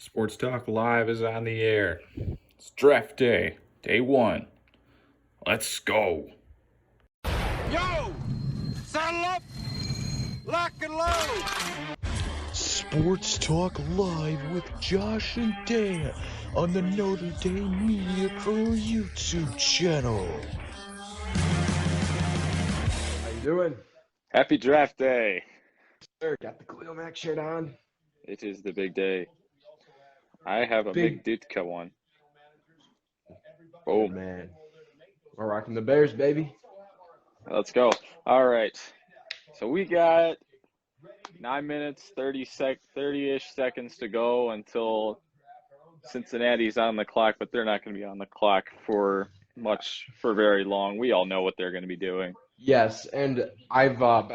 Sports Talk Live is on the air. It's draft day, day one. Let's go. Yo! Saddle up! Lock and load! Sports Talk Live with Josh and Dan on the Notre Dame Media Crew YouTube channel. How you doing? Happy draft day. Sir, got the Khalil Mack shirt on. It is the big day. I have a Big- Big Ditka one. Oh Boom. man, we're rocking the Bears, baby. Let's go. All right. So we got 9 minutes, 30-ish seconds to go until Cincinnati's on the clock, but they're not going to be on the clock for very long. We all know what they're going to be doing. Yes, and I got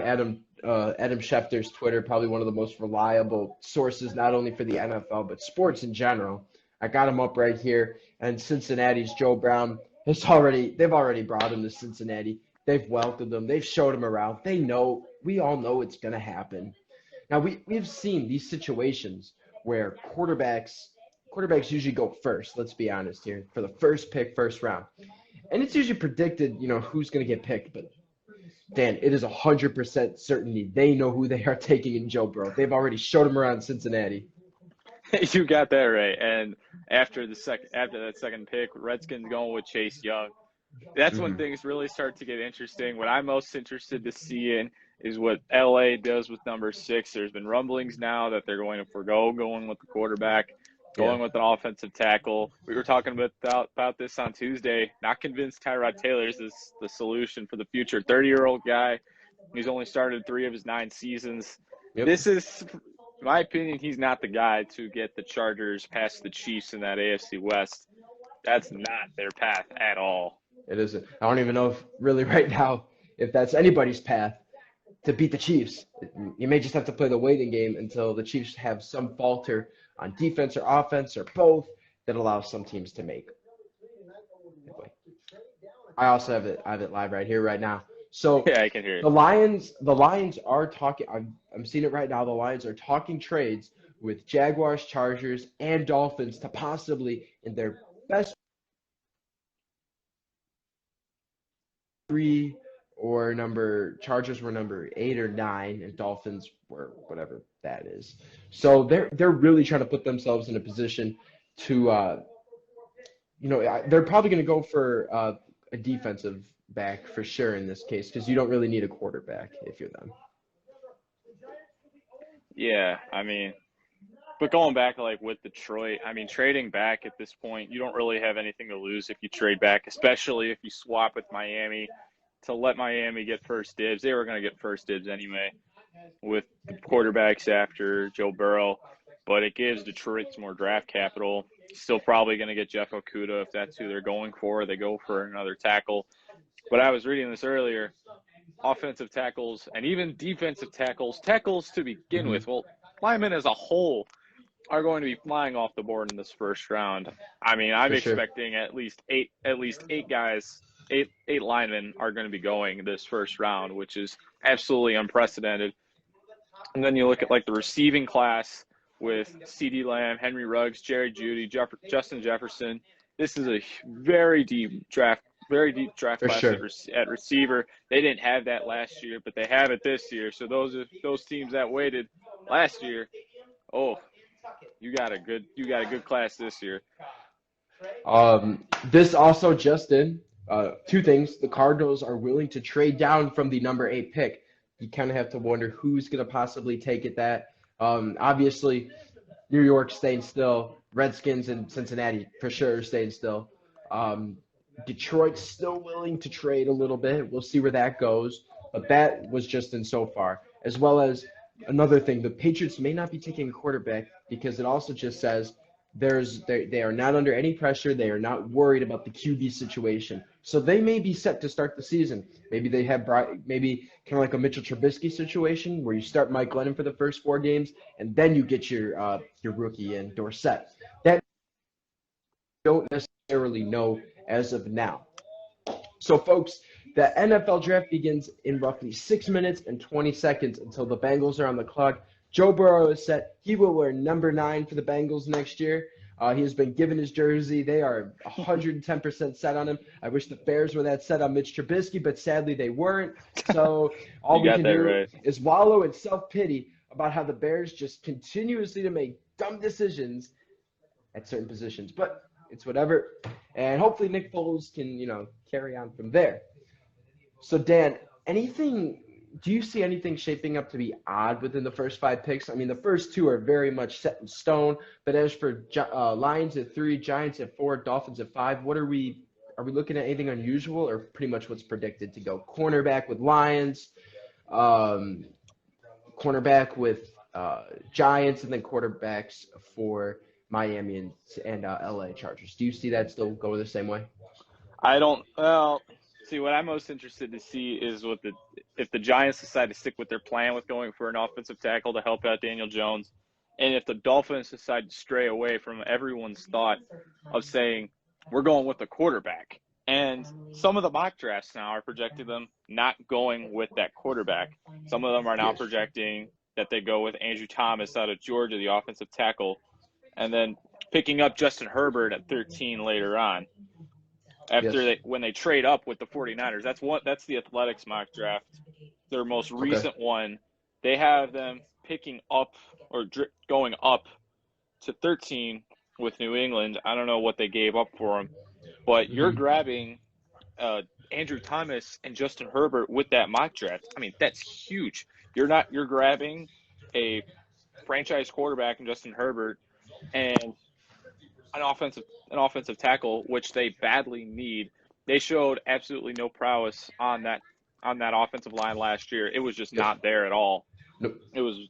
Adam Schefter's Twitter, probably one of the most reliable sources, not only for the NFL but sports in general. I got him up right here, and Cincinnati's Joe Brown they've already brought him to Cincinnati. They've welcomed him. They've showed him around. We all know it's going to happen. Now we've seen these situations where quarterbacks usually go first. Let's be honest here, for the first pick, first round, and it's usually predicted, who's going to get picked. But Dan, it is 100% certainty they know who they are taking in Joe Burrow. They've already showed him around Cincinnati. You got that right. And after that second pick, Redskins going with Chase Young. That's when things really start to get interesting. What I'm most interested to see in is what LA does with number 6. There's been rumblings now that they're going to forgo going with the quarterback, going with an offensive tackle. We were talking about this on Tuesday. Not convinced Tyrod Taylor is the solution for the future. 30-year-old guy. He's only started 3 of his 9 seasons. Yep. This is, in my opinion, he's not the guy to get the Chargers past the Chiefs in that AFC West. That's not their path at all. It isn't. I don't even know if really right now if that's anybody's path to beat the Chiefs. You may just have to play the waiting game until the Chiefs have some falter on defense or offense or both that allows some teams to make. Anyway, I also have it live right here right now. So Yeah, I can hear it. the Lions are talking. I'm seeing it right now. The Lions are talking trades with Jaguars, Chargers, and Dolphins to possibly in their best 3 or Chargers were number 8 or 9 and Dolphins were whatever that is. So they're really trying to put themselves in a position to they're probably going to go for a defensive back for sure in this case because you don't really need a quarterback if you're them. Yeah, but going back with Detroit, trading back at this point, you don't really have anything to lose if you trade back, especially if you swap with Miami to let Miami get first dibs. They were going to get first dibs anyway with the quarterbacks after Joe Burrow, but it gives Detroit some more draft capital. Still probably going to get Jeff Okudah if that's who they're going for. They go for another tackle. But I was reading this earlier, offensive tackles and even defensive tackles to begin with. Well, linemen as a whole are going to be flying off the board in this first round. I'm For sure. expecting at least eight guys, eight linemen are going to be going this first round, which is absolutely unprecedented. And then you look at the receiving class with CeeDee Lamb, Henry Ruggs, Jerry Jeudy, Justin Jefferson. This is a very deep draft For class sure. at receiver. They didn't have that last year, but they have it this year. So those teams that waited last year, you got a good class this year. This also just in 2 things. The Cardinals are willing to trade down from the number 8 pick. You kind of have to wonder who's going to possibly take it. Obviously, New York staying still. Redskins and Cincinnati for sure staying still. Detroit's still willing to trade a little bit. We'll see where that goes. But that was just in so far. As well as another thing, the Patriots may not be taking a quarterback because it also just says they are not under any pressure. They are not worried about the QB situation. So they may be set to start the season. Maybe they have maybe kind of like a Mitchell Trubisky situation where you start Mike Glennon for the first 4 games and then you get your rookie in Dorsett. That don't necessarily know as of now. So folks, the NFL draft begins in roughly 6 minutes and 20 seconds until the Bengals are on the clock. Joe Burrow is set. He will wear number 9 for the Bengals next year. He has been given his jersey. They are 110% set on him. I wish the Bears were that set on Mitch Trubisky, but sadly they weren't. So all we got can that do right. is wallow in self-pity about how the Bears just continuously to make dumb decisions at certain positions. But it's whatever. And hopefully Nick Foles can, carry on from there. So Dan, do you see anything shaping up to be odd within the first 5 picks? I mean, the first 2 are very much set in stone. But as for Lions at 3, Giants at 4, Dolphins at 5, are we looking at anything unusual or pretty much what's predicted to go? Cornerback with Lions, cornerback with Giants, and then quarterbacks for Miami and LA Chargers. Do you see that still go the same way? I don't. Well, see, what I'm most interested to see is if the Giants decide to stick with their plan with going for an offensive tackle to help out Daniel Jones, and if the Dolphins decide to stray away from everyone's thought of saying we're going with the quarterback. And some of the mock drafts now are projecting them not going with that quarterback. Some of them are now projecting that they go with Andrew Thomas out of Georgia, the offensive tackle, and then picking up Justin Herbert at 13 later on. When they trade up with the 49ers. That's the Athletics mock draft. Their most recent one. They have them picking up or going up to 13 with New England. I don't know what they gave up for him, but you're grabbing Andrew Thomas and Justin Herbert with that mock draft. I mean, that's huge. You're grabbing a franchise quarterback in Justin Herbert and an offensive tackle, which they badly need. They showed absolutely no prowess on that offensive line last year. It was just not there at all. Nope. It was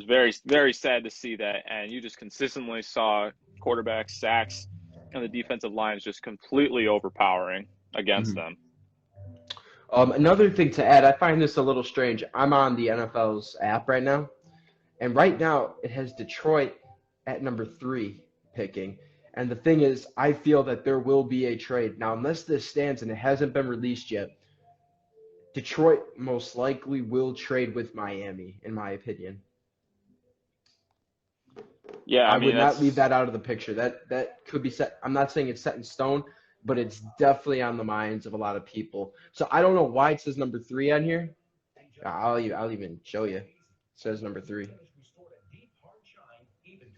very, very sad to see that, and you just consistently saw quarterbacks, sacks, and the defensive line is just completely overpowering against them. Another thing to add, I find this a little strange. I'm on the NFL's app right now, and right now it has Detroit at number 3 picking. And the thing is, I feel that there will be a trade. Now, unless this stands and it hasn't been released yet, Detroit most likely will trade with Miami, in my opinion. Yeah, I would not leave that out of the picture. That could be set. I'm not saying it's set in stone, but it's definitely on the minds of a lot of people. So I don't know why it says number 3 on here. I'll even show you. It says number 3.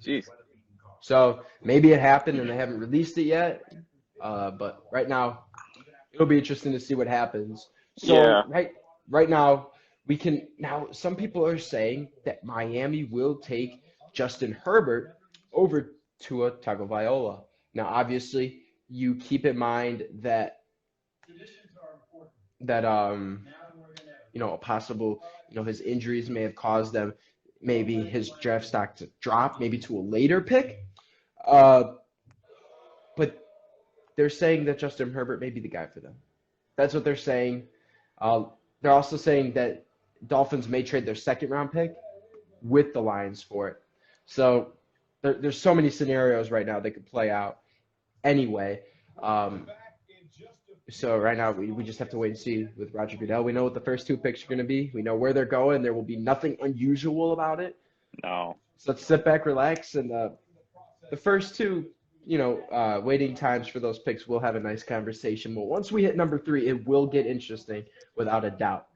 Jeez. So maybe it happened and they haven't released it yet. But right now, it'll be interesting to see what happens. So right now, some people are saying that Miami will take Justin Herbert over Tua Tagovailoa. Now, obviously, you keep in mind that a possible, his injuries may have caused them maybe his draft stock to drop, maybe to a later pick. But they're saying that Justin Herbert may be the guy for them. That's what they're saying. They're also saying that Dolphins may trade their 2nd-round pick with the Lions for it. So there's so many scenarios right now that could play out anyway. So right now we just have to wait and see with Roger Goodell. We know what the first 2 picks are going to be. We know where they're going. There will be nothing unusual about it. No. So let's sit back, relax, and the first 2, waiting times for those picks, we'll have a nice conversation. But once we hit number 3, it will get interesting without a doubt.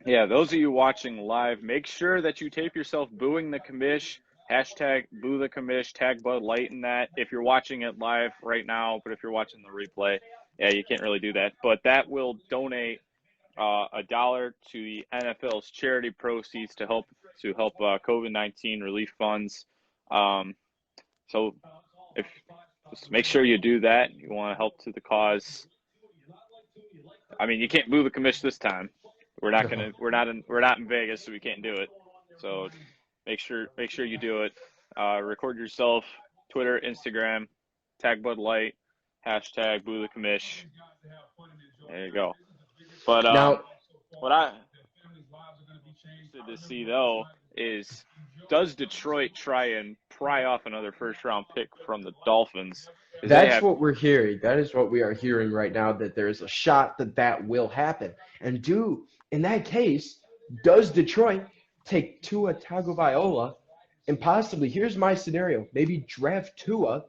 Yeah, those of you watching live, make sure that you tape yourself booing the commish. Hashtag boo the commish, tag Bud Light in that. If you're watching it live right now, but if you're watching the replay, you can't really do that. But that will donate $1 to the NFL's charity proceeds to help COVID-19 relief funds. So just make sure you do that. You want to help to the cause. I mean, you can't boo the commish this time. We're not in Vegas, so we can't do it. So make sure you do it. Record yourself, Twitter, Instagram, tag Bud Light, hashtag boo the commish. There you go. But now, what I interested to see though is, does Detroit try and pry off another 1st-round pick from the Dolphins? That's what we're hearing. That is what we are hearing right now, that there is a shot that will happen. And in that case, does Detroit take Tua Tagovailoa and possibly, here's my scenario, maybe draft Tua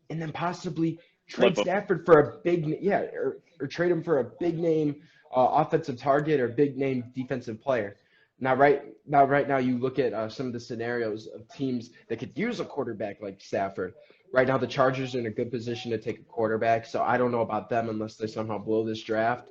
and then possibly trade Flip 'em. Stafford for a or trade him for a big name offensive target or big name defensive player. Right now, you look at some of the scenarios of teams that could use a quarterback like Stafford. Right now, the Chargers are in a good position to take a quarterback, so I don't know about them unless they somehow blow this draft.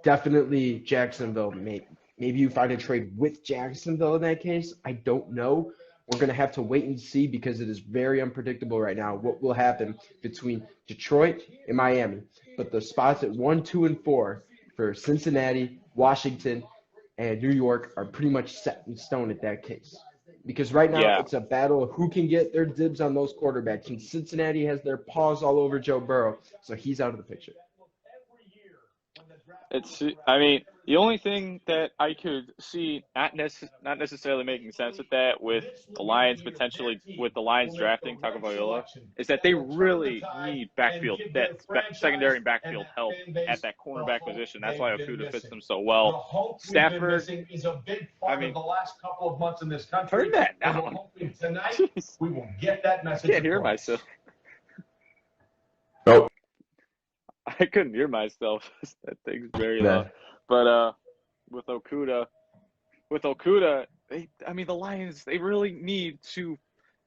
Definitely Jacksonville. Maybe you find a trade with Jacksonville in that case. I don't know. We're going to have to wait and see because it is very unpredictable right now what will happen between Detroit and Miami. But the spots at 1, 2, and 4 for Cincinnati, Washington, and New York are pretty much set in stone at that case. Because right now Yeah. it's a battle of who can get their dibs on those quarterbacks. And Cincinnati has their paws all over Joe Burrow, so he's out of the picture. I mean, the only thing that I could see not necessarily making sense with that, with the Lions drafting Tagovailoa, is that they really need secondary and backfield help at that cornerback position. That's why Okudah fits them so well. Stafford, is a big I part mean, of the last couple of months in this country. turn that And we're down. hoping tonight Jeez. we will get that I message. can't hear across. myself. Nope. I couldn't hear myself. That thing's very Yeah. loud. But with Okudah, the Lions, they really need to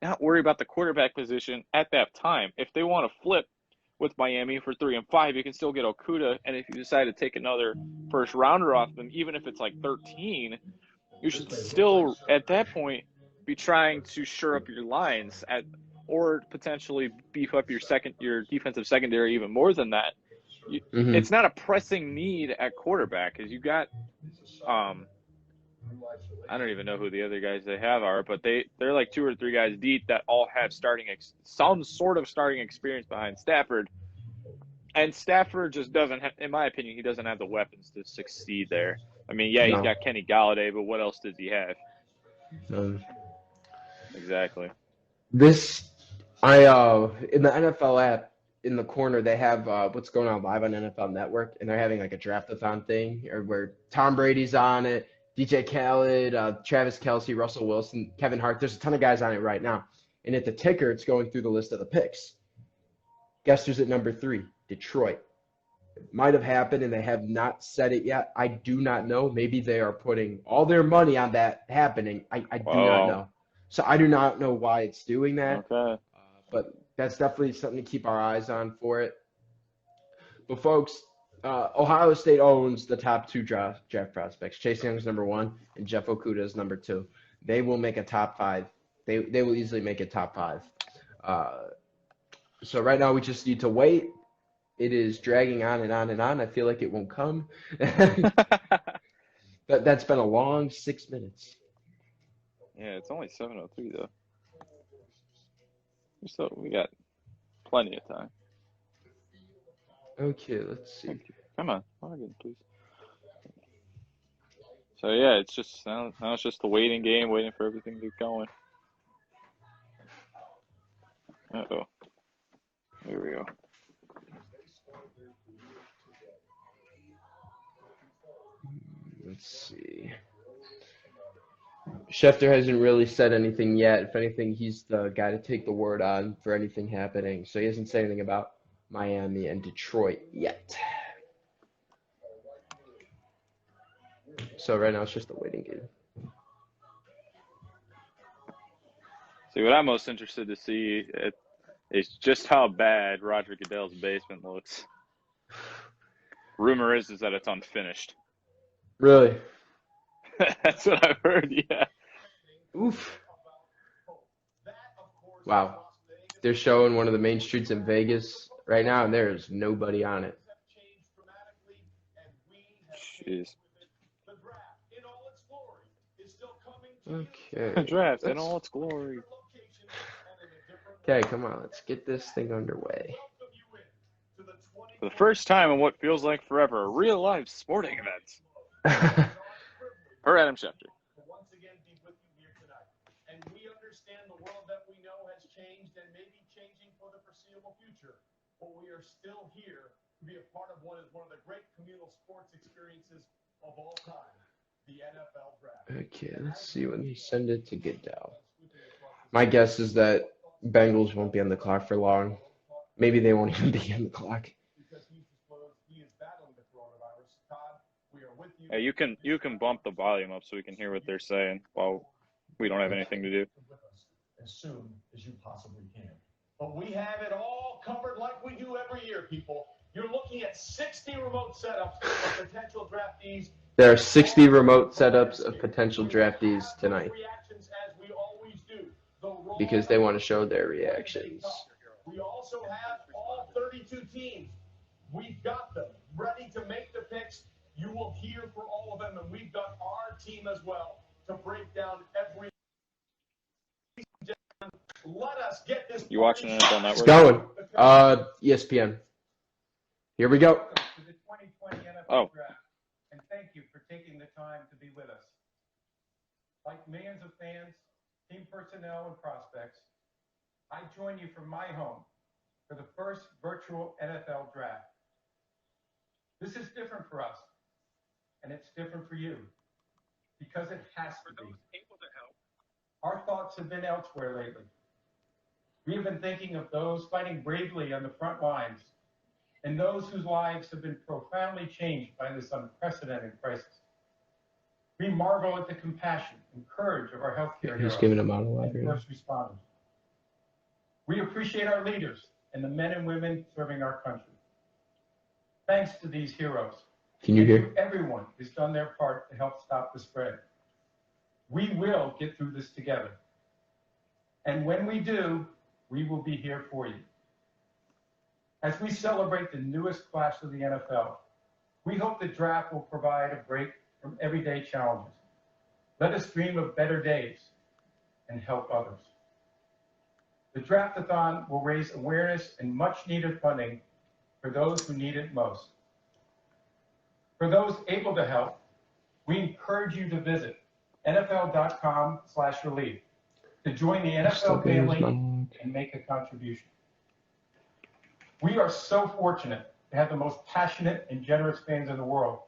not worry about the quarterback position at that time. If they want to flip with Miami for 3 and 5, you can still get Okudah. And if you decide to take another first rounder off them, even if it's like 13, you should still at that point be trying to shore up your lines or potentially beef up your defensive secondary even more than that. Mhm. It's not a pressing need at quarterback because you got I don't even know who the other guys they have are, but they're like 2 or 3 guys deep that all have some sort of starting experience behind Stafford. And Stafford just doesn't have, in my opinion, he doesn't have the weapons to succeed there. I mean, yeah, he's No. got Kenny Galladay, but what else does he have? Exactly. In the NFL app in the corner they have what's going on live on NFL Network, and they're having like a draft-a-thon thing where Tom Brady's on it, DJ Khaled, Travis Kelce, Russell Wilson, Kevin Hart. There's a ton of guys on it right now, and at the ticker it's going through the list of the picks. Guess who's at number 3? Detroit. It might have happened and they have not said it yet. I do not know. Maybe they are putting all their money on that happening. I do not know. So I do not know why it's doing that. Okay. But that's definitely something to keep our eyes on for it. But folks, Ohio State owns the top 2 draft prospects. Chase Young's number 1 and Jeff Okudah is number 2. They will make a top 5. They will easily make a top 5. So right now we just need to wait. It is dragging on and on and on. I feel like it won't come. That's been a long 6 minutes. Yeah, it's only 7:03 though. So we got plenty of time. Okay, let's see. Come on, log in, please. So yeah, it's just now it's just the waiting game, waiting for everything to get going. Uh-oh. Here we go. Let's see. Schefter hasn't really said anything yet. If anything, he's the guy to take the word on for anything happening. So he hasn't said anything about Miami and Detroit yet. So right now it's just a waiting game. See, what I'm most interested to see is just how bad Roger Goodell's basement looks. Rumor is that it's unfinished. Really? That's what I've heard, yeah. Oof. Wow. They're showing one of the main streets in Vegas right now, and there is nobody on it. Jeez. Okay. Draft in all its glory. Okay, come on. Let's get this thing underway. For the first time in what feels like forever, a real-life sporting event. Per Adam Schefter. Once again be with you here tonight. And we understand the world that we know has changed and may be changing for the foreseeable future. But we are still here to be a part of one of the great communal sports experiences of all time. the NFL draft. Okay, let's see when they send it to Goodell. My guess is that Bengals won't be on the clock for long. Maybe they won't even be on the clock. Because he's disclosed he is battling the coronavirus. Todd, we are with you. Hey, you can bump the volume up so we can hear what they're saying while we don't have anything to do. With us as soon as you possibly can. But we have it all covered like we do every year, people. You're looking at 60 remote setups of potential draftees. There are 60 remote setups of potential draftees tonight Reactions as we always do. The raw because they want to show their reactions. We also have all 32 teams. We've got them ready to make the picks. You will hear from all of them, and we've got our team as well to break down every. Let us get this. You watching NFL It's Network? going. ESPN. Here we go. To the 2020 NFL Oh. Draft, and thank you for taking the time to be with us. Like millions of fans, team personnel, and prospects, I join you from my home for the first virtual NFL Draft. This is different for us, and it's different for you, because it has to be. Our thoughts have been elsewhere lately. We have been thinking of those fighting bravely on the front lines, and those whose lives have been profoundly changed by this unprecedented crisis. We marvel at the compassion and courage of our healthcare He's heroes giving a monologue and right now. first responders. We appreciate our leaders and the men and women serving our country. Thanks to these heroes, Can you and hear? to everyone who's done their part to help stop the spread. We will get through this together. And when we do, we will be here for you. As we celebrate the newest class of the NFL, we hope the draft will provide a break from everyday challenges. Let us dream of better days and help others. The Draftathon will raise awareness and much needed funding for those who need it most. For those able to help, we encourage you to visit NFL.com/relief to join the Still NFL getting his family monologue. and make a contribution. We are so fortunate to have the most passionate and generous fans in the world,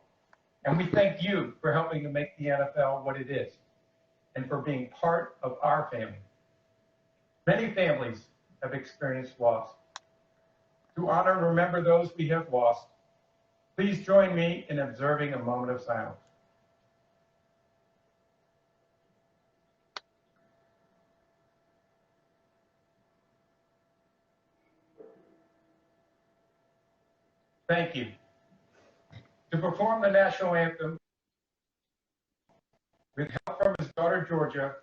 and we thank you for helping to make the NFL what it is and for being part of our family. Many families have experienced loss. To honor and remember those we have lost, please join me in observing a moment of silence. Thank you. To perform the national anthem, with help from his daughter Georgia,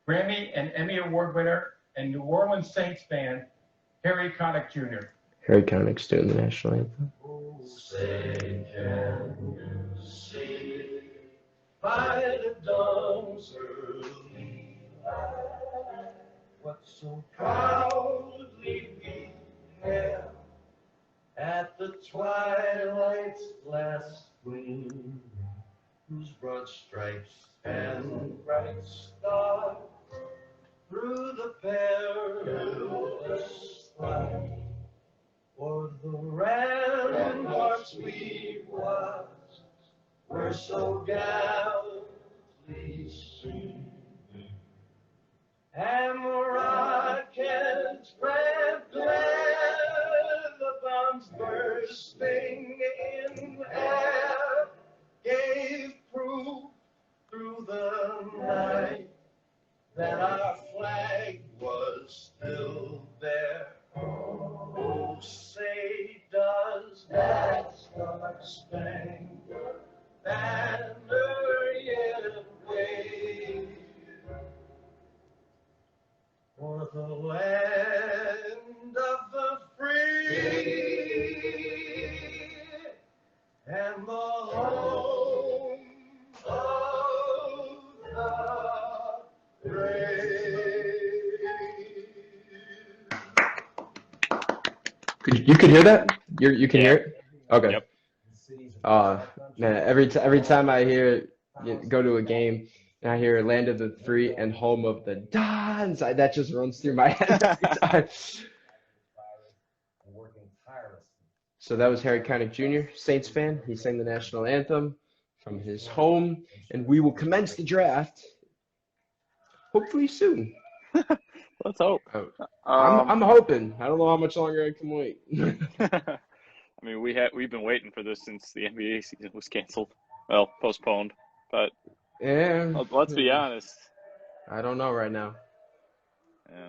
Grammy and Emmy Award winner and New Orleans Saints fan, Harry Connick Jr. Harry Connick's doing the national anthem. Say, can you see by the dawn's early light what so proudly we hailed at the twilight's last gleam, whose broad stripes and bright stars through the perilous fight for the ramparts we watched were so gallantly seen, and the rockets red glare, the bombs bursting in air, gave proof through the night that our flag was still there. Oh, say does that star-spangled banner yet wave for the land of the free and the home of the brave? You can hear that? You can hear it? Okay. Yep. Man, every time I hear go to a game and I hear Land of the Free and Home of the Dons, that just runs through my head every time. So that was Harry Connick Jr., Saints fan. He sang the national anthem from his home, and we will commence the draft hopefully soon. Let's hope. I'm hoping. I don't know how much longer I can wait. I mean, we've been waiting for this since the NBA season was canceled. Well, postponed. But Yeah. let's be honest. I don't know right now. Yeah.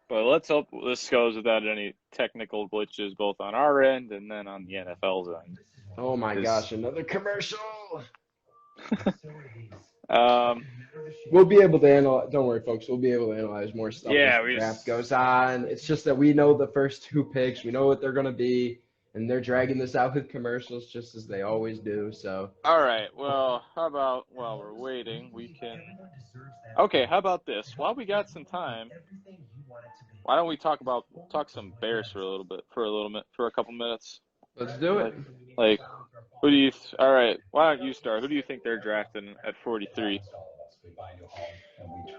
But let's hope this goes without any technical glitches, both on our end and then on the NFL's end. Oh my gosh, another commercial. We'll be able to analyze. Don't worry, folks. We'll be able to analyze more stuff Yeah, as the draft goes on. It's just that we know the first 2 picks. We know what they're going to be, and they're dragging this out with commercials just as they always do. So. All right. Well, how about while we're waiting, we can. Okay. How about this? While we got some time, why don't we talk some Bears for a couple minutes? Let's do it. Like, who do you? All right. Why don't you start? Who do you think they're drafting at 43?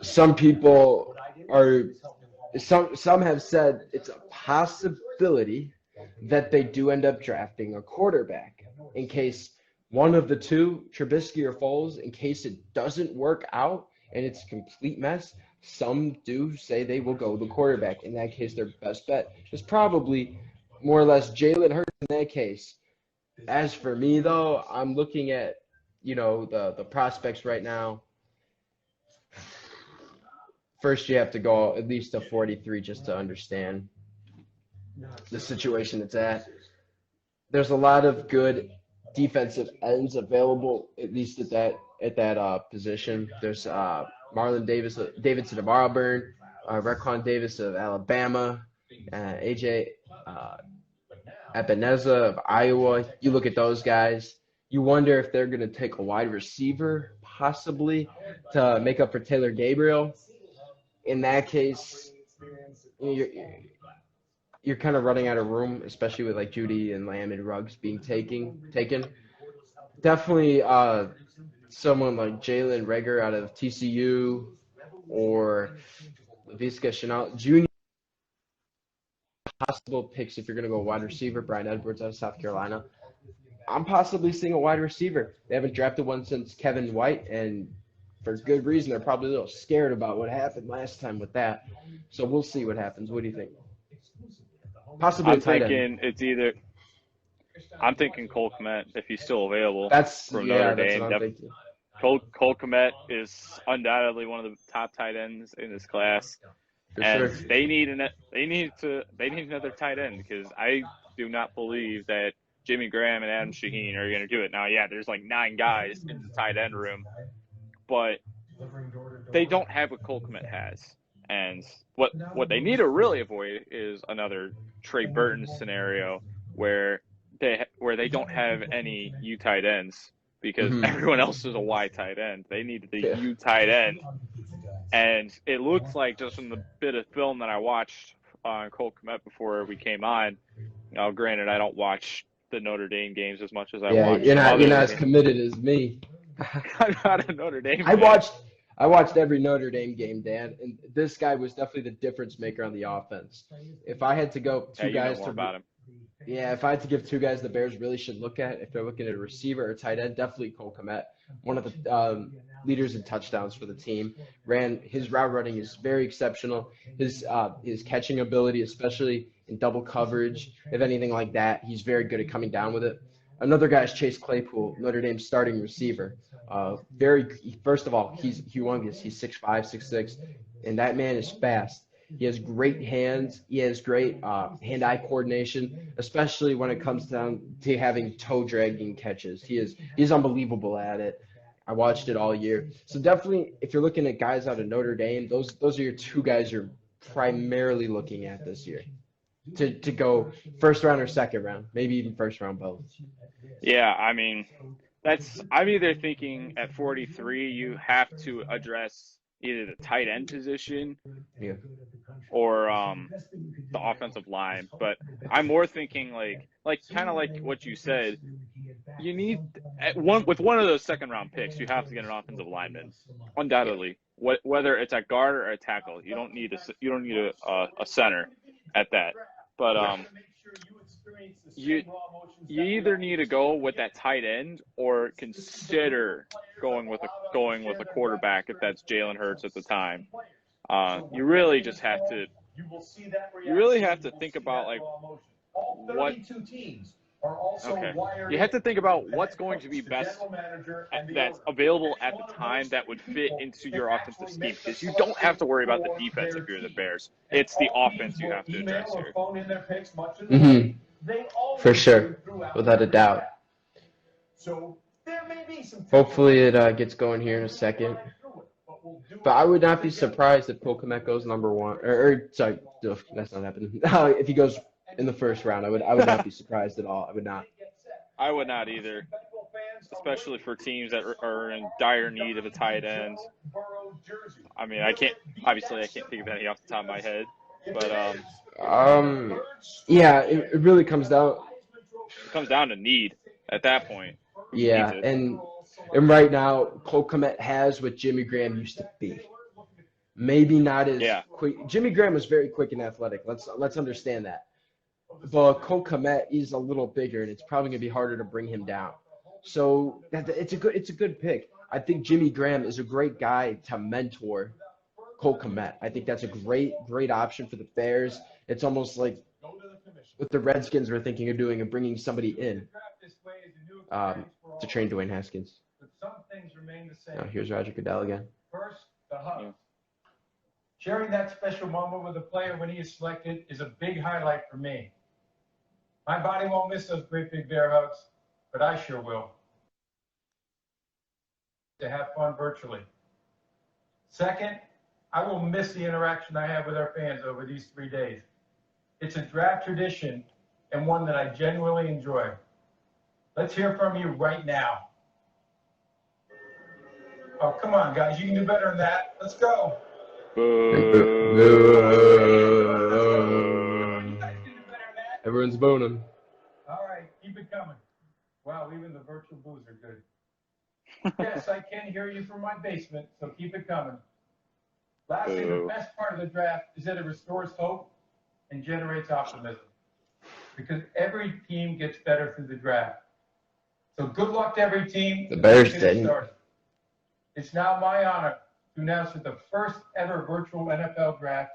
Some people are. Some have said it's a possibility that they do end up drafting a quarterback in case one of the two, Trubisky or Foles, in case it doesn't work out and it's a complete mess. Some do say they will go the quarterback. In that case, their best bet is probably more or less Jalen Hurts in that case. As for me, though, I'm looking at, the prospects right now. First, you have to go at least to 43 just to understand the situation it's at. There's a lot of good defensive ends available, at least at that position. There's Marlon Davidson of Auburn, Raekwon Davis of Alabama, AJ Epineza of Iowa. You look at those guys, you wonder if they're going to take a wide receiver possibly to make up for Taylor Gabriel. In that case, you're kind of running out of room, especially with like Judy and Lamb and Ruggs being taken. Definitely someone like Jalen Reagor out of TCU or Laviska Shenault Jr. Possible picks if you're going to go wide receiver. Brian Edwards out of South Carolina. I'm possibly seeing a wide receiver. They haven't drafted one since Kevin White, and for good reason. They're probably a little scared about what happened last time with that. So we'll see what happens. What do you think? Possibly I'm thinking it's either. I'm thinking Cole Kmet if he's still available. From Notre Dame. That's what I'm thinking. Cole Kmet is undoubtedly one of the top tight ends in this class, and they need another tight end because I do not believe that Jimmy Graham and Adam Shaheen are going to do it. Now, yeah, there's like 9 guys in the tight end room, but they don't have what Cole Kmet has. And what they need to really avoid is another Trey Burton scenario where they don't have any U tight ends because everyone else is a Y tight end. They need the U tight end. And it looks like just from the bit of film that I watched on Cole Kmet before we came on, now granted I don't watch the Notre Dame games as much as I watch. You're not as committed as me. I'm not a Notre Dame I fan. I watched every Notre Dame game, Dan, and this guy was definitely the difference maker on the offense. If I had to go if I had to give 2 guys the Bears really should look at if they're looking at a receiver or tight end, definitely Cole Kmet, one of the leaders in touchdowns for the team. His route running is very exceptional. His catching ability, especially in double coverage, if anything like that, he's very good at coming down with it. Another guy is Chase Claypool, Notre Dame's starting receiver. First of all, he's humongous. He's 6'5", 6'6", and that man is fast. He has great hands. He has great hand-eye coordination, especially when it comes down to having toe-dragging catches. He's unbelievable at it. I watched it all year. So definitely, if you're looking at guys out of Notre Dame, those are your 2 guys you're primarily looking at this year to go first round or second round, maybe even first round both. Yeah, I mean, I'm either thinking at 43 you have to address either the tight end position or the offensive line. But I'm more thinking like kind of like what you said. You need with one of those second round picks, you have to get an offensive lineman, undoubtedly. Whether it's at guard or at tackle, you don't need a center at that. But you either need to go with that tight end or consider going with a quarterback if that's Jalen Hurts at the time. You really just have to think about like what. Okay. You have to think about what's going to be best that's available at the time that would fit into your offensive scheme, because you don't have to worry about the defense if you're the Bears. It's the offense you have to address here. For sure, without a doubt. Hopefully it gets going here in a second. But I would not be surprised if Cole Kmet goes number one. Sorry, that's not happening. If he goes in the first round, I would not be surprised at all. I would not. I would not either, especially for teams that are in dire need of a tight end. I mean, I can't think of any off the top of my head, but yeah, it really comes down. It comes down to need at that point. Yeah, and right now, Cole Kmet has what Jimmy Graham used to be. Maybe not as quick. Jimmy Graham was very quick and athletic. Let's understand that. But Cole Kmet is a little bigger, and it's probably going to be harder to bring him down. So it's a good pick. I think Jimmy Graham is a great guy to mentor Cole Kmet. I think that's a great option for the Bears. It's almost like what the Redskins were thinking of doing and bringing somebody in to train Dwayne Haskins. Now, here's Roger Goodell again. First, the hug. Sharing that special moment with a player when he is selected is a big highlight for me. My body won't miss those great big bear hugs, but I sure will. To have fun virtually. Second, I will miss the interaction I have with our fans over these 3 days. It's a draft tradition and one that I genuinely enjoy. Let's hear from you right now. Oh, come on, guys. You can do better than that. Let's go. Everyone's boning. All right, keep it coming. Wow, even the virtual boos are good. Yes, I can hear you from my basement, so keep it coming. Lastly, the best part of the draft is that it restores hope and generates optimism, because every team gets better through the draft. So good luck to every team. The Bears didn't. It's now my honor to announce that the first ever virtual NFL draft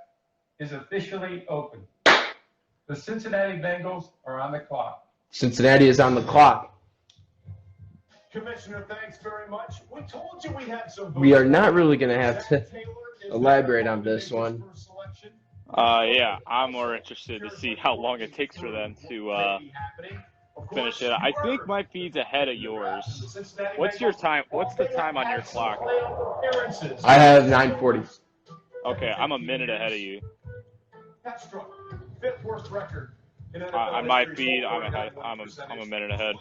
is officially open. The Cincinnati Bengals are on the clock. Cincinnati is on the clock. Commissioner, thanks very much. We told you we had some. We are not really going to have to elaborate on this one. Yeah, I'm more interested to see how long it takes for them to finish it. I think my feed's ahead of yours. What's your time? What's the time on your clock? I have 9:40. Okay, I'm a minute ahead of you. Fifth worst record. On my feed, I'm a minute ahead.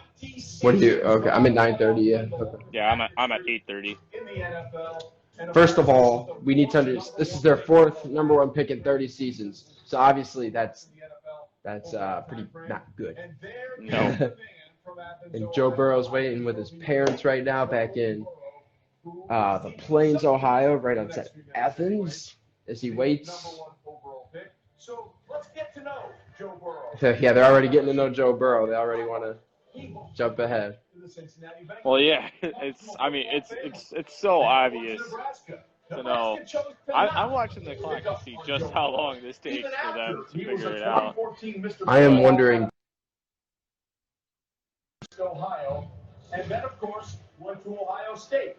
What are you? Okay, I'm at 9:30. Yeah. Okay. Yeah, I'm at 8:30. First of all, we need to understand this is their fourth number one pick in 30 seasons. So obviously that's pretty not good. No. And Joe Burrow's waiting with his parents right now back in the Plains, Ohio, right outside Athens, as he waits. So let's get to know Joe Burrow. So, yeah, they're already getting to know Joe Burrow. They already want to jump ahead. Well, yeah, it's so obvious to know. I'm watching the clock to see just how long this takes for them to figure it out. I am wondering. Ohio, and then of course went to Ohio State.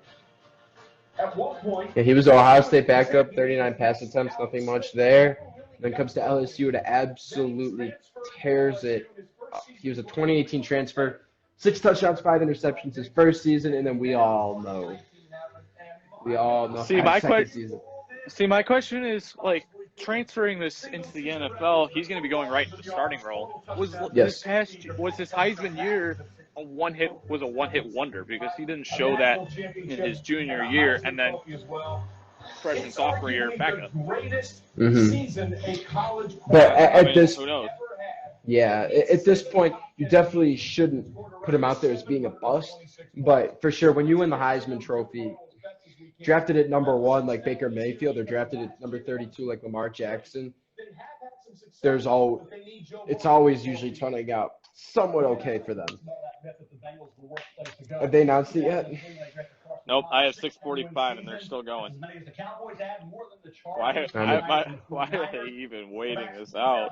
At one point, Yeah, he was Ohio State backup, 39 pass attempts, nothing much there. Then comes to LSU to absolutely tears it up. He was a 2018 transfer, 6 touchdowns, 5 interceptions his first season, and then we all know. See, my question is, like, transferring this into the NFL, he's going to be going right into the starting role. Was his Heisman year a one-hit wonder, because he didn't show that in his junior year, and then freshman sophomore year backup. But at this, who knows? yeah, at this point, you definitely shouldn't put him out there as being a bust. But for sure, when you win the Heisman Trophy, drafted at number 1 like Baker Mayfield, or drafted at number 32 like Lamar Jackson, there's all it's always usually turning out somewhat okay for them. Have they announced it yet? Nope, I have 6:45 and they're still going. Why are they even waiting this out?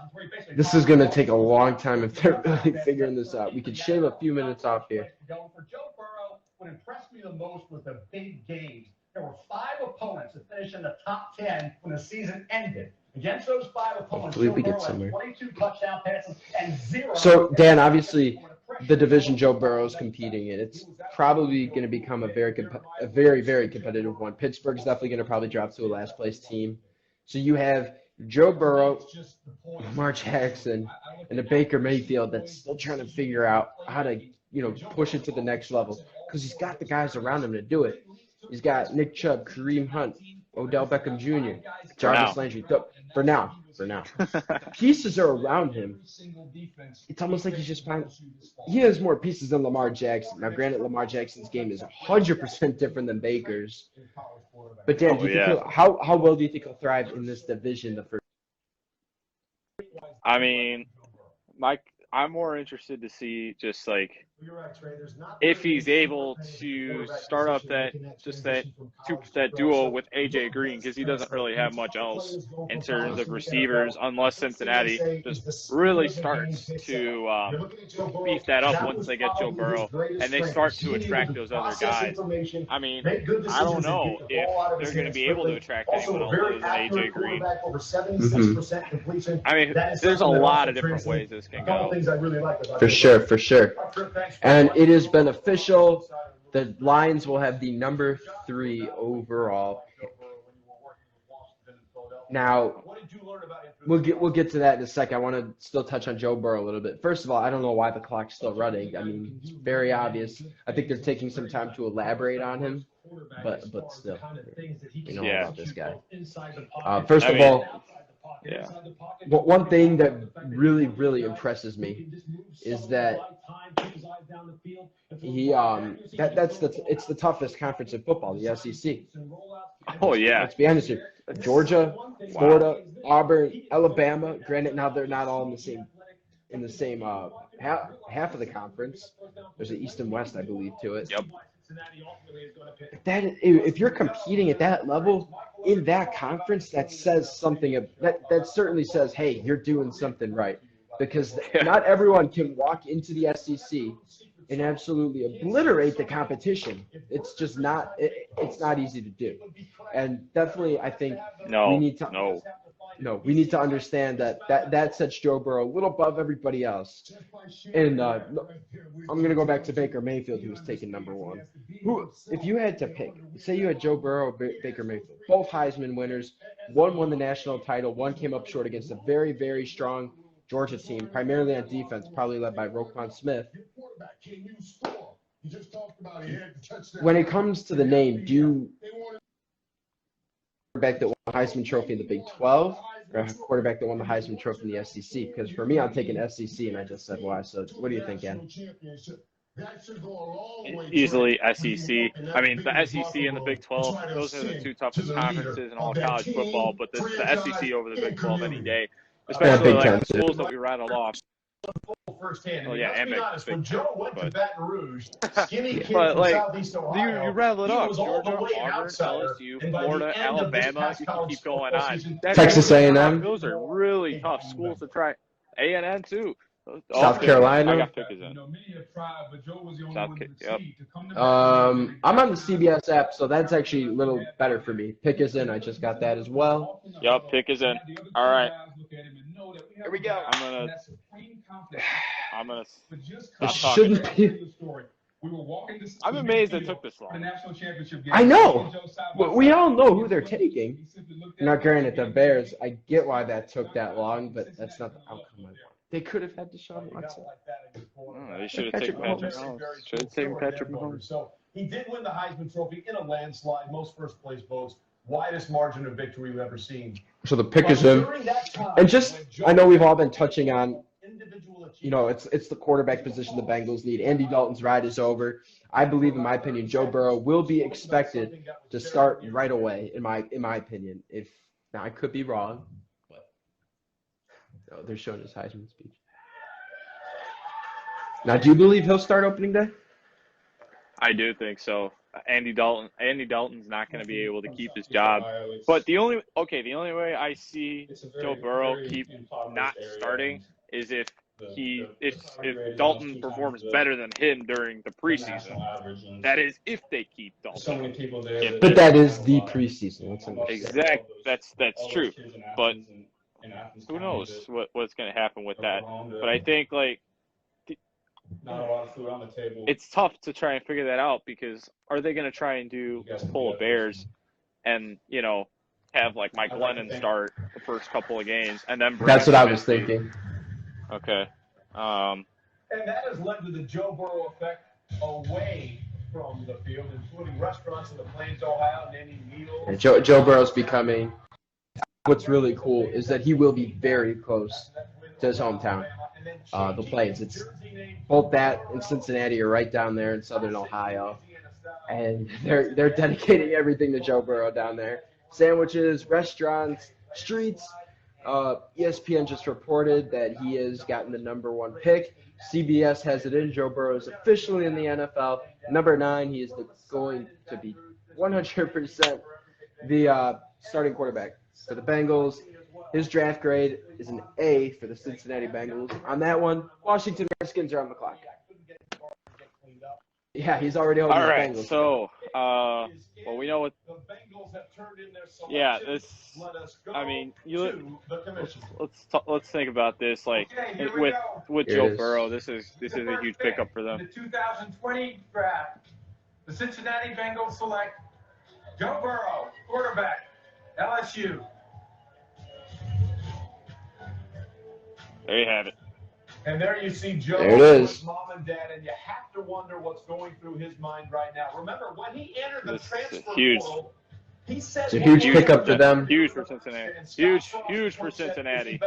This is going to take a long time if they're really figuring this out. We could shave a few minutes off here. For Joe Burrow, what impressed me the most was the big games. There were 5 opponents that finished in the top 10 when the season ended. Against those 5 opponents, believe we Joe get Burrow had somewhere. 22 touchdown passes and 0. So, Dan, obviously, the division Joe Burrow is competing in, it's probably going to become a very, very competitive one. Pittsburgh's definitely going to probably drop to a last place team. So you have Joe Burrow, Lamar Jackson, and a Baker Mayfield that's still trying to figure out how to, push it to the next level because he's got the guys around him to do it. He's got Nick Chubb, Kareem Hunt, Odell Beckham Jr., Jarvis Landry. For now. Pieces are around him. It's almost like he's just finding. He has more pieces than Lamar Jackson. Now, granted, Lamar Jackson's game is 100% different than Baker's. But Dan, how well do you think he'll thrive in this division? I mean, I'm more interested to see just like if he's able to start up that duo with AJ Green, because he doesn't really have much else in terms of receivers unless Cincinnati just really starts to beef that up once they get Joe Burrow and they start to attract those other guys. I mean, I don't know if they're going to be able to attract anyone else other than AJ Green. I mean, there's a lot of different ways this can go. For sure. And it has been official. The Lions will have the number 3 overall pick. Now, we'll get to that in a second. I want to still touch on Joe Burrow a little bit. First of all, I don't know why the clock's still running. I mean, it's very obvious. I think they're taking some time to elaborate on him, but still, you know about this guy. First of all, one thing that really impresses me is that it's the toughest conference in football, the SEC. Oh yeah. Let's be honest here. Georgia, Florida, Auburn, Alabama. Granted, now they're not all in the same half of the conference. There's an East and West, I believe, to it. Yep. If you're competing at that level in that conference, that says something. That certainly says, hey, you're doing something right, because not everyone can walk into the SEC and absolutely obliterate the competition. It's just not. It's not easy to do, and definitely, I think we need to understand that sets Joe Burrow a little above everybody else. And I'm going to go back to Baker Mayfield, who was taken number 1. If you had to pick, say you had Joe Burrow or Baker Mayfield, both Heisman winners, one won the national title, one came up short against a very, very strong Georgia team, primarily on defense, probably led by Roquan Smith. When it comes to the name, do you quarterback that won the Heisman Trophy in the Big 12 or a quarterback that won the Heisman Trophy in the SEC? Because for me, I'm taking SEC, and I just said why. So what do you think, Ken? Easily SEC. I mean, the SEC and the Big 12, those are the 2 toughest conferences in all college football, but the SEC over the Big 12 any day, especially like the schools that we rattled off. Firsthand. Oh yeah, and when Joe went to Baton Rouge, skinny kid but from like, Southeast Ohio, you rattle it he off. was all the Georgia, way an Auburn, outsider. LSU, And by the Florida, end of this Alabama, past you can college keep going football on. season, Texas A&M. Those are really tough schools to try. A&M too. South Carolina. I got Pickens in. I'm on the CBS app, so that's actually a little better for me. Pick is in. I just got that as well. Yup, pick is in. All right. Here we go. I'm gonna It stop shouldn't talking. be. I'm amazed it took this long. I know. We all know who they're taking. Now, granted, the Bears, I get why that took that long, but that's not the outcome I want. They could have had Deshaun Watson. They should have taken Patrick Mahomes. Should have taken Patrick Mahomes. So he did win the Heisman Trophy in a landslide, most first place votes, widest margin of victory we've ever seen. So the pick is in. And just, I know we've all been touching on, it's the quarterback position the Bengals need. Andy Dalton's ride is over. I believe, in my opinion, Joe Burrow will be expected to start right away, in my opinion. Now, I could be wrong, Oh, they're showing his Heisman speech. Now, do you believe he'll start opening day? I do think so. Andy Dalton's not going to be able to keep his job. But the only way I see Joe Burrow keep not starting is if Dalton performs better than him during the preseason. That is, if they keep Dalton. But that is the preseason. Let's understand. Exactly. That's true. But who knows what's going to happen with that? But I think not a lot of food on the table. it's tough to try and figure that out because are they going to try and do pull Bears and have like Mike Lennon start the first couple of games and then bring That's what I in was Trubisky? thinking. Okay. And that has led to the Joe Burrow effect away from the field, including restaurants in the Plains, Ohio, naming meals. And Joe Burrow's becoming. What's really cool is that he will be very close to his hometown, the Plains. It's both that and Cincinnati are right down there in southern Ohio, and they're dedicating everything to Joe Burrow down there. Sandwiches, restaurants, streets. ESPN just reported that he has gotten the #1 pick. CBS has it in. Joe Burrow is officially in the NFL. Number 9, he is going to be 100% the starting quarterback for the Bengals. His draft grade is an A for the Cincinnati Bengals. On that one, Washington Redskins are on the clock. Yeah, he's already over All the right. Bengals. So, well, we know what. Yeah, this. I mean, let's think about this. Like with Here Joe it is. Burrow, this is a huge pickup for them. The 2020 draft, the Cincinnati Bengals select Joe Burrow, quarterback, LSU. There you have it. And there you see Joe There it is. with mom and dad, and you have to wonder what's going through his mind right now. Remember, when he entered the This is transfer huge. portal, he said It's a huge pickup for them. Huge for Cincinnati. Huge for Cincinnati.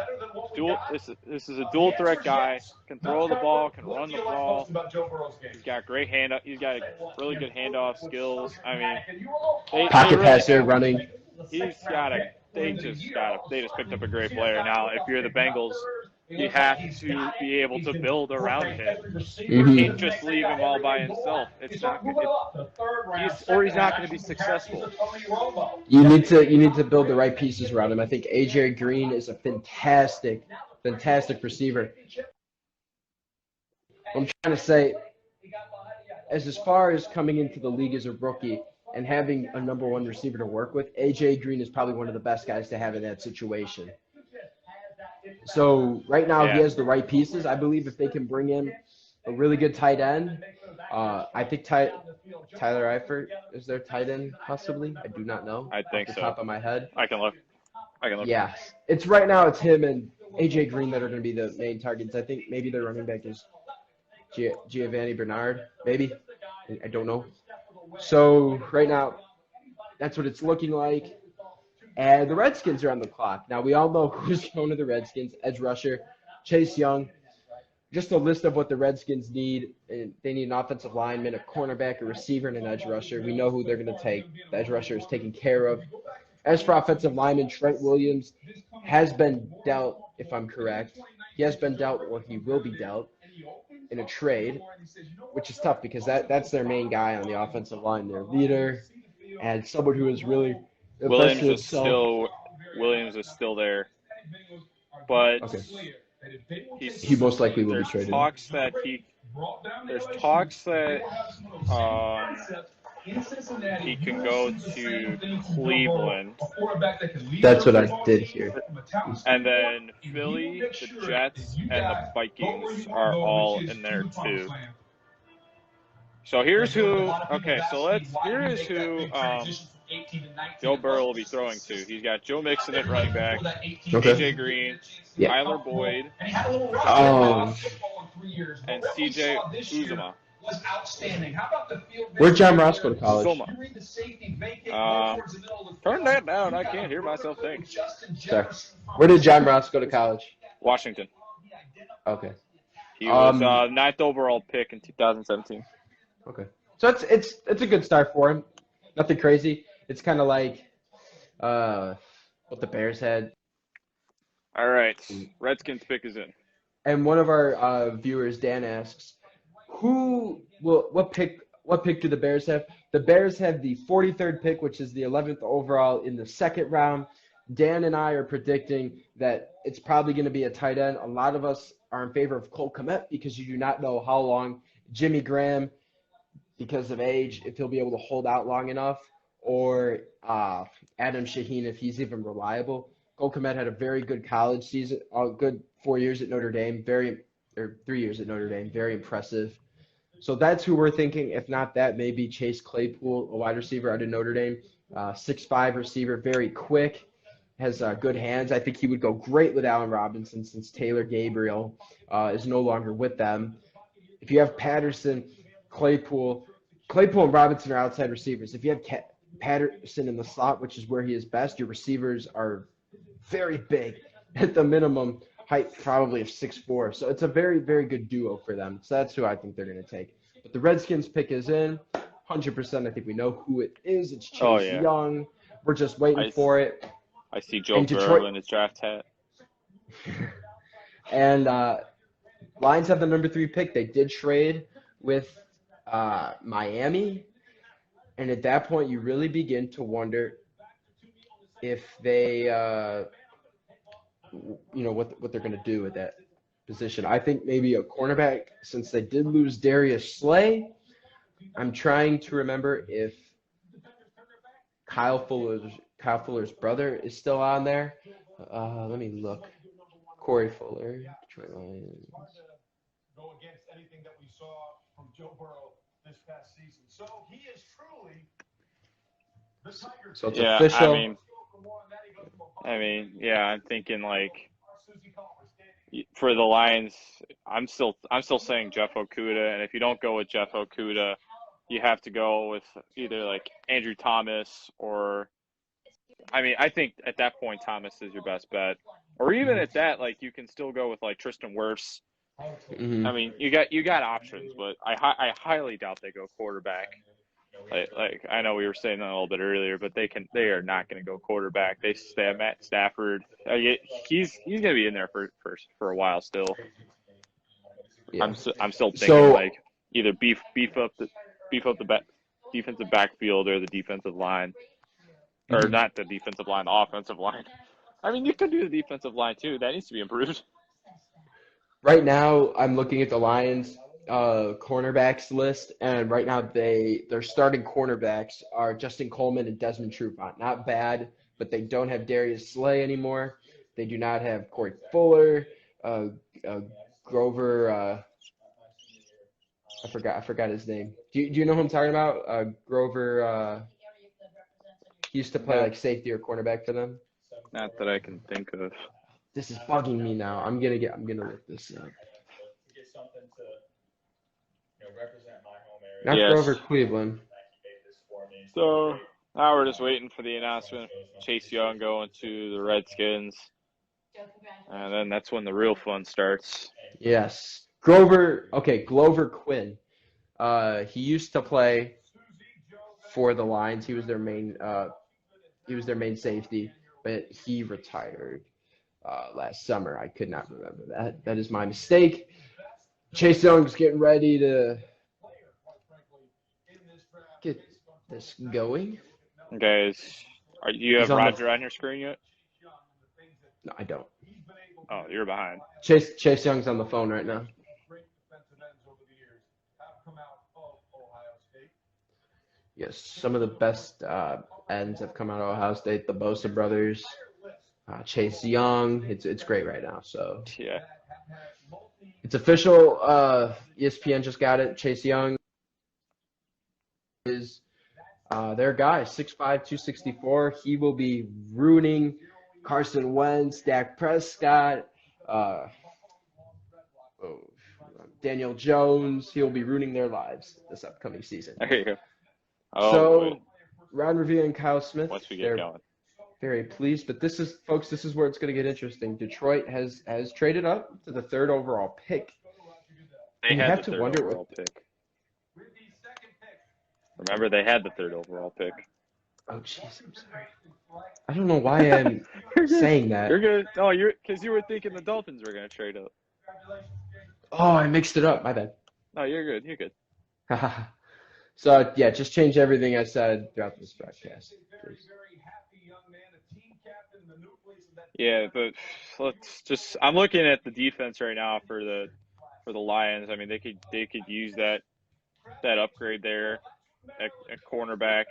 This is a dual threat guy. Can throw the ball. Can run the ball. He's got great He's got really good handoff skills. I mean, Pocket passer, running. They just picked up a great player. Now, if you're the Bengals, you have to be able to build around him. You can't just leave him all by himself. It's not. He's not going to be successful. You need to build the right pieces around him. I think AJ Green is a fantastic receiver. I'm trying to say, as far as coming into the league as a rookie and having a #1 receiver to work with, AJ Green is probably one of the best guys to have in that situation. So right now he has the right pieces. I believe if they can bring in a really good tight end, I think Tyler Eifert is their tight end possibly. I do not know. I think off the so. top of my head. I can look. Yeah, it's right now. It's him and AJ Green that are going to be the main targets. I think maybe their running back is Giovanni Bernard. Maybe I don't know. So right now, that's what it's looking like. And the Redskins are on the clock. Now, we all know who's going to the Redskins. Edge rusher, Chase Young. Just a list of what the Redskins need. They need an offensive lineman, a cornerback, a receiver, and an edge rusher. We know who they're going to take. The edge rusher is taken care of. As for offensive lineman, Trent Williams has been dealt, if I'm correct. He has been dealt, or he will be dealt, in a trade, which is tough because that's their main guy on the offensive line, their leader, and someone who is really – Williams is still there, but okay. he most likely will be traded. There's talks that he can go to Cleveland. That's what I did hear. And then Philly, the Jets, and the Vikings are all in there too. So here's who. Okay, so here is who Joe Burrow will be throwing to. He's got Joe Mixon at running back, AJ Green, Tyler Boyd, and CJ Uzomah. Where'd John Ross go to college? Turn that down. I can't hear myself think. Sorry. Where did John Ross go to college? Washington. Okay. He was 9th overall pick in 2017. Okay. So it's a good start for him. Nothing crazy. It's kind of like what the Bears had. All right. Redskins pick is in. And one of our viewers, Dan, asks, what pick do the Bears have? The Bears have the 43rd pick, which is the 11th overall in the second round. Dan and I are predicting that it's probably going to be a tight end. A lot of us are in favor of Cole Kmet because you do not know how long Jimmy Graham, because of age, if he'll be able to hold out long enough, or Adam Shaheen if he's even reliable. Cole Kmet had a very good college season, a good 4 years at Notre Dame, 3 years at Notre Dame, very impressive. So that's who we're thinking. If not that, maybe Chase Claypool, a wide receiver out of Notre Dame, 6'5" receiver, very quick, has good hands. I think he would go great with Allen Robinson since Taylor Gabriel is no longer with them. If you have Patterson, Claypool and Robinson are outside receivers. If you have Patterson in the slot, which is where he is best, your receivers are very big, at the minimum height probably of 6'4". So it's a very, very good duo for them. So that's who I think they're going to take. But the Redskins pick is in. 100%. I think we know who it is. It's Chase Young. We're just waiting for it. I see Joe Burrow in his draft hat. And Lions have the number 3 pick. They did trade with Miami. And at that point, you really begin to wonder if they, what they're going to do with that position. I think maybe a cornerback, since they did lose Darius Slay. I'm trying to remember if Kyle Fuller's brother is still on there. Let me look. Corey Fuller, Detroit Lions. Go against anything that we saw from Joe Burrow this past season. So he is truly the Tiger. So it's official. I mean, yeah, I'm thinking for the Lions, I'm still saying Jeff Okudah, and if you don't go with Jeff Okudah, you have to go with either Andrew Thomas or, I think at that point Thomas is your best bet, or even at that, you can still go with Tristan Wirfs. Mm-hmm. I mean, you got options, but I highly doubt they go quarterback. I know we were saying that a little bit earlier, but they are not going to go quarterback. They have Matt Stafford. He's going to be in there for a while still. Yeah. I'm still thinking either beef up the defensive backfield or the defensive line, or not the defensive line, the offensive line. I mean, you could do the defensive line too. That needs to be improved. Right now, I'm looking at the Lions cornerbacks list, and right now their starting cornerbacks are Justin Coleman and Desmond Trufant. Not bad, but they don't have Darius Slay anymore. They do not have Corey Fuller, Grover. I forgot his name. Do you know who I'm talking about? Grover. He used to play safety or cornerback for them. Not that I can think of. This is bugging me now. I'm gonna look this up. Get something to represent my home area. Not Yes. Grover Cleveland. So now we're just waiting for the announcement. Chase Young going to the Redskins, and then that's when the real fun starts. Yes. Glover Quinn. He used to play for the Lions. He was their main safety, but he retired last summer. I could not remember that. That is my mistake. Chase Young's getting ready to get this going. Guys, you have Roger on your screen yet? No, I don't. Oh, you're behind. Chase Young's on the phone right now. Yes, some of the best ends have come out of Ohio State. The Bosa brothers, Chase Young. It's great right now. So Yeah. it's official. ESPN just got it. Chase Young is their guy, 6'5", 264. He will be ruining Carson Wentz, Dak Prescott, Daniel Jones. He'll be ruining their lives this upcoming season. There you go. Oh, So, boy. Ron Rivera and Kyle Smith, Once we get they're going. very pleased. But this is where it's going to get interesting. Detroit has traded up to the 3rd overall pick. They You had have the to third wonder overall pick. Remember, they had the 3rd overall pick. Oh, jeez, I'm sorry. I don't know why I'm You're good. saying that. You're good. No, because you were thinking the Dolphins were going to trade up. Oh, I mixed it up. My bad. No, you're good. You're good. So, yeah, just change everything I said throughout this broadcast. Please. Yeah, but I'm looking at the defense right now for the Lions. I mean, they could use that upgrade there at cornerback,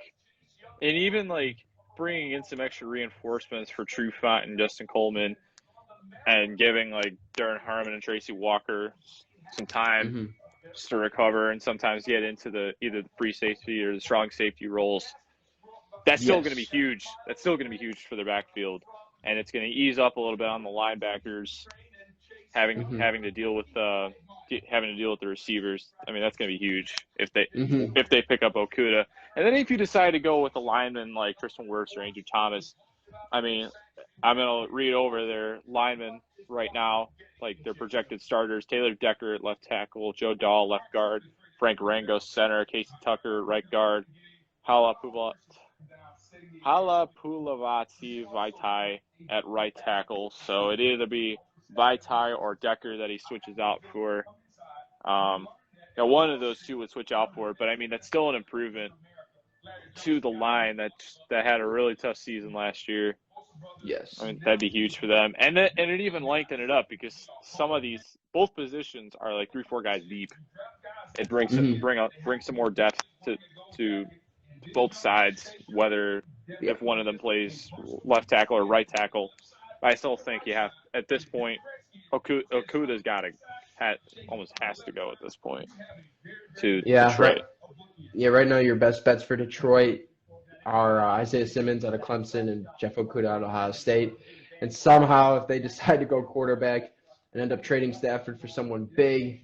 and even like bringing in some extra reinforcements for Trufant and Justin Coleman, and giving like Darren Harmon and Tracy Walker some time just to recover and sometimes get into either the free safety or the strong safety roles. That's still going to be huge. That's still going to be huge for their backfield, and it's going to ease up a little bit on the linebackers having to deal with the receivers. I mean, that's going to be huge if they pick up Okuda. And then if you decide to go with a lineman like Tristan Wirfs or Andrew Thomas, I mean, I'm going to read over their linemen right now, like their projected starters: Taylor Decker at left tackle, Joe Dahl left guard, Frank Rangos center, Casey Tucker right guard, Hala Pulavati Vaitai at right tackle. So it'd either be Vaitai or Decker that he switches out for. One of those two would switch out for it, but I mean that's still an improvement to the line that had a really tough season last year. Yes. I mean that'd be huge for them, and it even lengthened it up because some of both positions are like 3-4 guys deep. It brings some more depth to both sides, whether if one of them plays left tackle or right tackle. I still think you have, at this point, Okuda's almost has to go at this point to Detroit. Right now your best bets for Detroit are Isaiah Simmons out of Clemson and Jeff Okuda out of Ohio State. And somehow if they decide to go quarterback and end up trading Stafford for someone big,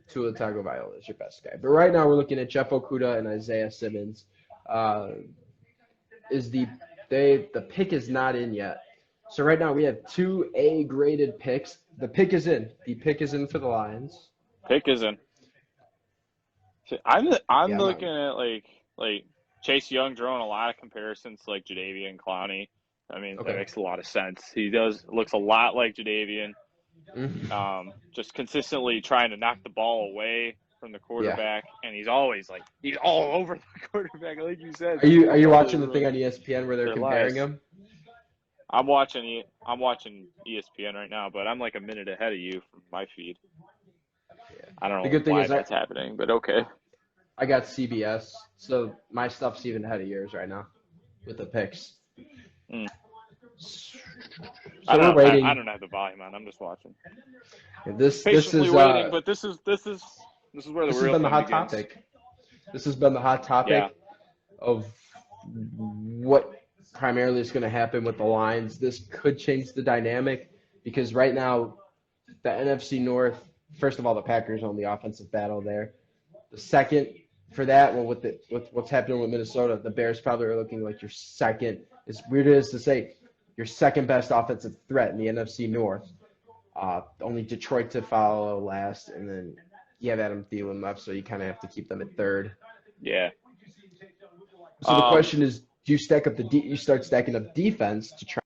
Tua Tagovailoa is your best guy. But right now we're looking at Jeff Okuda and Isaiah Simmons. The pick is not in yet. So right now we have 2 A-graded picks. The pick is in. The pick is in for the Lions. Pick is in. I'm looking at like Chase Young drawing a lot of comparisons to like Jadeveon Clowney. I mean that makes a lot of sense. He looks a lot like Jadeveon. Just consistently trying to knock the ball away from the quarterback, and he's always he's all over the quarterback, like you said. Are you watching the thing on ESPN where they're comparing him? I'm watching ESPN right now, but I'm like a minute ahead of you from my feed. I don't know why that's happening, but okay. I got CBS, so my stuff's even ahead of yours right now with the picks. So we're waiting. I don't have the volume on. I'm just watching. This is waiting, but this is where the this real has been the hot begins. topic. This has been the hot topic of what primarily is going to happen with the Lions. This could change the dynamic because right now the NFC North, first of all, the Packers own the offensive battle there. The second for that, with what's happening with Minnesota, the Bears probably are looking like your second. As weird as to say, your second best offensive threat in the NFC North. Only Detroit to follow last, and then you have Adam Thielen left, so you kind of have to keep them at third. Yeah. So the question is, do you stack up you start stacking up defense to try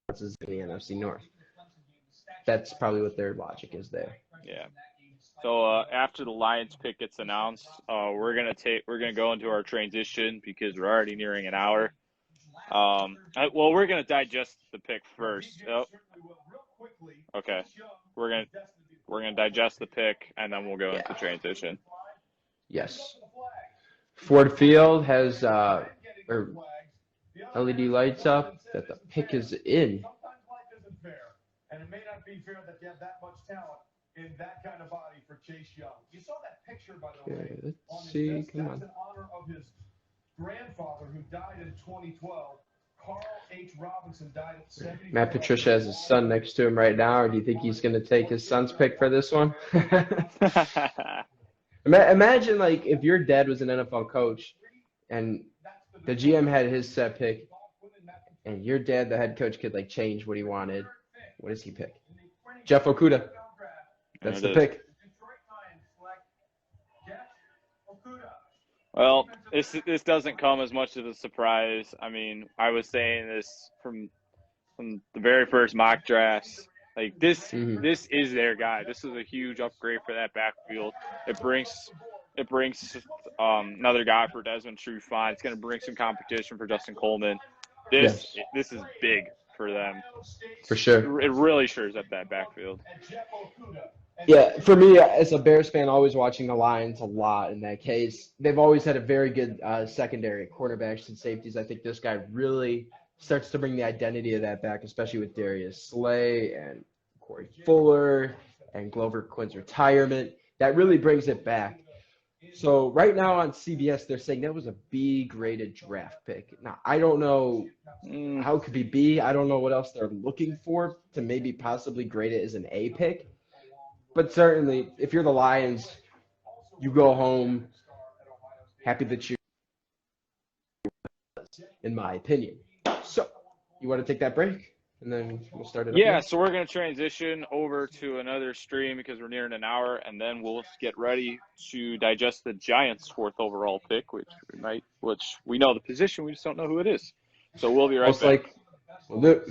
in the NFC North? That's probably what their logic is there. Yeah. So after the Lions pick gets announced, we're gonna go into our transition because we're already nearing an hour. We're gonna digest the pick first. Oh. Okay. We're gonna digest the pick and then we'll go into transition. Yes. Ford Field has LED lights up that the pick is in. And it may not be fair that you have that much talent in that kind of body for Chase Young. You saw that picture, by the way. Let's see. Come on. That's in honor of his grandfather who died in 2012. Carl H. Robinson died at 70. Matt Patricia has his son next to him right now, or do you think he's going to take his son's pick for this one? Imagine, if your dad was an NFL coach and the GM had his set pick and your dad, the head coach, could, change what he wanted. What does he pick? Jeff Okuda. That's the pick. Well, this doesn't come as much of a surprise. I mean, I was saying this from the very first mock drafts. Like this is their guy. This is a huge upgrade for that backfield. It brings another guy for Desmond Trufant. It's going to bring some competition for Justin Coleman. This is big for them. For sure. It really shores up that backfield. Yeah, for me as a Bears fan, always watching the Lions a lot in that case. They've always had a very good secondary, cornerbacks and safeties. I think this guy really starts to bring the identity of that back, especially with Darius Slay and Corey Fuller and Glover Quinn's retirement. That really brings it back. So right now on CBS, they're saying that was a B-graded draft pick. Now, I don't know how it could be B. I don't know what else they're looking for to maybe possibly grade it as an A pick. But certainly, if you're the Lions, you go home happy that you, in my opinion. So, you want to take that break, and then we'll start it up? Yeah, so we're going to transition over to another stream because we're nearing an hour, and then we'll get ready to digest the Giants' 4th overall pick, which we know the position, we just don't know who it is. So we'll be right back. We'll do it.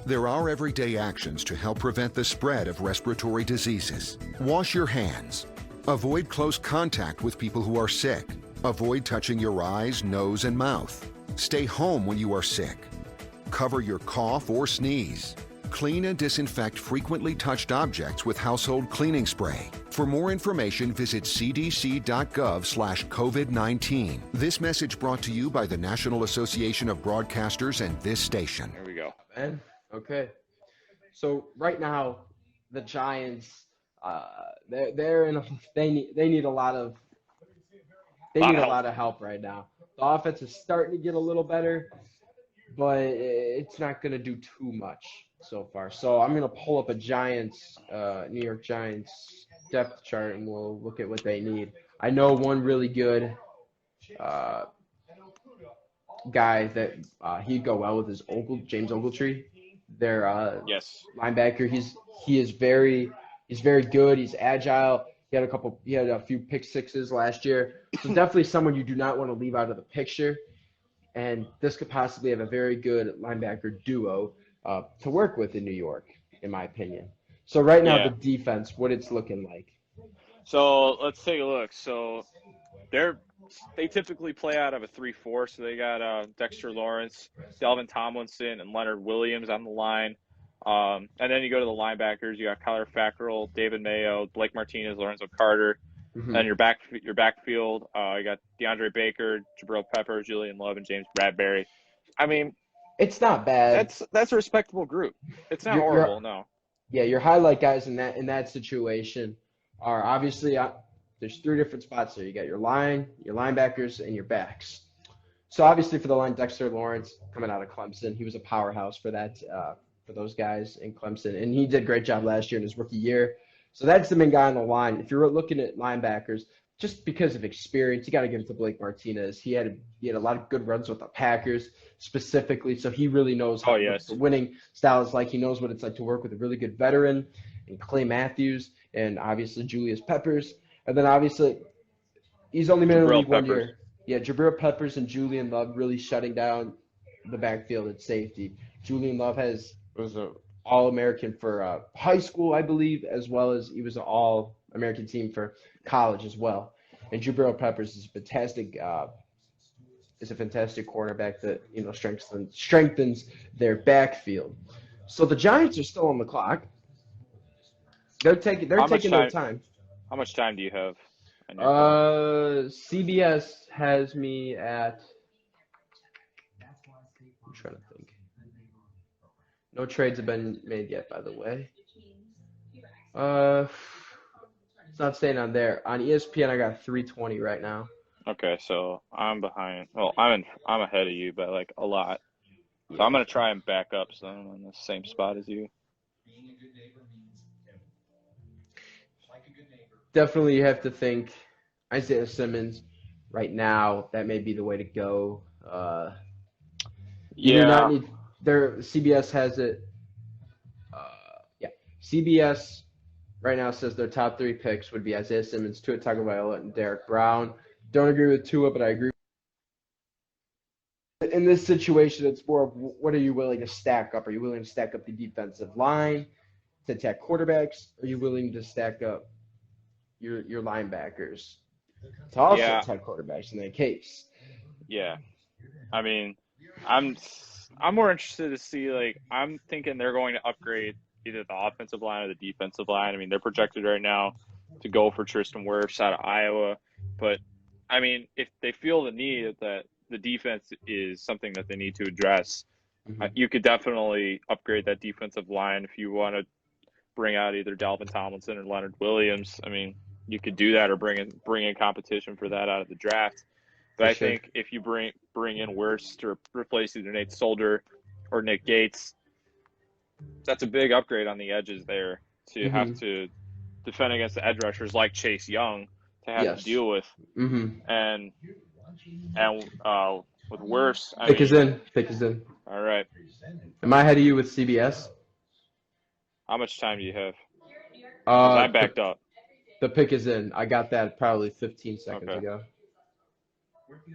There are everyday actions to help prevent the spread of respiratory diseases. Wash your hands. Avoid close contact with people who are sick. Avoid touching your eyes, nose, and mouth. Stay home when you are sick. Cover your cough or sneeze. Clean and disinfect frequently touched objects with household cleaning spray. For more information, visit cdc.gov/COVID-19. This message brought to you by the National Association of Broadcasters and this station. There we go. Man. Okay. So right now, the Giants, they're in they need a lot of help right now. The offense is starting to get a little better, but it's not going to do too much so far. So I'm going to pull up a New York Giants depth chart, and we'll look at what they need. I know one really good guy that he'd go well with is James Ogletree. Their linebacker. He is very good. He's agile. He had a few pick sixes last year. So definitely someone you do not want to leave out of the picture. And this could possibly have a very good linebacker duo to work with in New York, in my opinion. So right now, the defense, what it's looking like. So let's take a look. So they typically play out of a 3-4. So they got Dexter Lawrence, Delvin Tomlinson, and Leonard Williams on the line. And then you go to the linebackers. You got Kyler Fackrell, David Mayo, Blake Martinez, Lorenzo Carter. Mm-hmm. And your backfield, you got DeAndre Baker, Jabril Peppers, Julian Love, and James Bradbury. I mean, it's not bad. That's a respectable group. It's not horrible, no. Yeah, your highlight guys in that situation are obviously there's 3 different spots there. You got your line, your linebackers, and your backs. So obviously for the line, Dexter Lawrence coming out of Clemson, he was a powerhouse for that for those guys in Clemson, and he did a great job last year in his rookie year. So that's the main guy on the line. If you're looking at linebackers, just because of experience, you got to give it to Blake Martinez. He had a lot of good runs with the Packers specifically, so he really knows what the winning style is like. He knows what it's like to work with a really good veteran, and Clay Matthews, and obviously Julius Peppers. And then obviously he's only been in the league 1 year. Yeah, Jabril Peppers and Julian Love really shutting down the backfield at safety. Julian Love was an All-American for high school, I believe, as well as he was an All-American team for college as well. And Jabril Peppers is a fantastic cornerback that strengthens their backfield. So the Giants are still on the clock. They're taking their time. How much time do you have? CBS has me at. I'm trying to think. No trades have been made yet, by the way. It's not staying on there. On ESPN, I got 3:20 right now. Okay, so I'm behind. Well, I'm ahead of you by like a lot. So I'm gonna try and back up, so I'm in the same spot as you. Definitely, you have to think Isaiah Simmons right now. That may be the way to go. You do not need. CBS has it. CBS right now says their top 3 picks would be Isaiah Simmons, Tua Tagovailoa, and Derek Brown. Don't agree with Tua, but I agree. In this situation, it's more of what are you willing to stack up? Are you willing to stack up the defensive line to attack quarterbacks? Are you willing to stack up your linebackers to also attack quarterbacks in that case? Yeah. I mean, I'm more interested to see, like, I'm thinking they're going to upgrade either the offensive line or the defensive line. I mean, they're projected right now to go for Tristan Wirfs out of Iowa. But, I mean, if they feel the need that the defense is something that they need to address, you could definitely upgrade that defensive line if you want to bring out either Dalvin Tomlinson or Leonard Williams. I mean, you could do that or bring in competition for that out of the draft. But I think if you bring in Wirfs to replace either Nate Solder or Nick Gates, that's a big upgrade on the edges there to have to defend against the edge rushers like Chase Young to have to deal with. And with Wirfs, Pick is in. All right. Am I ahead of you with CBS? How much time do you have? I backed up. The pick is in. I got that probably 15 seconds ago.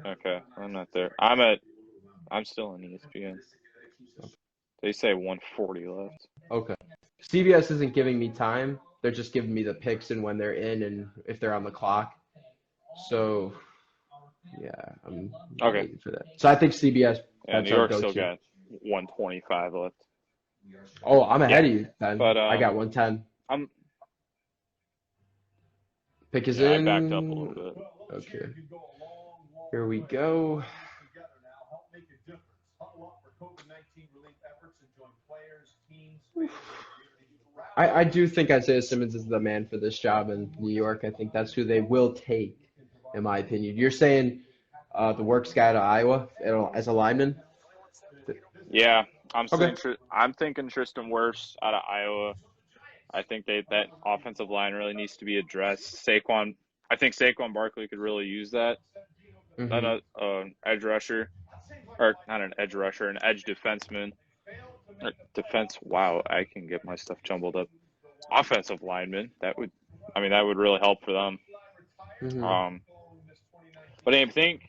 Okay, I'm not there. I'm still on ESPN. They say 140 left. Okay. CBS isn't giving me time. They're just giving me the picks and when they're in and if they're on the clock. So, yeah, I'm waiting for that. So I think CBS. Yeah, New York still got 125 left. Oh, I'm ahead of you, Ben. But I got 110. Pick is in. I backed up a little bit. Okay. Here we go. I do think Isaiah Simmons is the man for this job in New York. I think that's who they will take, in my opinion. You're saying the Wirfs guy to Iowa as a lineman? Yeah, I'm thinking Tristan Wirfs out of Iowa. I think that offensive line really needs to be addressed. I think Saquon Barkley could really use that. Not an edge rusher, or not an edge rusher, an edge defenseman. Wow, I can get my stuff jumbled up. Offensive lineman. That would really help for them. But I think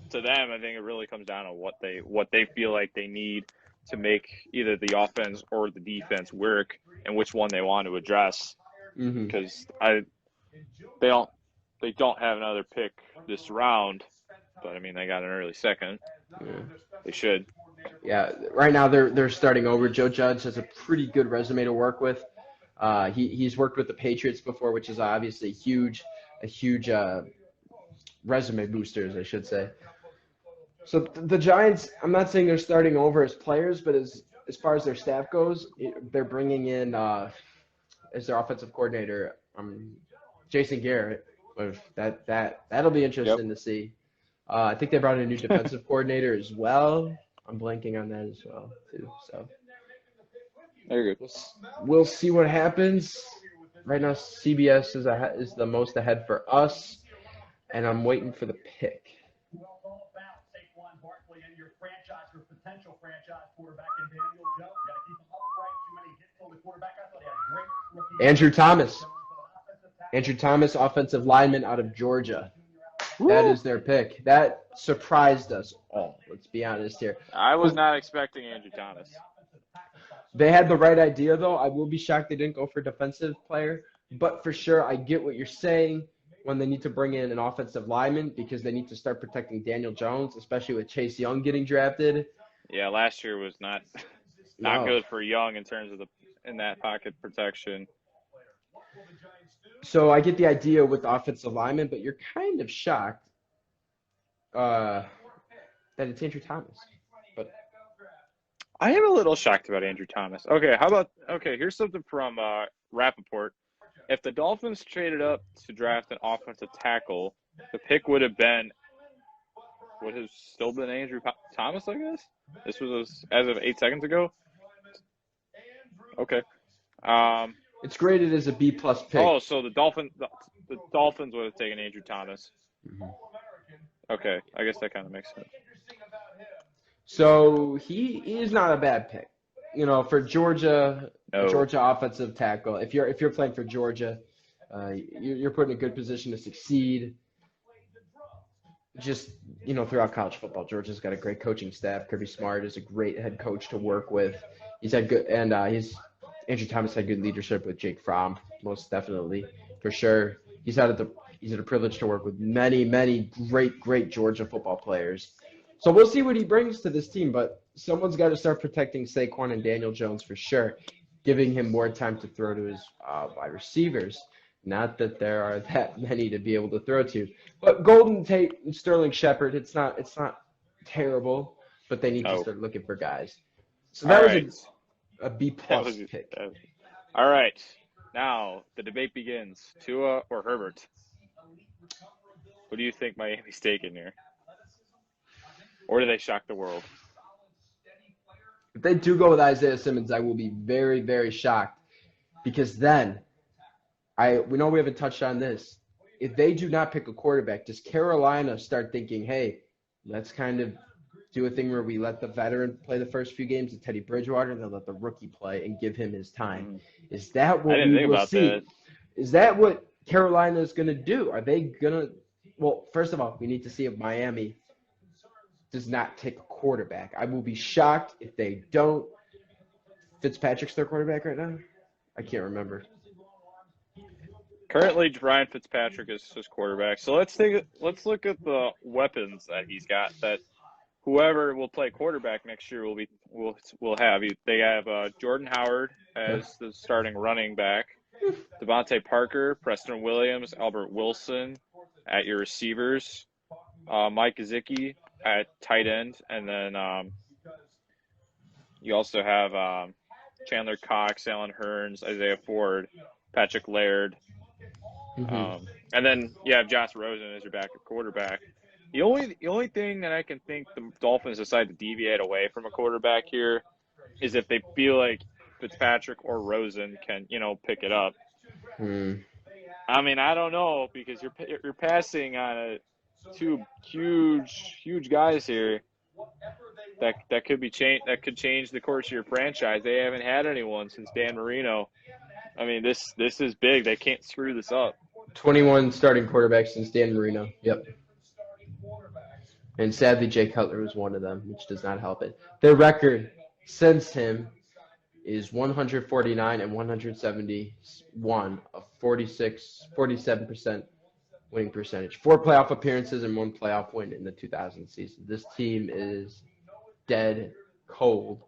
to them, I think it really comes down to what they feel like they need to make either the offense or the defense work, and which one they want to address. Because they don't have another pick this round, but I mean they got an early second. They should. Yeah, right now they're starting over. Joe Judge has a pretty good resume to work with. He's worked with the Patriots before, which is obviously a huge resume boosters, I should say. So the Giants, I'm not saying they're starting over as players, but as far as their staff goes, they're bringing in as their offensive coordinator, Jason Garrett. That'll be interesting to see. I think they brought in a new defensive coordinator as well. I'm blanking on that as well too. So very good. We'll see what happens. Right now, CBS is the most ahead for us, and I'm waiting for the pick. Andrew Thomas, offensive lineman out of Georgia. Woo! That is their pick. That surprised us all. Let's be honest here. I was not expecting Andrew Thomas. They had the right idea, though. I will be shocked they didn't go for defensive player. But for sure, I get what you're saying when they need to bring in an offensive lineman because they need to start protecting Daniel Jones, especially with Chase Young getting drafted. Yeah, last year was not good for Young in terms of in that pocket protection. So I get the idea with the offensive lineman, but you're kind of shocked that it's Andrew Thomas. But I am a little shocked about Andrew Thomas. Here's something from Rappaport. If the Dolphins traded up to draft an offensive tackle, the pick would have still been Andrew Thomas, I guess? This was as of 8 seconds ago? Okay. It's graded as a B-plus pick. Oh, so the Dolphins would have taken Andrew Thomas. Okay, I guess that kind of makes sense. So he is not a bad pick. For Georgia, Georgia offensive tackle. If you're playing for Georgia, you're put in a good position to succeed. just, throughout college football, Georgia's got a great coaching staff. Kirby Smart is a great head coach to work with. He's had good, and Andrew Thomas had good leadership with Jake Fromm, most definitely, for sure. He's had a privilege to work with many, many great Georgia football players. So we'll see what he brings to this team, but someone's got to start protecting Saquon and Daniel Jones for sure, giving him more time to throw to his wide receivers. Not that there are that many to be able to throw to. But Golden Tate and Sterling Shepard, it's not terrible, but they need to start looking for guys. So that was a B-plus pick. All right. Now the debate begins. Tua or Herbert? Who do you think Miami's taking here? Or do they shock the world? If they do go with Isaiah Simmons, I will be very, very shocked, because then we know we haven't touched on this. If they do not pick a quarterback, does Carolina start thinking, hey, let's kind of do a thing where we let the veteran play the first few games of Teddy Bridgewater and then let the rookie play and give him his time? Is that what we will see? That. Is that what Carolina is going to do? Are they going to – well, first of all, we need to see if Miami does not take a quarterback. I will be shocked if they don't. Fitzpatrick's their quarterback right now? I can't remember. Currently, Ryan Fitzpatrick is his quarterback. So let's look at the weapons that he's got. That whoever will play quarterback next year will have. They have Jordan Howard as the starting running back, Devontae Parker, Preston Williams, Albert Wilson at your receivers, Mike Gesicki at tight end, and then you also have Chandler Cox, Alan Hearns, Isaiah Ford, Patrick Laird. And then you have Josh Rosen as your backup quarterback. The only thing that I can think the Dolphins decide to deviate away from a quarterback here is if they feel like Fitzpatrick or Rosen can, pick it up. I mean, I don't know, because you're passing on two huge guys here that could change the course of your franchise. They haven't had anyone since Dan Marino. I mean, this is big. They can't screw this up. 21 starting quarterbacks since Dan Marino. Yep. And sadly, Jay Cutler was one of them, which does not help it. Their record since him is 149 and 171, a 47% winning percentage. 4 playoff appearances and 1 playoff win in the 2000 season. This team is dead cold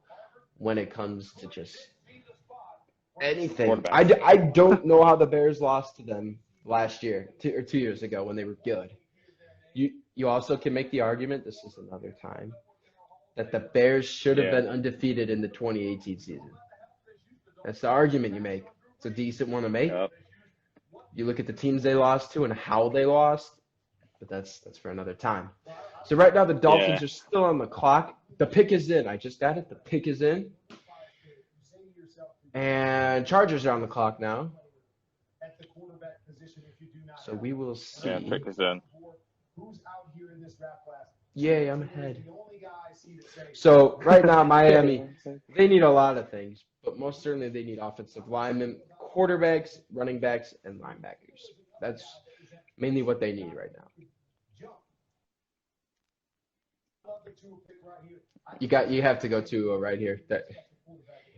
when it comes to just anything. I don't know how the Bears lost to them last year, 2 years ago, when they were good. You also can make the argument, this is another time, that the Bears should have been undefeated in the 2018 season. That's the argument you make. It's a decent one to make. Yep. You look at the teams they lost to and how they lost, but that's for another time. So right now the Dolphins are still on the clock. The pick is in. I just got it. The pick is in. And Chargers are on the clock now. So we will see. Yeah, pick is in. Yay, I'm ahead. So right now, Miami, they need a lot of things, but most certainly they need offensive linemen, quarterbacks, running backs, and linebackers. That's mainly what they need right now. You have to go to right here.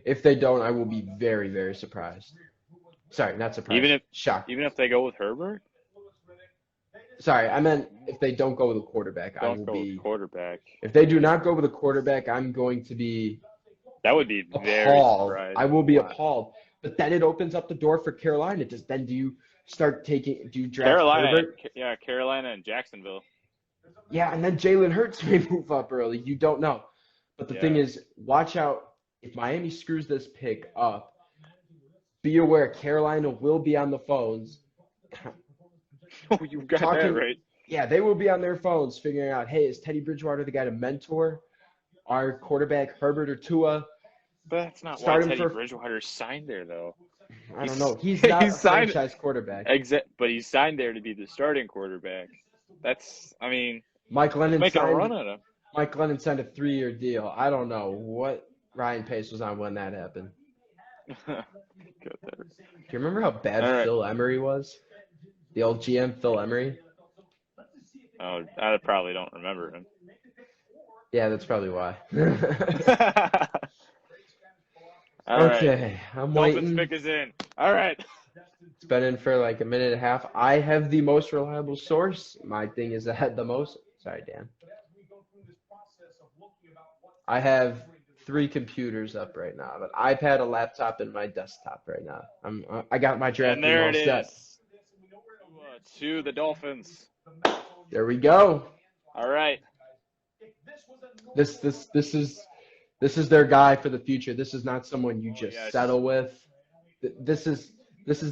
If they don't, I will be very, very surprised. Sorry, not surprised. Shocked. Even if they go with Herbert? Sorry, I meant if they don't go with a quarterback, I will be. Quarterback. If they do not go with a quarterback, I'm going to be. That would be very appalled. surprising. I will be appalled. But then it opens up the door for Carolina. Do you draft Herbert? Carolina and Jacksonville. Yeah, and then Jalen Hurts may move up early. You don't know. But the thing is, watch out. If Miami screws this pick up, be aware Carolina will be on the phones. Oh, you got that right. Yeah, they will be on their phones figuring out, hey, is Teddy Bridgewater the guy to mentor our quarterback, Herbert or Tua? But that's not why Teddy Bridgewater signed there, though. I don't know. He's not a franchise quarterback. But he's signed there to be the starting quarterback. Mike Lennon making a run at him. Mike Lennon signed a 3-year deal. I don't know what Ryan Pace was on when that happened. Do you remember how bad Phil Emery was? The old GM, Phil Emery? Oh, I probably don't remember him. Yeah, that's probably why. All right. Okay, I'm Dolphins waiting. pick is in. All right. It's been in for like a minute and a half. I have the most reliable source. My thing is ahead the most. Sorry, Dan. I have 3 computers up right now, an iPad, a laptop, and my desktop right now. I got my draft And there all it set. is. To the Dolphins. There we go. All right. This is their guy for the future. This is not someone you just yes. settle with. This is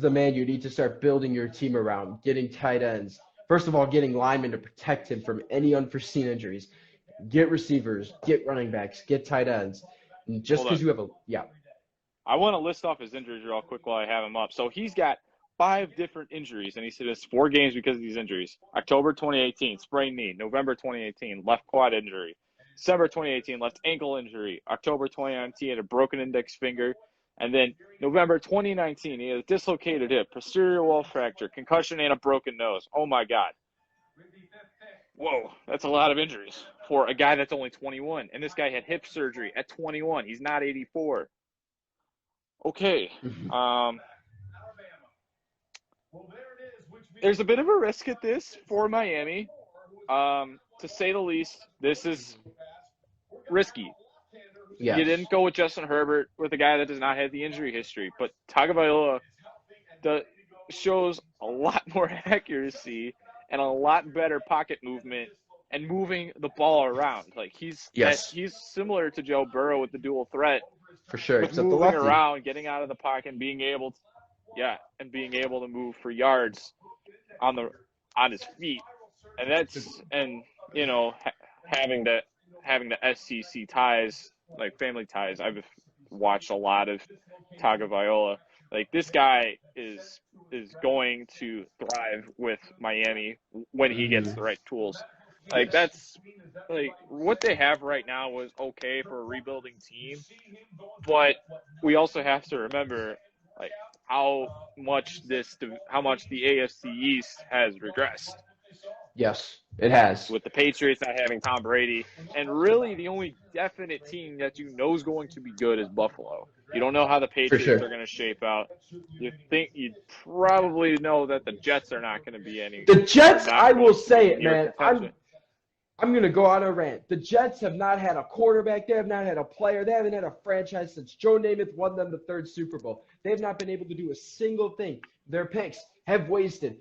the man you need to start building your team around, getting tight ends. First of all, getting linemen to protect him from any unforeseen injuries. Get receivers, get running backs, get tight ends. And just because you have I want to list off his injuries real quick while I have him up. So he's got 5 different injuries, and he missed 4 games because of these injuries. October 2018, sprained knee. November 2018, left quad injury. December 2018, left ankle injury. October 2019, had a broken index finger. And then November 2019, he had a dislocated hip, posterior wall fracture, concussion, and a broken nose. Oh, my God. Whoa, that's a lot of injuries for a guy that's only 21. And this guy had hip surgery at 21. He's not 84. Okay. There's a bit of a risk at this for Miami. To say the least, this is risky. Yes. You didn't go with Justin Herbert, with a guy that does not have the injury history. But Tagovailoa shows a lot more accuracy and a lot better pocket movement and moving the ball around. Like he's similar to Joe Burrow with the dual threat. For sure. With moving around, getting out of the pocket, and being able to move for yards on his feet. And having the SEC ties, like family ties. I've watched a lot of Tagovailoa. Like this guy is going to thrive with Miami when he gets the right tools. Like that's like what they have right now was okay for a rebuilding team, but we also have to remember like how much the AFC East has regressed. Yes, it has. With the Patriots not having Tom Brady, and really the only definite team that you know is going to be good is Buffalo. You don't know how the Patriots are going to shape out. You probably know that the Jets are not going to be any. The Jets, I will say it, man. I'm going to go on a rant. The Jets have not had a quarterback. They have not had a player. They haven't had a franchise since Joe Namath won them the 3rd Super Bowl. They have not been able to do a single thing. Their picks have wasted.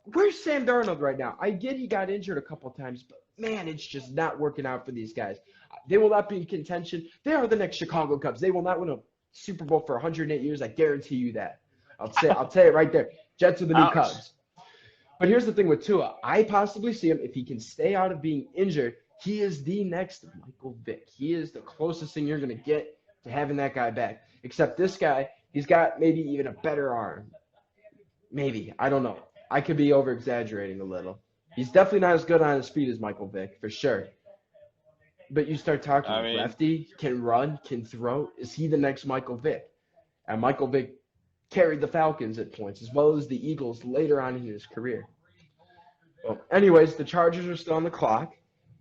Where's Sam Darnold right now? I get he got injured a couple times, but man, it's just not working out for these guys. They will not be in contention. They are the next Chicago Cubs. They will not win a Super Bowl for 108 years. I guarantee you that. I'll say it right there. Jets are the new Cubs. But here's the thing with Tua. I possibly see him, if he can stay out of being injured, he is the next Michael Vick. He is the closest thing you're going to get to having that guy back. Except this guy, he's got maybe even a better arm. Maybe. I don't know. I could be over-exaggerating a little. He's definitely not as good on his feet as Michael Vick, for sure. But you start talking lefty, can run, can throw. Is he the next Michael Vick? And Michael Vick carried the Falcons at points, as well as the Eagles later on in his career. Well, anyways, the Chargers are still on the clock.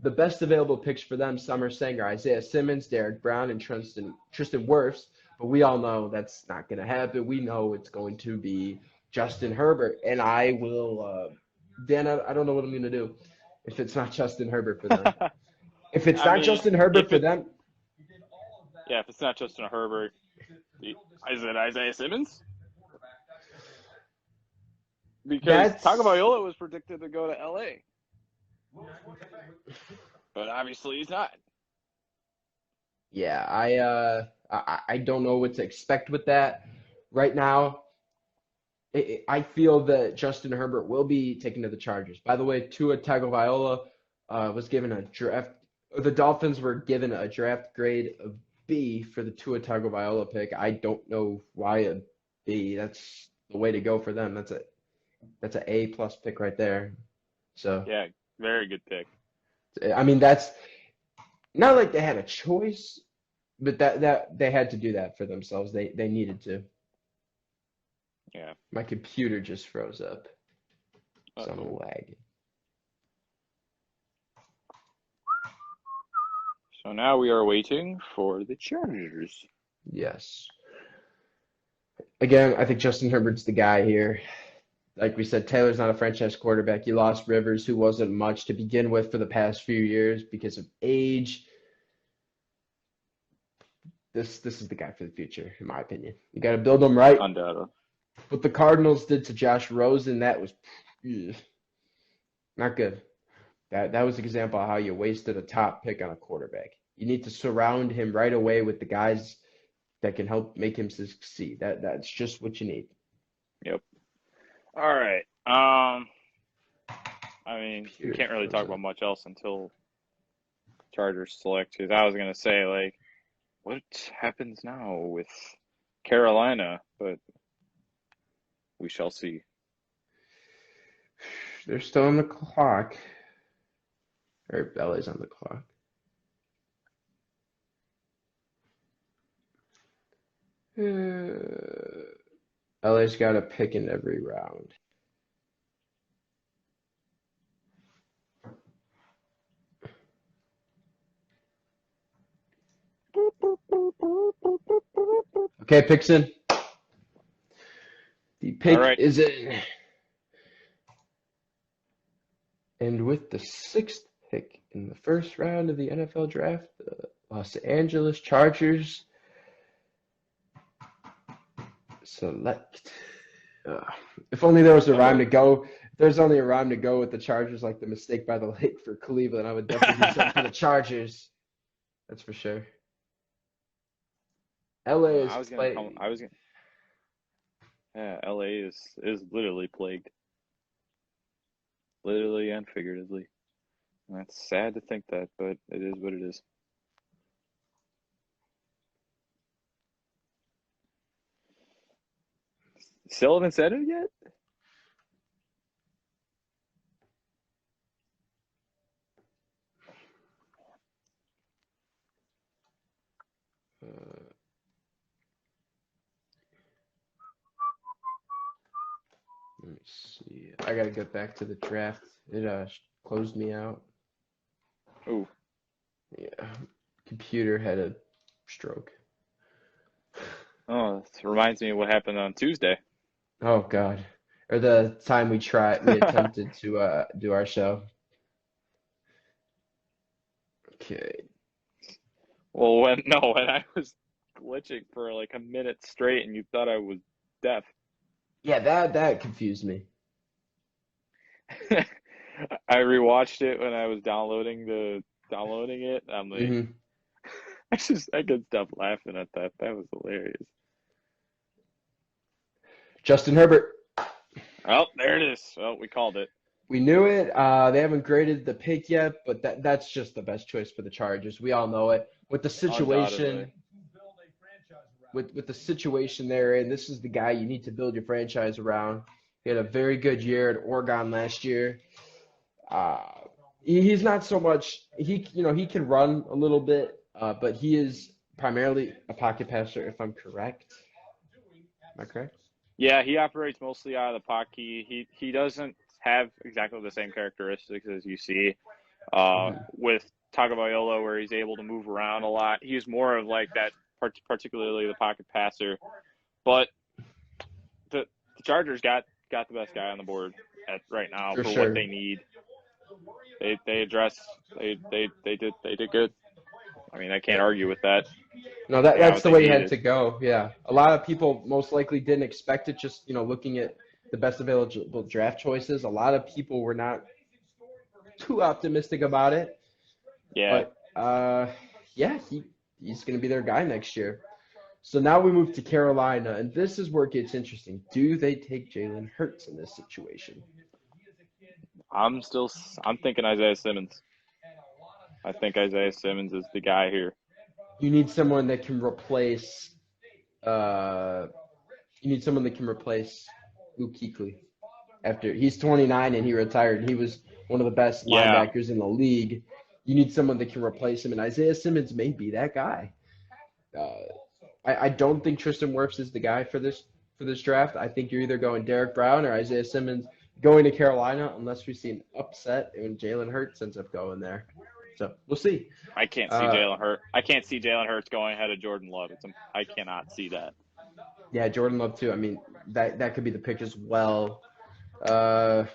The best available picks for them, some are saying, are Isaiah Simmons, Derek Brown, and Tristan Wirfs. But we all know that's not going to happen. We know it's going to be Justin Herbert. And I will Dan, I don't know what I'm going to do if it's not Justin Herbert for them. If it's not Justin Herbert for them. Yeah, if it's not Justin Herbert, is it Isaiah Simmons? Because Tagovailoa was predicted to go to L.A. But obviously he's not. Yeah, I don't know what to expect with that right now. I feel that Justin Herbert will be taken to the Chargers. By the way, Tua Tagovailoa was given a draft. The Dolphins were given a draft grade of B for the Tua Tagovailoa pick. I don't know why a B. That's the way to go for them. That's an A+ pick right there. So yeah, very good pick. I mean, that's not like they had a choice, but that they had to do that for themselves. They needed to. Yeah. My computer just froze up. So I'm lagging. So now we are waiting for the Chargers. Yes. Again, I think Justin Herbert's the guy here. Like we said, Taylor's not a franchise quarterback. You lost Rivers, who wasn't much to begin with for the past few years because of age. This is the guy for the future, in my opinion. You got to build him right. Undoubtedly. What the Cardinals did to Josh Rosen, that was not good. That was an example of how you wasted a top pick on a quarterback. You need to surround him right away with the guys that can help make him succeed. That's just what you need. Yep. All right. I mean, you can't really talk about much else until Chargers select. Because I was gonna say, like, what happens now with Carolina? But we shall see. They're still on the clock. Or LA's on the clock. LA's got a pick in every round. Okay, picks in. The pick is in. And with the 6th pick in the first round of the NFL draft, the Los Angeles Chargers select. If only there was a rhyme to go. If there's only a rhyme to go with the Chargers, like the mistake by the lake for Cleveland, I would definitely do something for the Chargers. That's for sure. LA is playing. Yeah, LA is literally plagued. Literally and figuratively. And that's sad to think that, but it is what it is. Still haven't said it yet? Let me see. I gotta get back to the draft. It closed me out. Oh. Yeah. Computer had a stroke. Oh, it reminds me of what happened on Tuesday. Oh God. Or the time we attempted to do our show. Okay. Well, when I was glitching for like a minute straight and you thought I was deaf. Yeah, that confused me. I rewatched it when I was downloading it. I'm like, I couldn't stop laughing at that. That was hilarious. Justin Herbert. Oh, there it is. Oh, we called it. We knew it. They haven't graded the pick yet, but that's just the best choice for the Chargers. We all know it. With the situation, with the situation they're in, this is the guy you need to build your franchise around. He had a very good year at Oregon last year. He's not so much. He can run a little bit, but he is primarily a pocket passer, if I'm correct. Am I correct? Yeah, he operates mostly out of the pocket. He doesn't have exactly the same characteristics as you see with Tagovailoa, where he's able to move around a lot. He's more of like that, particularly the pocket passer. But the Chargers got the best guy on the board right now for what they need. They did good. I mean, I can't argue with that. No, that's the way you had to go. Yeah, a lot of people most likely didn't expect it. Just looking at the best available draft choices, a lot of people were not too optimistic about it. Yeah. But he's going to be their guy next year. So now we move to Carolina, and this is where it gets interesting. Do they take Jalen Hurts in this situation? I'm thinking Isaiah Simmons. I think Isaiah Simmons is the guy here. You need someone that can replace. Luke Kuechly. After he's 29 and he retired, he was one of the best linebackers in the league. You need someone that can replace him, and Isaiah Simmons may be that guy. I don't think Tristan Wirfs is the guy for this draft. I think you're either going Derek Brown or Isaiah Simmons going to Carolina, unless we see an upset and Jalen Hurts ends up going there. So we'll see. I can't see Jalen Hurts. I can't see Jalen Hurts going ahead of Jordan Love. I cannot see that. Yeah, Jordan Love too. I mean, that could be the pick as well. I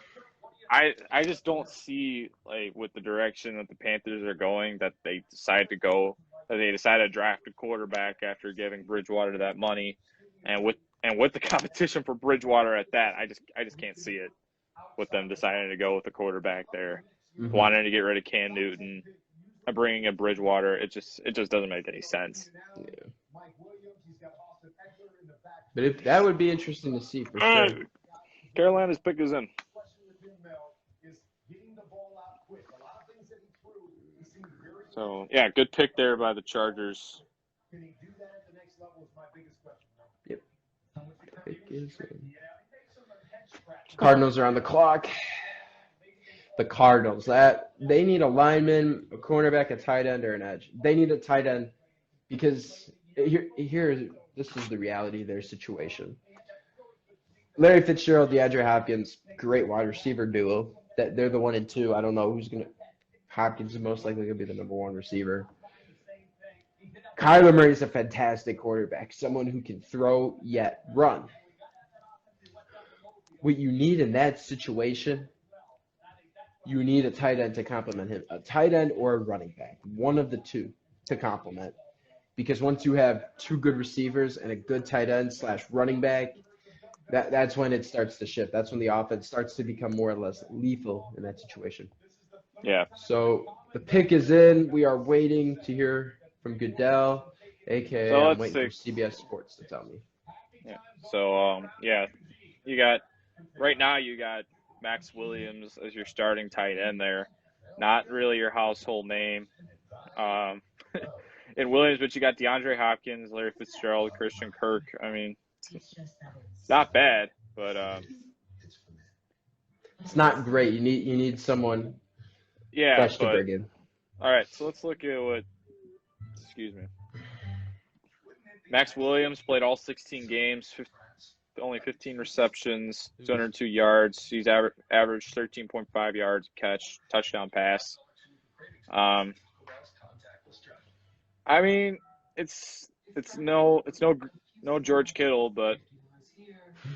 just don't see, like, with the direction that the Panthers are going, that they decide to draft a quarterback after giving Bridgewater that money, and with the competition for Bridgewater at that, I just can't see it with them deciding to go with the quarterback there, wanting to get rid of Cam Newton and bringing in Bridgewater. It just doesn't make any sense. Yeah. But that would be interesting to see for sure. Carolina's pick is in. So, yeah, good pick there by the Chargers. Yep. Pick is in. Cardinals are on the clock. The Cardinals, they need a lineman, a cornerback, a tight end, or an edge. They need a tight end because this is the reality of their situation. Larry Fitzgerald, DeAndre Hopkins, great wide receiver duo. That they're the 1 and 2. I don't know who's gonna. Hopkins is most likely going to be the number 1 receiver. Kyler Murray is a fantastic quarterback, someone who can throw yet run. What you need in that situation, you need a tight end to complement him. A tight end or a running back, one of the two to complement. Because once you have 2 good receivers and a good tight end / running back, that's when it starts to shift. That's when the offense starts to become more or less lethal in that situation. Yeah. So the pick is in. We are waiting to hear from Goodell, a.k.a. So I'm waiting for CBS Sports to tell me. Yeah. So, right now you got Max Williams as your starting tight end there. Not really your household name in Williams, but you got DeAndre Hopkins, Larry Fitzgerald, Christian Kirk. I mean, it's not bad, but it's not great. You need someone fresh to bring in. All right, so let's look at Max Williams played all 16 games, only 15 receptions, 202 yards. He's averaged 13.5 yards catch, touchdown pass. I mean, it's no George Kittle, but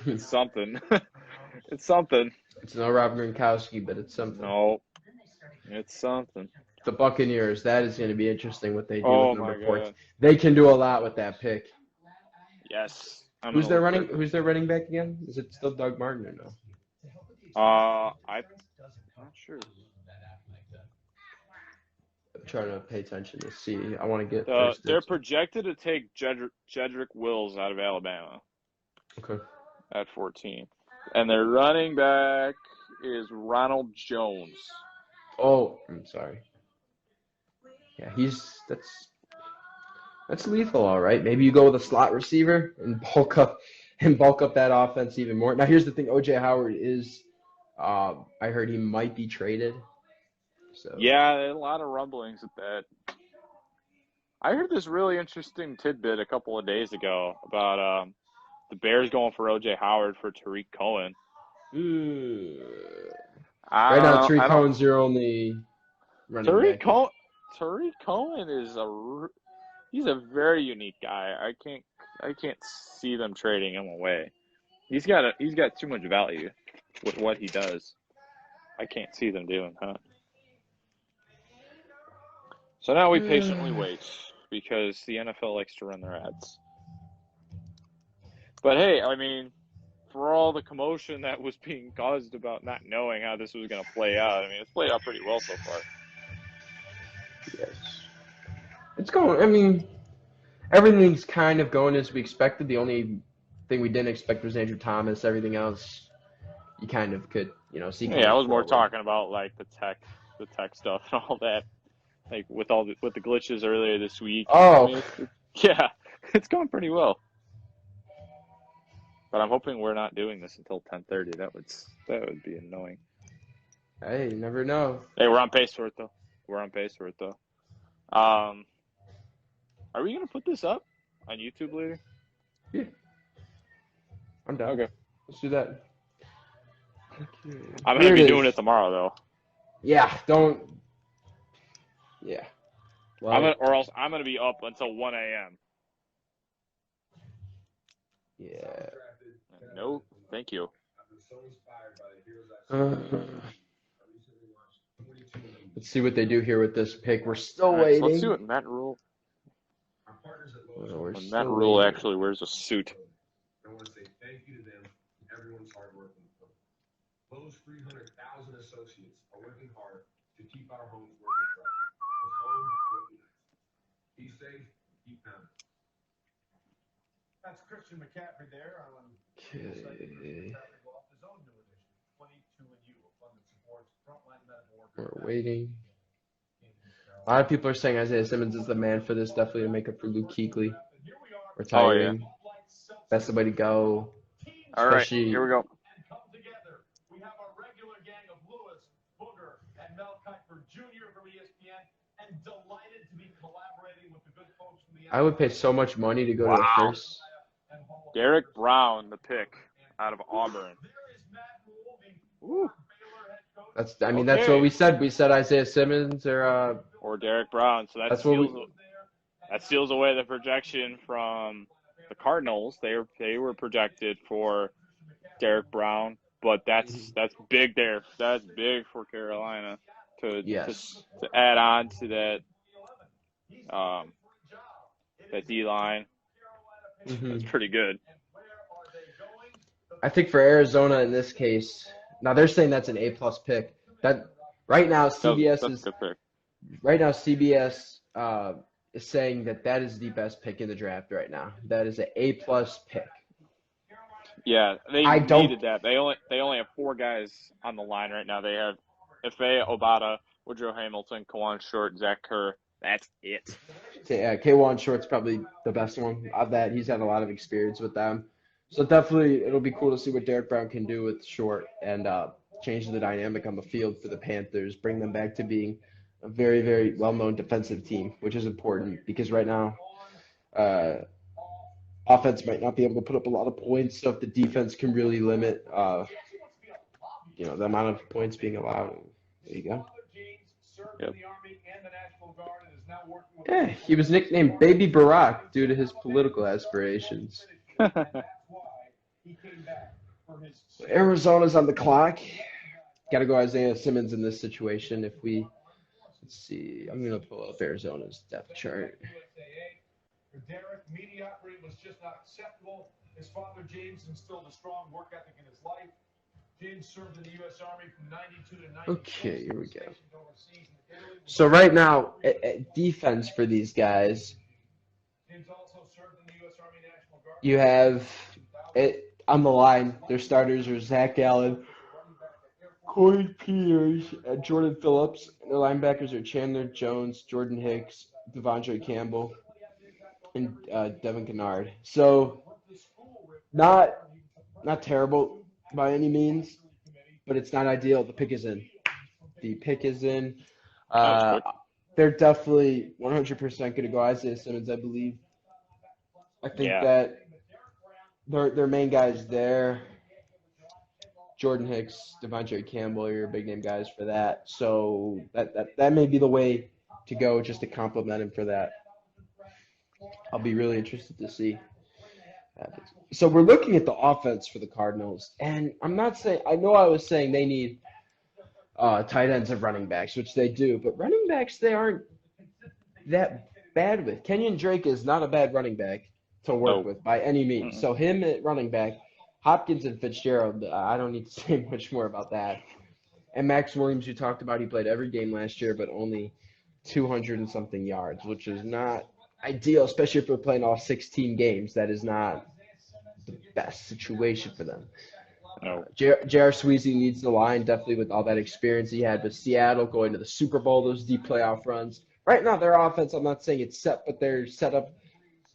it's something. It's something. It's no Rob Gronkowski, but it's something. No, it's something. The Buccaneers, that is going to be interesting what they do with number 4. God. They can do a lot with that pick. Yes. Who's their running back again? Is it still Doug Martin or no? I'm not sure. I'm trying to pay attention to see. I want to get. They're projected to take Jedrick Wills out of Alabama. Okay. At 14, and their running back is Ronald Jones. Oh, I'm sorry. Yeah, that's lethal, all right. Maybe you go with a slot receiver and bulk up that offense even more. Now, here's the thing: OJ Howard is. I heard he might be traded. So. Yeah, a lot of rumblings at that. I heard this really interesting tidbit a couple of days ago about the Bears going for OJ Howard for Tariq Cohen. Right now, Tariq Cohen's your only running back. Tariq Cohen is he's a very unique guy. I can't see them trading him away. He's got too much value with what he does. I can't see them doing that. So now we patiently wait because the NFL likes to run their ads. But hey, I mean, for all the commotion that was being caused about not knowing how this was going to play out, I mean, it's played out pretty well so far. Yes. It's going, I mean, everything's kind of going as we expected. The thing we didn't expect was Andrew Thomas. Everything else, you kind of could, see. Yeah, I was more talking about like the tech stuff and all that, like with the glitches earlier this week. Oh, I mean, it's going pretty well. But I'm hoping we're not doing this until 10:30. That would be annoying. Hey, you never know. Hey, we're on pace for it though. Are we gonna put this up on YouTube later? Yeah. I'm down. Okay. Let's do that. I'm gonna be doing it tomorrow though. Yeah, don't. Yeah. Well, or else I'm gonna be up until 1 a.m. yeah. No, thank you. Let's see what they do here with this pick. We're still All right, waiting. so let's see what Matt Rule. We're When still Matt Rule waiting. actually wears a suit. I want to say thank you to them, everyone's hard work. Those 300,000 associates are working hard to keep our homes working right. Because home will be nice. Be safe, keep pounding. That's Christian McCaffrey there on Okay. his own new edition, 22 and You, a fund that supports frontline medical workers. We're waiting. A lot of people are saying Isaiah Simmons is the man for this, definitely to make up for Luke Kuechly retiring. That's the way to go. All right, Especially- here we go. Come together. We have our regular gang of Lewis, Booger, and Mel Kiper Jr. from ESPN, and delighted to be collaborating with the good folks from the I would pay so much money to go to the Wow. first. Derek Brown, the pick out of Auburn. Woo. That's that's what we said. We said Isaiah Simmons Or Derek Brown. So That's what that steals away the projection from the Cardinals. They were projected for Derek Brown, but that's big there. That's big for Carolina to add on to that that D line. That's pretty good. I think for Arizona in this case, now they're saying that's an A+ pick. That right now CBS That's a good pick. Right now CBS is saying that is the best pick in the draft right now. That is an A+ pick. Yeah, they I don't- needed that. They only have 4 guys on the line right now. They have Ife, Obata, Woodrow Hamilton, Kawan Short, Zach Kerr. That's it. Yeah, K'Wan Short's probably the best one of that. He's had a lot of experience with them. So definitely it'll be cool to see what Derek Brown can do with Short and change the dynamic on the field for the Panthers, bring them back to being a very, very well-known defensive team, which is important because right now offense might not be able to put up a lot of points. So if the defense can really limit the amount of points being allowed, there you go. Yep. Yeah, he was nicknamed Baby Barack due to his political aspirations. Arizona's on the clock. Got to go Isaiah Simmons in this situation. Let's see, I'm going to pull up Arizona's depth chart. For Derek, mediocrity was just not acceptable. His father, James, instilled a strong work ethic in his life. James served in the U.S. Army from 92 to 96. Okay, here we go. So right now, at defense for these guys, James also served in the U.S. Army National Guard. you have on the line, their starters are Zach Allen, Corey Peters, and Jordan Phillips. And their linebackers are Chandler Jones, Jordan Hicks, Devondre Campbell, and Devin Kennard. So not terrible by any means, but it's not ideal. The pick is in. They're definitely 100% going to go Isaiah Simmons, I believe. I think that their main guys there, Jordan Hicks, Devondre Campbell, are your big name guys for that. So that may be the way to go, just to compliment him for that. I'll be really interested to see. So we're looking at the offense for the Cardinals, and I was saying they need tight ends and running backs, which they do, but running backs they aren't that bad with. Kenyon Drake is not a bad running back to work with by any means. So him at running back, Hopkins and Fitzgerald, I don't need to say much more about that. And Max Williams, you talked about, he played every game last year, but only 200 and something yards, which is not ideal, especially if we're playing all 16 games. That is not the best situation for them. No. J.R. Sweezy leads the line, definitely with all that experience he had with Seattle, going to the Super Bowl, those deep playoff runs. Right now, their offense, I'm not saying it's set, but they're set up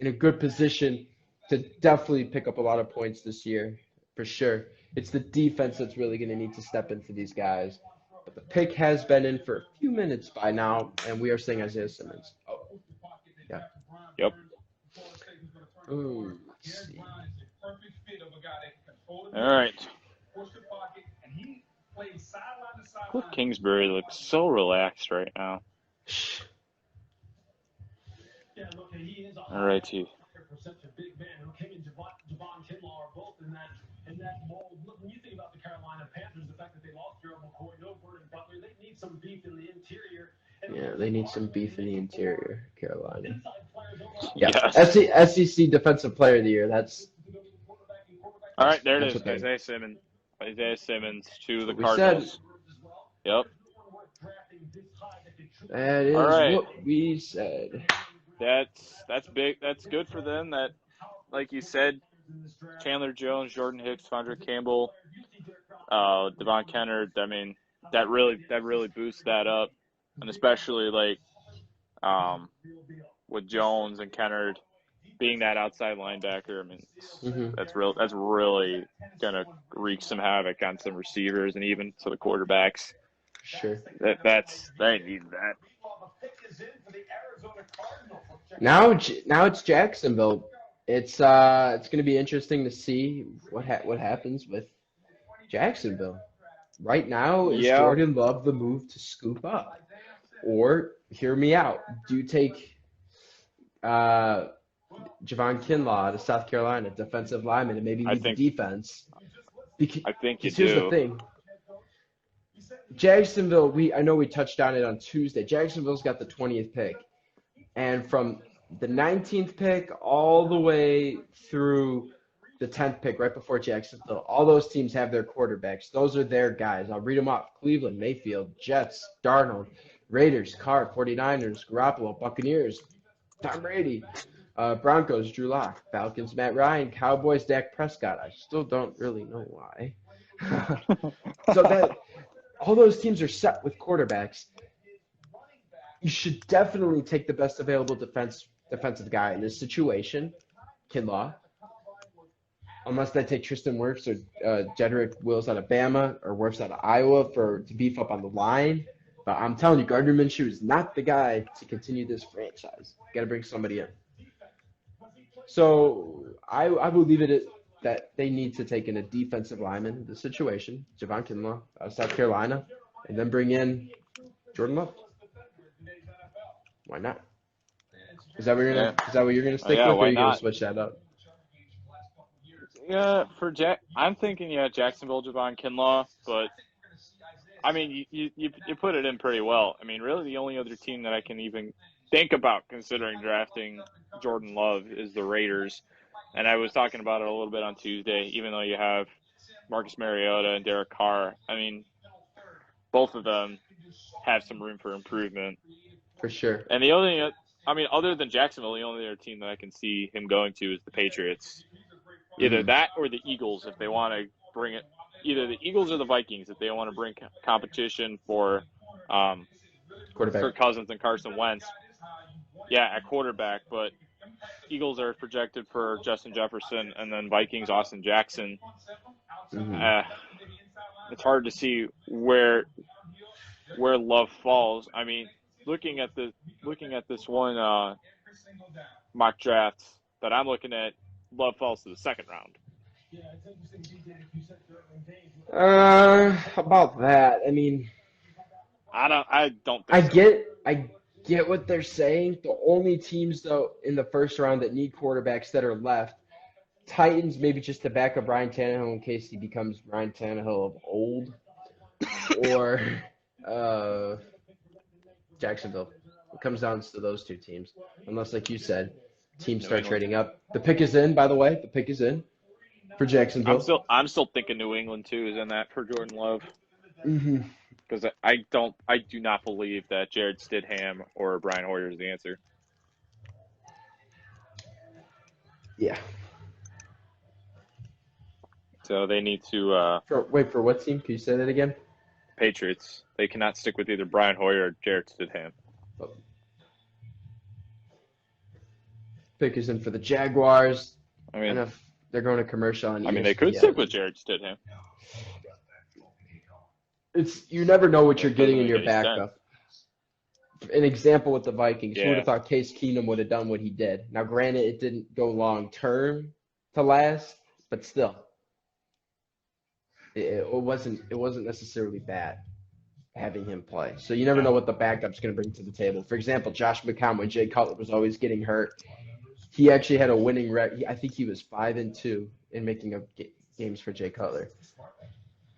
in a good position to definitely pick up a lot of points this year, for sure. It's the defense that's really going to need to step in for these guys. But the pick has been in for a few minutes by now, and we are saying Isaiah Simmons. Oh, yeah. Yep. Ooh, let's see. All right. Cliff Kingsbury looks so relaxed right now. All right, T. Such a big man. Him and Javon Kinlaw are both in that mold. Look, when you think about the Carolina Panthers, the fact that they lost Gerald McCoy, no Vernon Butler, they need some beef in the interior. Yeah, they need some beef in the interior, Carolina. Yes. Yeah, SEC Defensive Player of the Year. That's All right, there it that's is. what they- Isaiah Simmons. Isaiah Simmons to the we Cardinals. Yep. that is All right. what we said. That's big. That's good for them. That, like you said, Chandler Jones, Jordan Hicks, Fondre Campbell, Devon Kennard. I mean, that really boosts that up, and especially like with Jones and Kennard being that outside linebacker. I mean, that's really gonna wreak some havoc on some receivers and even to the quarterbacks. Sure. They need that. Now it's Jacksonville. It's going to be interesting to see what happens with Jacksonville. Right now, is Yeah. Jordan Love the move to scoop up? Or, hear me out, do you take Javon Kinlaw out of South Carolina, defensive lineman, and maybe lead the defense? I think you Because here's the do. thing. Jacksonville, I know we touched on it on Tuesday. Jacksonville's got the 20th pick. And from the 19th pick all the way through the 10th pick, right before Jacksonville, all those teams have their quarterbacks. Those are their guys. I'll read them off. Cleveland, Mayfield, Jets, Darnold, Raiders, Carr, 49ers, Garoppolo, Buccaneers, Tom Brady, Broncos, Drew Lock, Falcons, Matt Ryan, Cowboys, Dak Prescott. I still don't really know why. So that all those teams are set with quarterbacks. You should definitely take the best available defensive guy in this situation, Kinlaw. Unless they take Tristan Wirfs or Jedrick Wills out of Bama or Wirfs out of Iowa to beef up on the line. But I'm telling you, Gardner Minshew is not the guy to continue this franchise. Got to bring somebody in. So I will leave it at that they need to take in a defensive lineman in the situation, Javon Kinlaw out of South Carolina, and then bring in Jordan Love. Why not? Is that what you're gonna stick with, or are you gonna switch that up? Yeah, I'm thinking Jacksonville, Javon Kinlaw, but I mean you put it in pretty well. I mean, really the only other team that I can even think about considering drafting Jordan Love is the Raiders. And I was talking about it a little bit on Tuesday, even though you have Marcus Mariota and Derek Carr. I mean, both of them have some room for improvement. For sure. And the only, other than Jacksonville, the only other team that I can see him going to is the Patriots. Either that or the Eagles if they want to bring it. Either the Eagles or the Vikings if they want to bring competition for Kirk Cousins and Carson Wentz. Yeah, at quarterback, but Eagles are projected for Justin Jefferson, and then Vikings, Austin Jackson. It's hard to see where Love falls. I mean, looking at this one mock draft that I'm looking at, Love falls to the second round. About that. I mean, I don't think I get what they're saying. The only teams, though, in the first round that need quarterbacks that are left, Titans maybe just to back up Ryan Tannehill in case he becomes Ryan Tannehill of old, or Jacksonville. It comes down to those two teams. Unless, like you said, teams start trading up. The pick is in, by the way. The pick is in for Jacksonville. I'm still thinking New England too is in that for Jordan Love. Because I do not believe that Jared Stidham or Brian Hoyer is the answer. Yeah. So they need to. For what team? Can you say that again? Patriots. They cannot stick with either Brian Hoyer or Jared Stidham. Pick is in for the Jaguars. I mean, and if they're going to commercial on ESPN. They could stick with Jared Stidham. You never know what you're getting in your backup. An example with the Vikings, who would have thought Case Keenum would have done what he did? Now, granted, it didn't go long term to last, but still, it wasn't necessarily bad. having him play. So you never know what the backup's going to bring to the table. For example, Josh McCown, when Jay Cutler was always getting hurt, he actually had a winning record. I think he was 5-2 in making up games for Jay Cutler.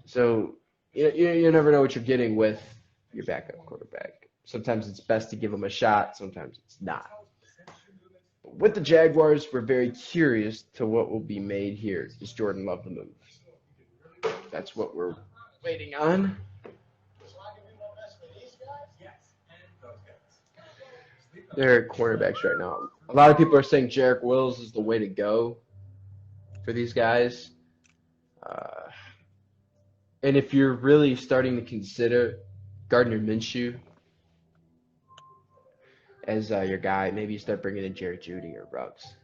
So you never know what you're getting with your backup quarterback. Sometimes it's best to give him a shot. Sometimes it's not. But with the Jaguars, we're very curious to what will be made here. Does Jordan Love the move? That's what we're waiting on. They're cornerbacks right now. A lot of people are saying Jarek Wills is the way to go for these guys. And if you're really starting to consider Gardner Minshew as your guy, maybe you start bringing in Jared Judy or Ruggs.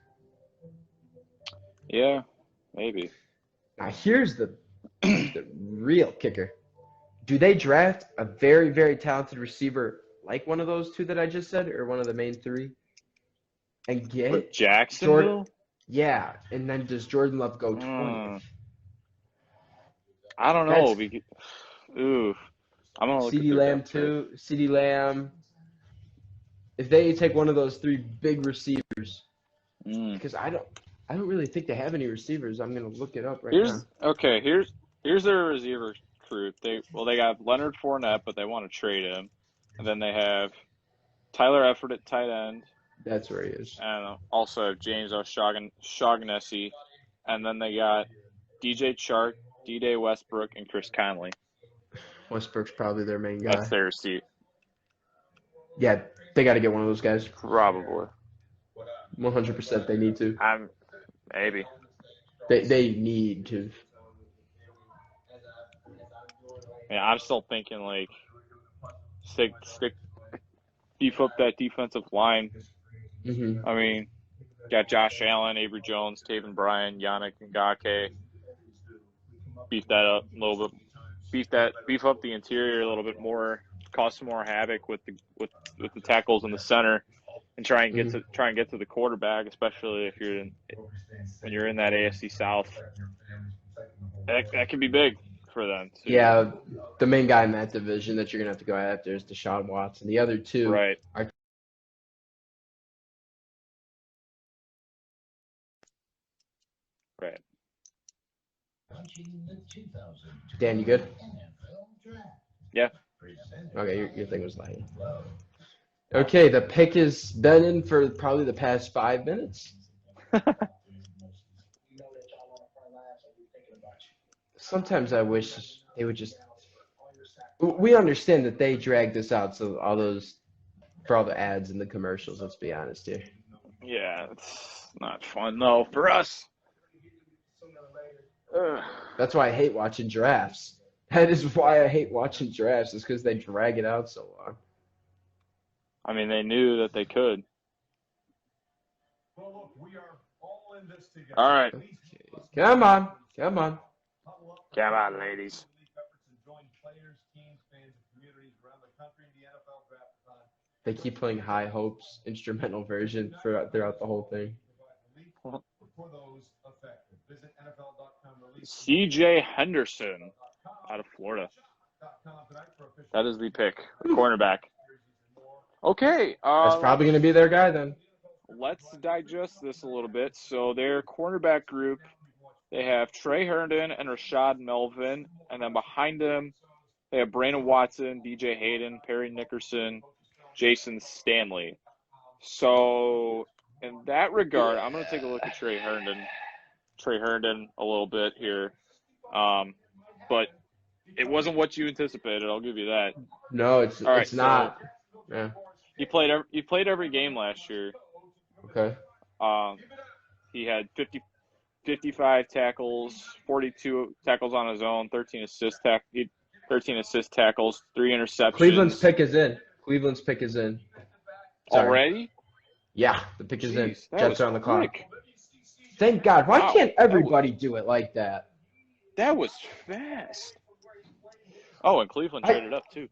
Yeah, maybe. Now here's the real kicker. Do they draft a very, very talented receiver like one of those two that I just said, or one of the main three, and get Jacksonville? Jordan? Yeah, and then does Jordan Love go 20th? I don't know. Ooh, I'm gonna look CeeDee at Lamb too. CeeDee Lamb. If they take one of those three big receivers, because I don't really think they have any receivers. I'm gonna look it up right now. Okay, here's their receiver group. They got Leonard Fournette, but they want to trade him, and then they have Tyler Eifert at tight end. That's where he is. And also have James O'Shaughnessy, and then they got DJ Chark, D-Day Westbrook, and Chris Conley. Westbrook's probably their main guy. That's their receiver. Yeah, they got to get one of those guys. Probably. 100% they need to. Maybe. They need to. Yeah, I'm still thinking like stick beef up that defensive line. Mm-hmm. I mean, got Josh Allen, Avery Jones, Taven Bryan, Yannick Ngakoue. Beef that up a little bit. Beef up the interior a little bit more. Cause some more havoc with the tackles in the center, and try and get to the quarterback, especially if when you're in that AFC South. That can be big for them too. Yeah, the main guy in that division that you're gonna have to go after is Deshaun Watson. The other two right. are. Right. Dan, you good? Yeah. Okay, your thing was lagging. Okay, the pick has been in for probably the past 5 minutes. Sometimes I wish they would just. We understand that they dragged this out, so for all the ads and the commercials. Let's be honest here. Yeah, it's not fun though for us. That's why I hate watching drafts. That is why I hate watching drafts, is because they drag it out so long. I mean, they knew that they could. Well, look, we are all in this together. All right. Come on. Come on, ladies. They keep playing High Hopes instrumental version throughout the whole thing. CJ Henderson out of Florida. That is the pick. Cornerback. Okay. That's probably going to be their guy then. Let's digest this a little bit. So their cornerback group, they have Trey Herndon and Rashad Melvin. And then behind them, they have Brandon Watson, DJ Hayden, Perry Nickerson, Jason Stanley. So in that regard, I'm going to take a look at Trey Herndon a little bit here. But it wasn't what you anticipated. I'll give you that. No, it's not. Yeah. He played every game last year. Okay. He had 55 tackles, 42 tackles on his own, 13 assist tackles, 3 interceptions. Cleveland's pick is in. Sorry. Already? Yeah, the pick is in. That Jets are on the clock. quick. Thank God. Why can't everybody do it like that? That was fast. Oh, and Cleveland traded up too.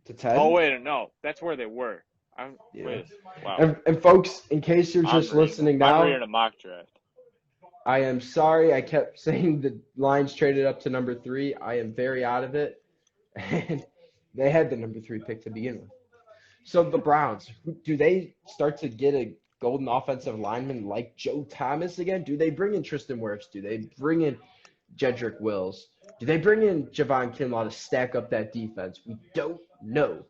To 10? Oh wait, no, that's where they were. Wow. And folks, in case you're just listening now, I'm reading a mock draft. I am sorry I kept saying the Lions traded up to number 3. I am very out of it. and they had the number 3 pick to begin with. So the Browns, do they start to get a golden offensive lineman like Joe Thomas again? Do they bring in Tristan Wirfs? Do they bring in Jedrick Wills? Do they bring in Javon Kinlaw to stack up that defense? We don't know.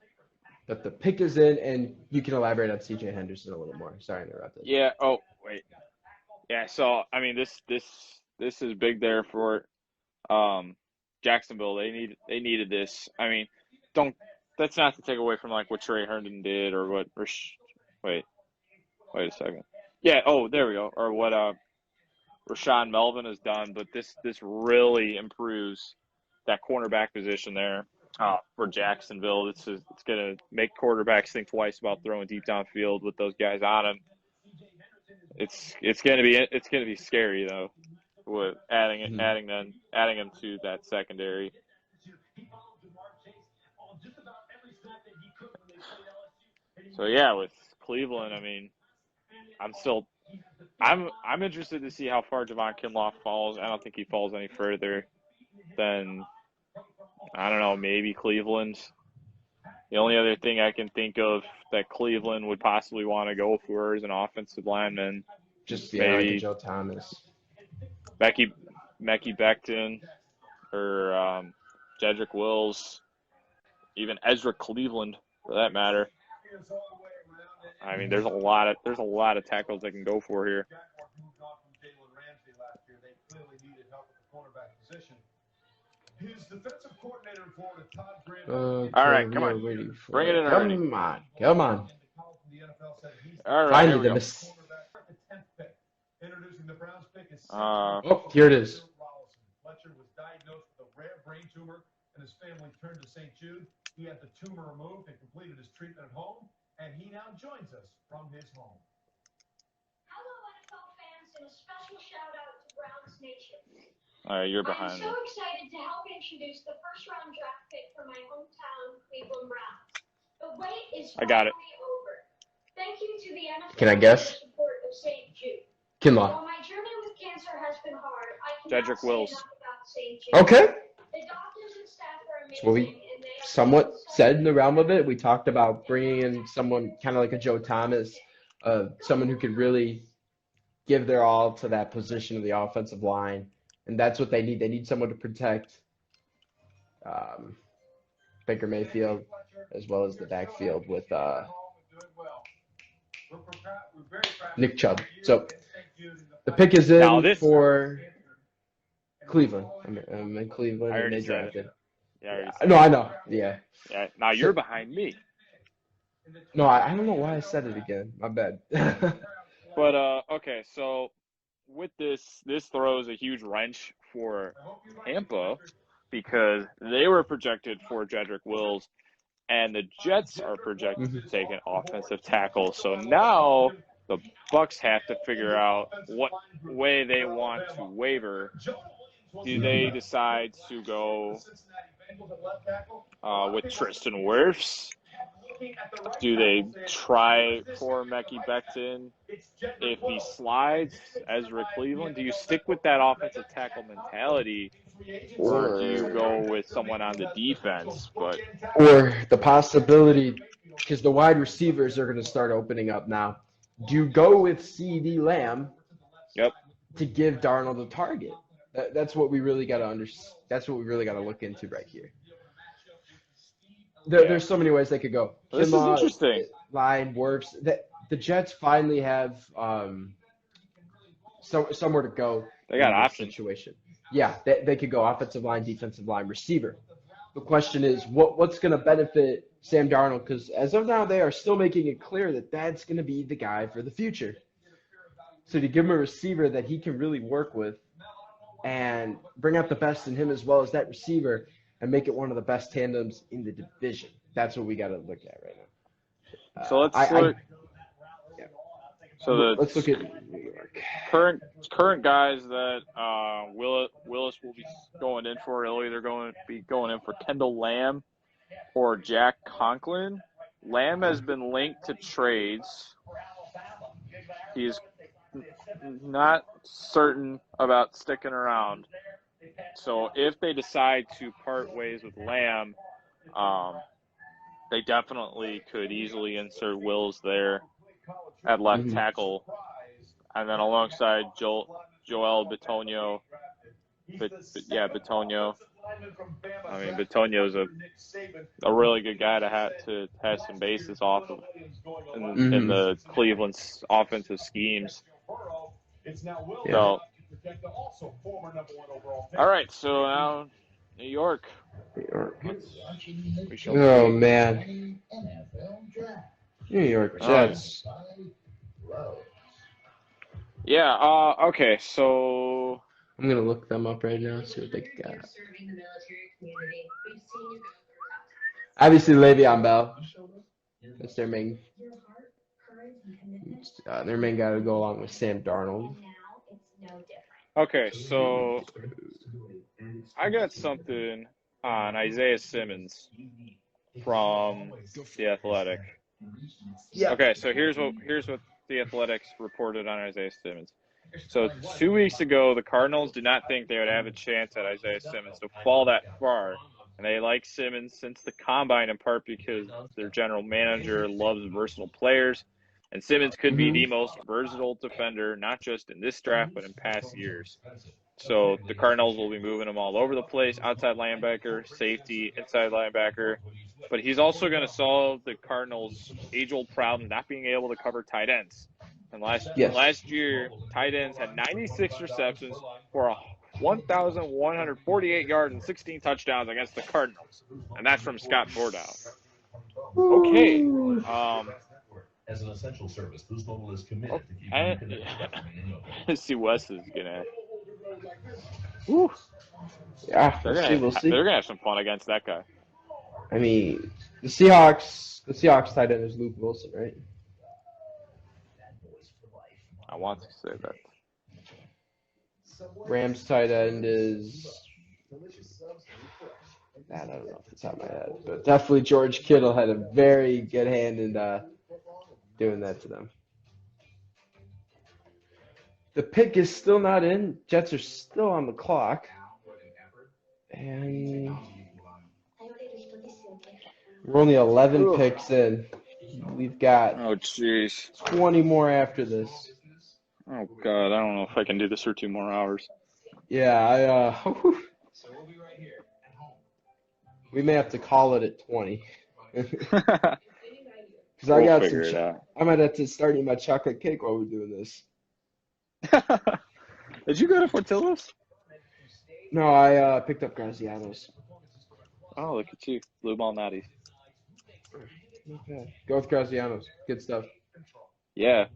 But the pick is in, and you can elaborate on C.J. Henderson a little more. Sorry, I interrupted. Yeah. Oh, wait. Yeah. So I mean, this is big there for Jacksonville. They needed this. I mean, that's not to take away from like what Trey Herndon did or what. Wait a second. Yeah. Oh, there we go. Or what Rashawn Melvin has done, but this really improves that cornerback position there for Jacksonville. It's going to make quarterbacks think twice about throwing deep downfield with those guys on them. It's going to be scary though, with adding them to that secondary. So yeah, with Cleveland, I mean, I'm interested to see how far Javon Kinlaw falls. I don't think he falls any further than, I don't know, maybe Cleveland. The only other thing I can think of that Cleveland would possibly want to go for is an offensive lineman. Just maybe like Joe Thomas. Mekhi Becton or Jedrick Wills, even Ezra Cleveland for that matter. I mean, there's a lot of tackles they can go for here. His defensive coordinator in Florida, Todd Graham. All right, come on. Bring it in already. Come on. All right, Finally, here we go. Introducing the Browns pick is oh, here it is. Fletcher was diagnosed with a rare brain tumor, and his family turned to St. Jude. He had the tumor removed and completed his treatment at home, and he now joins us from his home. Hello, NFL fans, and a special shout out to Browns Nation. All right, you're behind I'm so me. excited to help introduce the first-round draft pick for my hometown Cleveland Browns. The wait is I got it. finally over. Thank you to the NFL Can I guess? for the support of St. Jude. Kinlaw. While my journey with cancer has been hard, I Jedrick cannot say Wills. enough about St. Jude. Okay. The doctors and staff are amazing. That's what we and they have somewhat been so said in the realm of it. We talked about bringing in someone kind of like a Joe Thomas, someone who could really give their all to that position of the offensive line. And that's what they need. They need someone to protect Baker Mayfield as well as the backfield with Nick Chubb. So the pick is in for Cleveland. I'm in Cleveland, I and already they said it. drafted. Yeah, I already Yeah. said No, it. I know. Yeah. Yeah, now you're behind me. No, I don't know why I said it again. My bad. But okay, so with this throws a huge wrench for Tampa because they were projected for Jedrick Wills, and the Jets are projected to take an offensive tackle. So now the Bucs have to figure out what way they want to waiver. Do they decide to go with Tristan Wirfs? Do they try for Mekhi Becton? If he slides, Ezra Cleveland, do you stick with that offensive tackle mentality, or do you go with someone on the defense? But or the possibility, because the wide receivers are going to start opening up now. Do you go with C.D. Lamb? Yep. To give Darnold a target? That's what we really got to That's what we really got to look into right here. There's so many ways they could go. This is interesting. Line works. The Jets finally have somewhere to go. They got in this options. situation. Yeah, they could go offensive line, defensive line, receiver. The question is, what's going to benefit Sam Darnold? Because as of now, they are still making it clear that that's going to be the guy for the future. So to give him a receiver that he can really work with and bring out the best in him as well as that receiver and make it one of the best tandems in the division. That's what we got to look at right now. So let's let's look at New York. Current guys that Willis will be going in for. He'll either be going in for Kendall Lamb or Jack Conklin. Lamb has been linked to trades. He's not certain about sticking around. So if they decide to part ways with Lamb, They definitely could easily insert Wills there at left Mhm. tackle, and then alongside Joel Bitonio. Bitonio. I mean, Bitonio's a really good guy to have some bases off of in the Cleveland's offensive schemes. So, all right. So now New York. We shall Oh see. man, New York Jets. Yeah. Okay. So I'm gonna look them up right now. See what they got. Obviously, Le'Veon Bell. That's their main. Their main guy to go along with Sam Darnold. okay. So I got something on Isaiah Simmons from The Athletic. Yeah. Okay, so here's what The Athletics reported on Isaiah Simmons. So 2 weeks ago, the Cardinals did not think they would have a chance at Isaiah Simmons to fall that far. And they like Simmons since the combine in part because their general manager loves versatile players. And Simmons could be the most versatile defender, not just in this draft, but in past years. So the Cardinals will be moving him all over the place, outside linebacker, safety, inside linebacker. But he's also going to solve the Cardinals' age-old problem not being able to cover tight ends. And last year, tight ends had 96 receptions for 1,148 yards and 16 touchdowns against the Cardinals. And that's from Scott Bordow. Okay. As an essential service, Boost Mobile is committed to keeping you connected. Let's see Wes is gonna. Yeah, we'll see. They're gonna have some fun against that guy. I mean, the Seahawks tight end is Luke Wilson, right? I want to say that. Rams tight end is. I don't know off the top of my head, but definitely George Kittle had a very good hand in doing that to them. The pick is still not in. Jets are still on the clock. And we're only 11 picks in. We've got 20 more after this. Oh, God. I don't know if I can do this for 2 more hours. Yeah, we may have to call it at 20. Because I got some. I might have to start eating my chocolate cake while we're doing this. Did you go to Portillo's? No, I picked up Graziano's. Oh, look at you, Blue Ball Natties. Okay. Go with Graziano's. Good stuff. Yeah.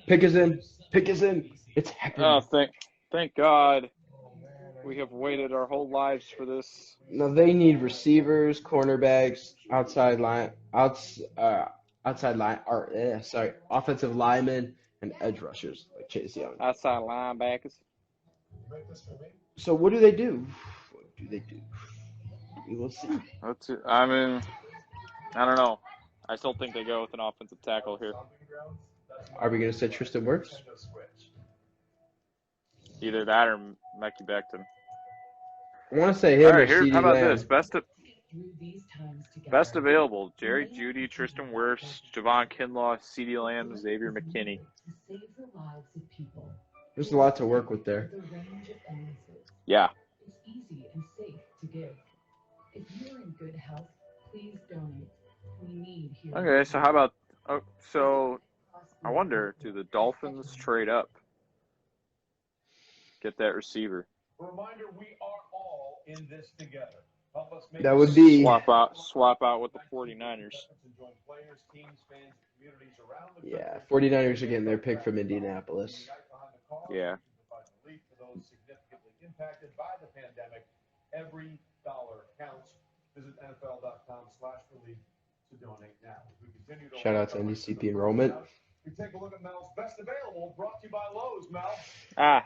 Pick is in. It's happening. Oh, thank God. We have waited our whole lives for this. No, they need receivers, cornerbacks, offensive linemen, and edge rushers like Chase Young. Outside linebackers. So what do they do? We will see. I mean, I don't know. I still think they go with an offensive tackle here. Are we going to say Tristan Wirfs? Either that or Mekhi Becton. I want to say him. All right, or how about Lamb. this? Best available: Jerry Jeudy, Tristan Wirfs, Javon Kinlaw, CeeDee Lamb, Xavier McKinney. There's a lot to work with there. Yeah. It's easy and safe to give. If you're in good health, please donate. We need here. Okay, so how about? Oh, so I wonder, do the Dolphins trade up? Get that receiver. Reminder: we are all in this together. Help us make That would be swap out with the 49ers. Yeah, 49ers are getting their pick from Indianapolis. Yeah. Impacted by the pandemic. Every dollar counts. Visit NFL.com/relief to donate now. We continue to Shout out to NDCP enrollment. We take a look at Mel's best available, brought to you by Lowe's. Mel.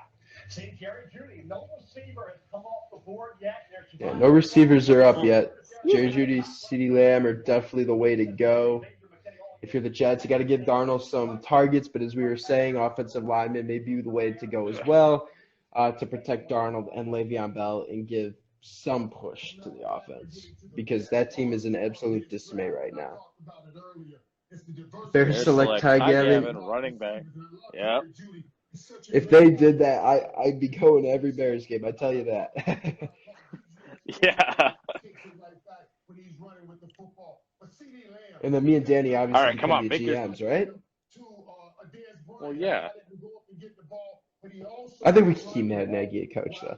See Jerry Jeudy. No receiver has come off the board yet. Yeah, no receivers are up yet. Jerry Jeudy, CeeDee Lamb are definitely the way to go. If you're the Jets, you got to give Darnold some targets, but as we were saying, offensive linemen may be the way to go as well to protect Darnold and Le'Veon Bell and give some push to the offense because that team is in absolute dismay right now. Bears select Ty Gavin. running back. Yep. If they did that, I'd be going to every Bears game. I tell you that. Yeah. And then me and Danny obviously All right, come on, become the make your- GMs, right? Well, yeah. I think we can keep Matt Nagy a coach, though.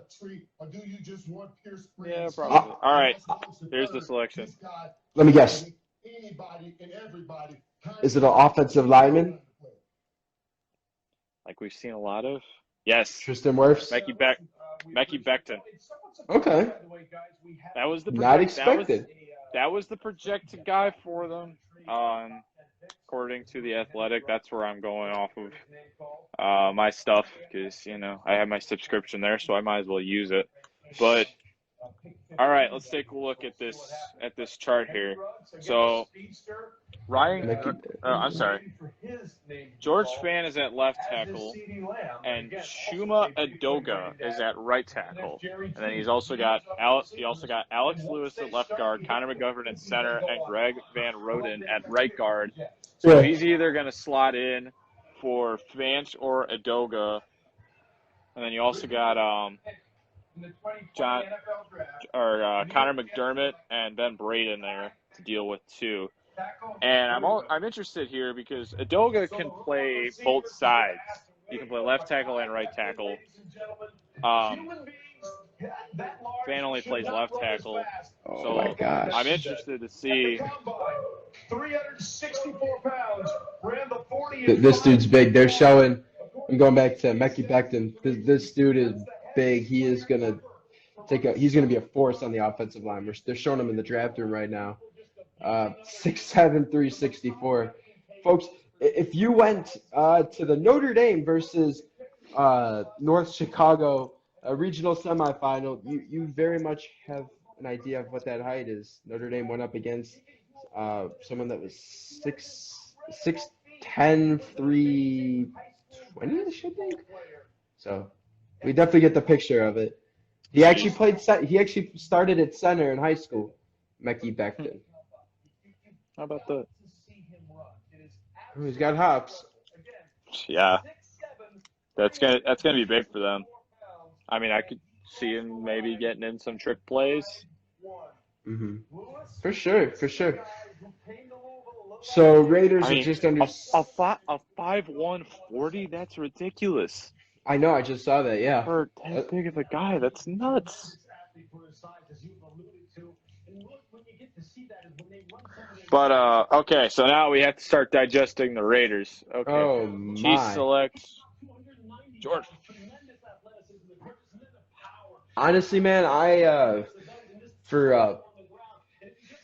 Yeah, probably. All right. Here's the selection. Let me guess. Is it an offensive lineman? Like we've seen a lot of. Yes. Tristan Wirfs? Mackie Becton. Okay. That was the Not expected. That was the projected guy for them. According to The Athletic, that's where I'm going off of my stuff because, you know, I have my subscription there, so I might as well use it. But all right, let's take a look at this chart here. So George Fan is at left tackle, and Chuma Edoga is at right tackle. And then he also got Alex Lewis at left guard, Connor McGovern at center, and Greg Van Roden at right guard. So he's either going to slot in for Fant or Edoga. And then you also got Connor McDermott and Ben Braden there to deal with too. And I'm interested here because Edoga can play both sides. He can play left tackle and right tackle. Fan only plays left tackle. Oh my gosh. I'm interested to see. 364 pounds, ran the 40. This dude's big. They're showing. I'm going back to Mackie Becton. This dude is big. He is gonna he's gonna be a force on the offensive line. They're showing him in the draft room right now. 6'7", 364. Folks, if you went to the Notre Dame versus North Chicago regional semifinal, you very much have an idea of what that height is. Notre Dame went up against someone that was 6'10", 320, I should think. So we definitely get the picture of it. He actually started at center in high school, Mackie Becton. How about that? He's got hops. Yeah, that's gonna be big for them. I mean, I could see him maybe getting in some trick plays. Mm-hmm. For sure. So Raiders are just under a 5'1", 40. That's ridiculous. I know. I just saw that. Yeah. For that big of a guy, that's nuts. But okay, so now we have to start digesting the Raiders. Okay. Oh my. Chiefs select George. Honestly, man, for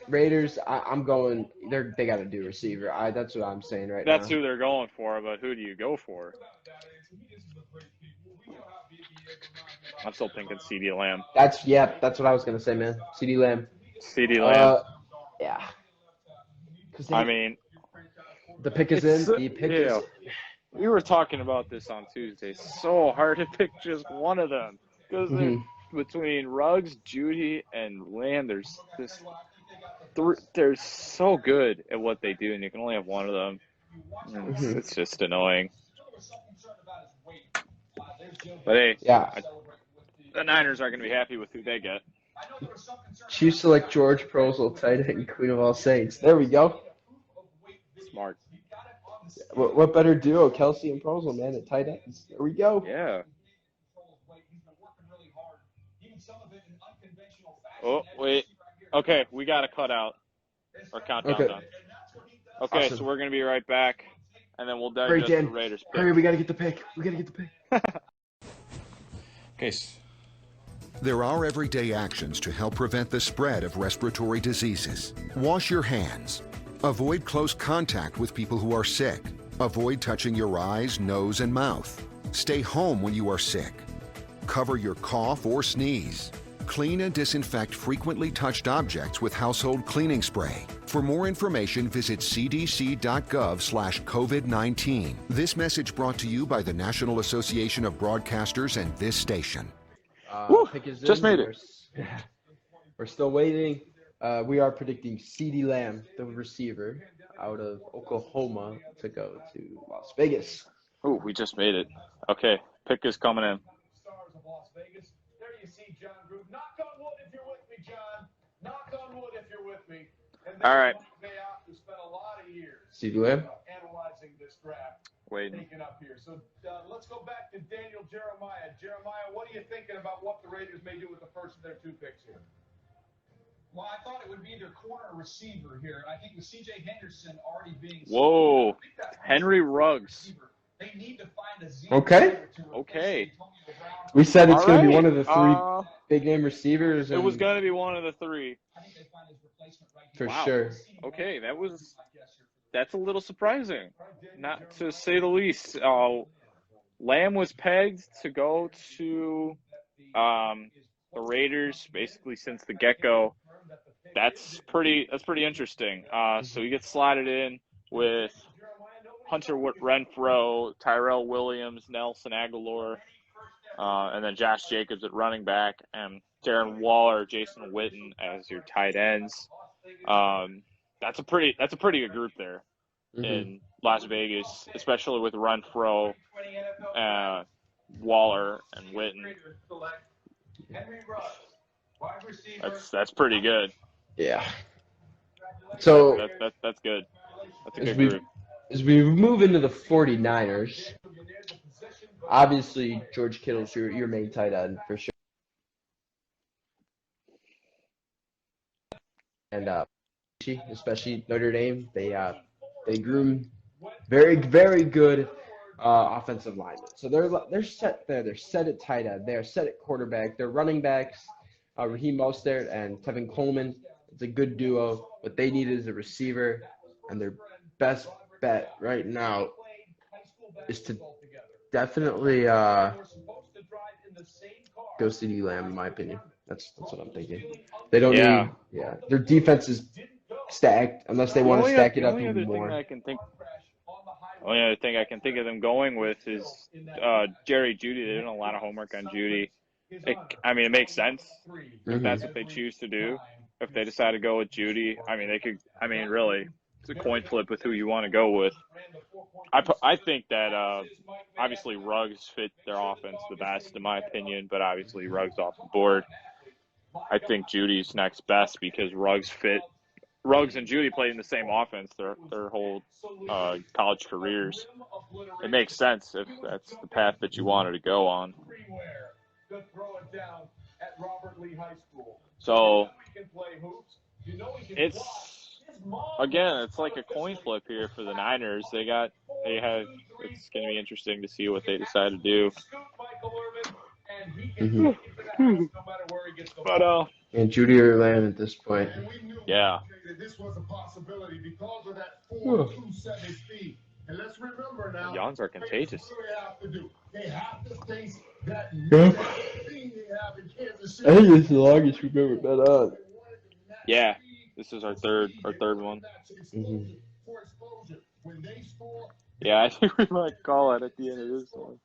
Raiders, I'm going. They got to do receiver. That's what I'm saying right now. That's who they're going for, but who do you go for? I'm still thinking CeeDee Lamb. That's what I was gonna say, man. CeeDee Lamb. Yeah. I mean, the pick is in. The pick is. We were talking about this on Tuesday. So hard to pick just one of them because between Ruggs, Judy, and Lamb, they're so good at what they do, and you can only have one of them. It's just annoying. But hey, the Niners aren't going to be happy with who they get. Chiefs select George Prosel, tight end, Queen of All Saints. There we go. Smart. What better duo, Kelsey and Prosel, man, at tight ends. There we go. Yeah. Oh, wait. Okay, we got to cut out our countdown done. Okay, awesome. So we're going to be right back, and then we'll digest the Raiders pick. Hurry, we got to get the pick. Okay. There are everyday actions to help prevent the spread of respiratory diseases. Wash your hands. Avoid close contact with people who are sick. Avoid touching your eyes, nose, and mouth. Stay home when you are sick. Cover your cough or sneeze. Clean and disinfect frequently touched objects with household cleaning spray. For more information, visit cdc.gov/COVID-19. This message brought to you by the National Association of Broadcasters and this station. Just made it. We're still waiting. We are predicting CeeDee Lamb, the receiver out of Oklahoma, to go to Las Vegas. Oh, we just made it. Okay, pick is coming in. Stars of Las Vegas. There you see John Gruden. Knock on wood if you're with me, John. Knock on wood if you're with me. And All right. Who spent a lot of years CeeDee Lamb. analyzing this draft. Waiting. Taken up here. So let's go back to Daniel Jeremiah. Jeremiah, what are you thinking about what the Raiders may do with the first of their 2 picks here? Well, I thought it would be either corner or receiver here. I think with C.J. Henderson already being Whoa, Henry Ruggs. they need to find a Z. Okay. Okay. We said it's All going to be right. one of the 3 big name receivers. It was going to be one of the 3. I think they find his replacement right for Wow. sure. Okay, that's a little surprising, not to say the least. Lamb was pegged to go to the Raiders basically since the get-go. That's pretty interesting. So he gets slotted in with Hunter Renfrow, Tyrell Williams, Nelson Aguilar, and then Josh Jacobs at running back, and Darren Waller, Jason Witten as your tight ends. That's a pretty good group there in Las Vegas, especially with Renfrow, Waller, and Witten. That's pretty good. Yeah. So That's good. That's a good group. As we move into the 49ers, obviously George Kittle's your main tight end for sure. And especially Notre Dame, they groom very, very good offensive linemen. So they're set there. They're set at tight end. They're set at quarterback. Their running backs, Raheem Mostert and Tevin Coleman. It's a good duo. What they need is a receiver, and their best bet right now is to definitely go CeeDee Lamb, in my opinion. That's what I'm thinking. They don't need. Yeah, their defense is stacked unless they want to stack it up even more. Only other thing I can think of them going with is Jerry Jeudy. They're doing a lot of homework on Jeudy. It makes sense if that's what they choose to do. If they decide to go with Jeudy, they could. Really, it's a coin flip with who you want to go with. I think that obviously Ruggs fit their offense the best, in my opinion. But obviously Ruggs off the board. I think Judy's next best because Ruggs and Jeudy played in the same offense their whole college careers. It makes sense if that's the path that you wanted to go on. So it's like a coin flip here for the Niners. It's going to be interesting to see what they decide to do. But and Jeudy or Lamb at this point. Yeah. This was a possibility because of that 4.27 speed. And let's remember now, yawns are contagious. They have to face that thing they have in Kansas City. I think it's the longest we've ever been on. Yeah, this is our third one. Yeah, I think we might call it at the end of this one.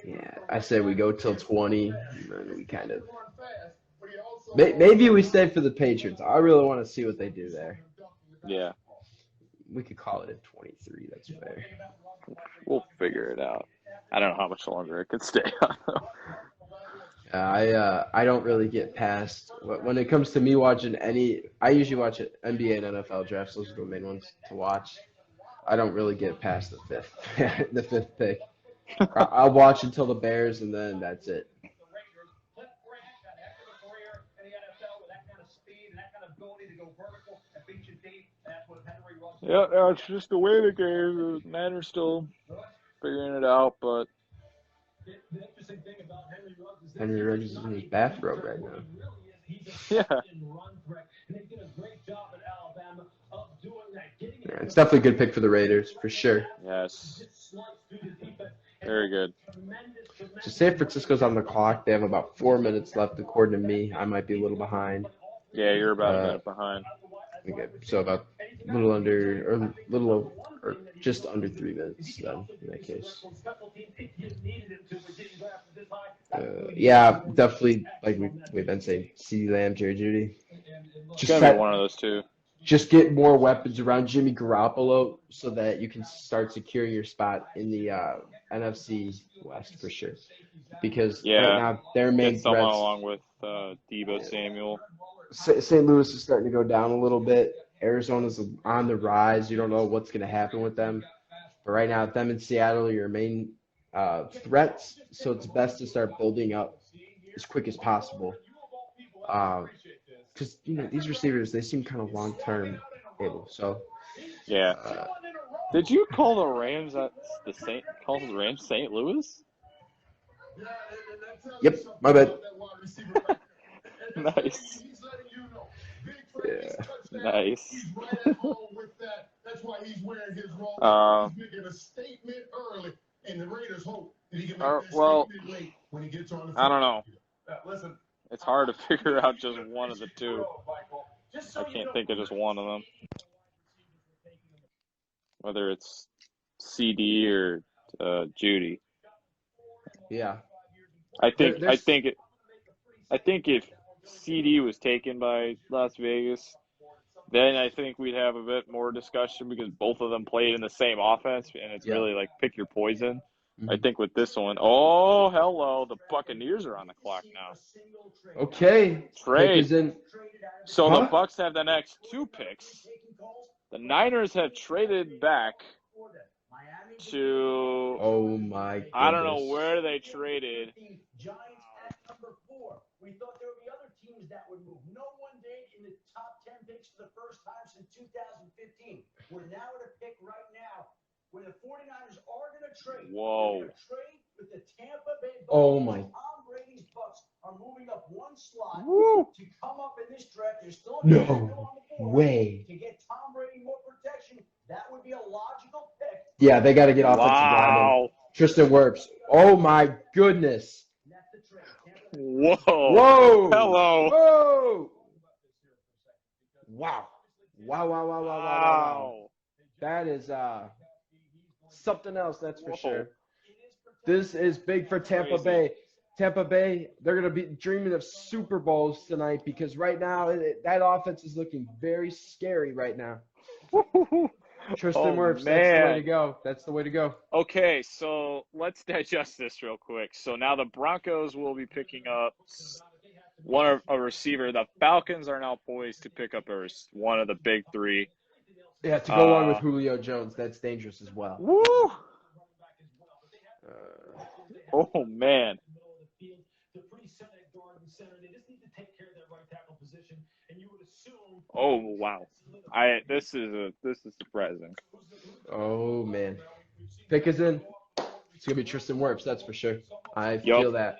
Yeah, I say we go till 20, and then we kind of. Maybe we stay for the Patriots. I really want to see what they do there. Yeah. We could call it at 23. That's fair. We'll figure it out. I don't know how much longer it could stay on, though. I don't really get past when it comes to me watching I usually watch NBA and NFL drafts. Those are the main ones to watch. I don't really get past the fifth pick. I'll watch until the Bears, and then that's it. Yeah, it's just the way the game. The Niners still figuring it out, but Henry Ruggs is in his bathrobe right now. Yeah. Yeah, it's definitely a good pick for the Raiders, for sure. Yes. Very good. So San Francisco's on the clock. They have about 4 minutes left, according to me. I might be a little behind. Yeah, you're about a minute behind. Okay, so about or just under 3 minutes then, in that case. Yeah, definitely. Like we've been saying, CeeDee Lamb, Jerry Jeudy. It's gonna be one of those two. Just get more weapons around Jimmy Garoppolo so that you can start securing your spot in the NFC West for sure. Because right now their main get someone threats. along with Deebo Samuel. St. Louis is starting to go down a little bit. Arizona's on the rise. You don't know what's going to happen with them. But right now, them and Seattle are your main threats. So it's best to start building up as quick as possible. Because these receivers, they seem kind of long term able. So yeah. Did you call the Rams St. Louis? Yep, my bad. Nice. Yeah. Nice. That's why he's wearing his role. He's making a statement early, and the Raiders hope that he can make that statement late when he gets on the field. I don't know. Listen, it's hard to figure out just one of the two. I can't think of just one of them. Whether it's CD or Jeudy. Yeah. I think if CD was taken by Las Vegas, then I think we'd have a bit more discussion because both of them played in the same offense, and it's really like pick your poison. Mm-hmm. I think with this one, oh, hello, the Buccaneers are on the clock now. Okay. Trade. So the Bucs have the next 2 picks. The Niners have traded back to. Oh my goodness. I don't know where they traded. We thought there would be other teams that would move. No one did in the top 10 picks for the first time since 2015. We're now at a pick right now where the 49ers are going to trade. Whoa. They're going to trade with the Tampa Bay Bucks. Oh my. Tom Brady's Bucks are moving up one slot to come up in this draft. There's still no on the board way. To get Tom Brady more protection. That would be a logical pick. Yeah, they got to get offensive lineman. Tristan Wirfs. Oh my goodness. Whoa. Whoa. Hello. Whoa. Wow. That is something else, that's for sure. This is big for Tampa Bay. Tampa Bay, they're going to be dreaming of Super Bowls tonight because right now that offense is looking very scary right now. Tristan Wirfs, that's the way to go. That's the way to go. Okay, so let's digest this real quick. So now the Broncos will be picking up a receiver. The Falcons are now poised to pick up one of the big 3. Yeah, to go on with Julio Jones. That's dangerous as well. Woo! Oh, man. Oh, wow. This is surprising. Oh man. Pick is in. It's gonna be Tristan Wirfs, that's for sure. I feel that.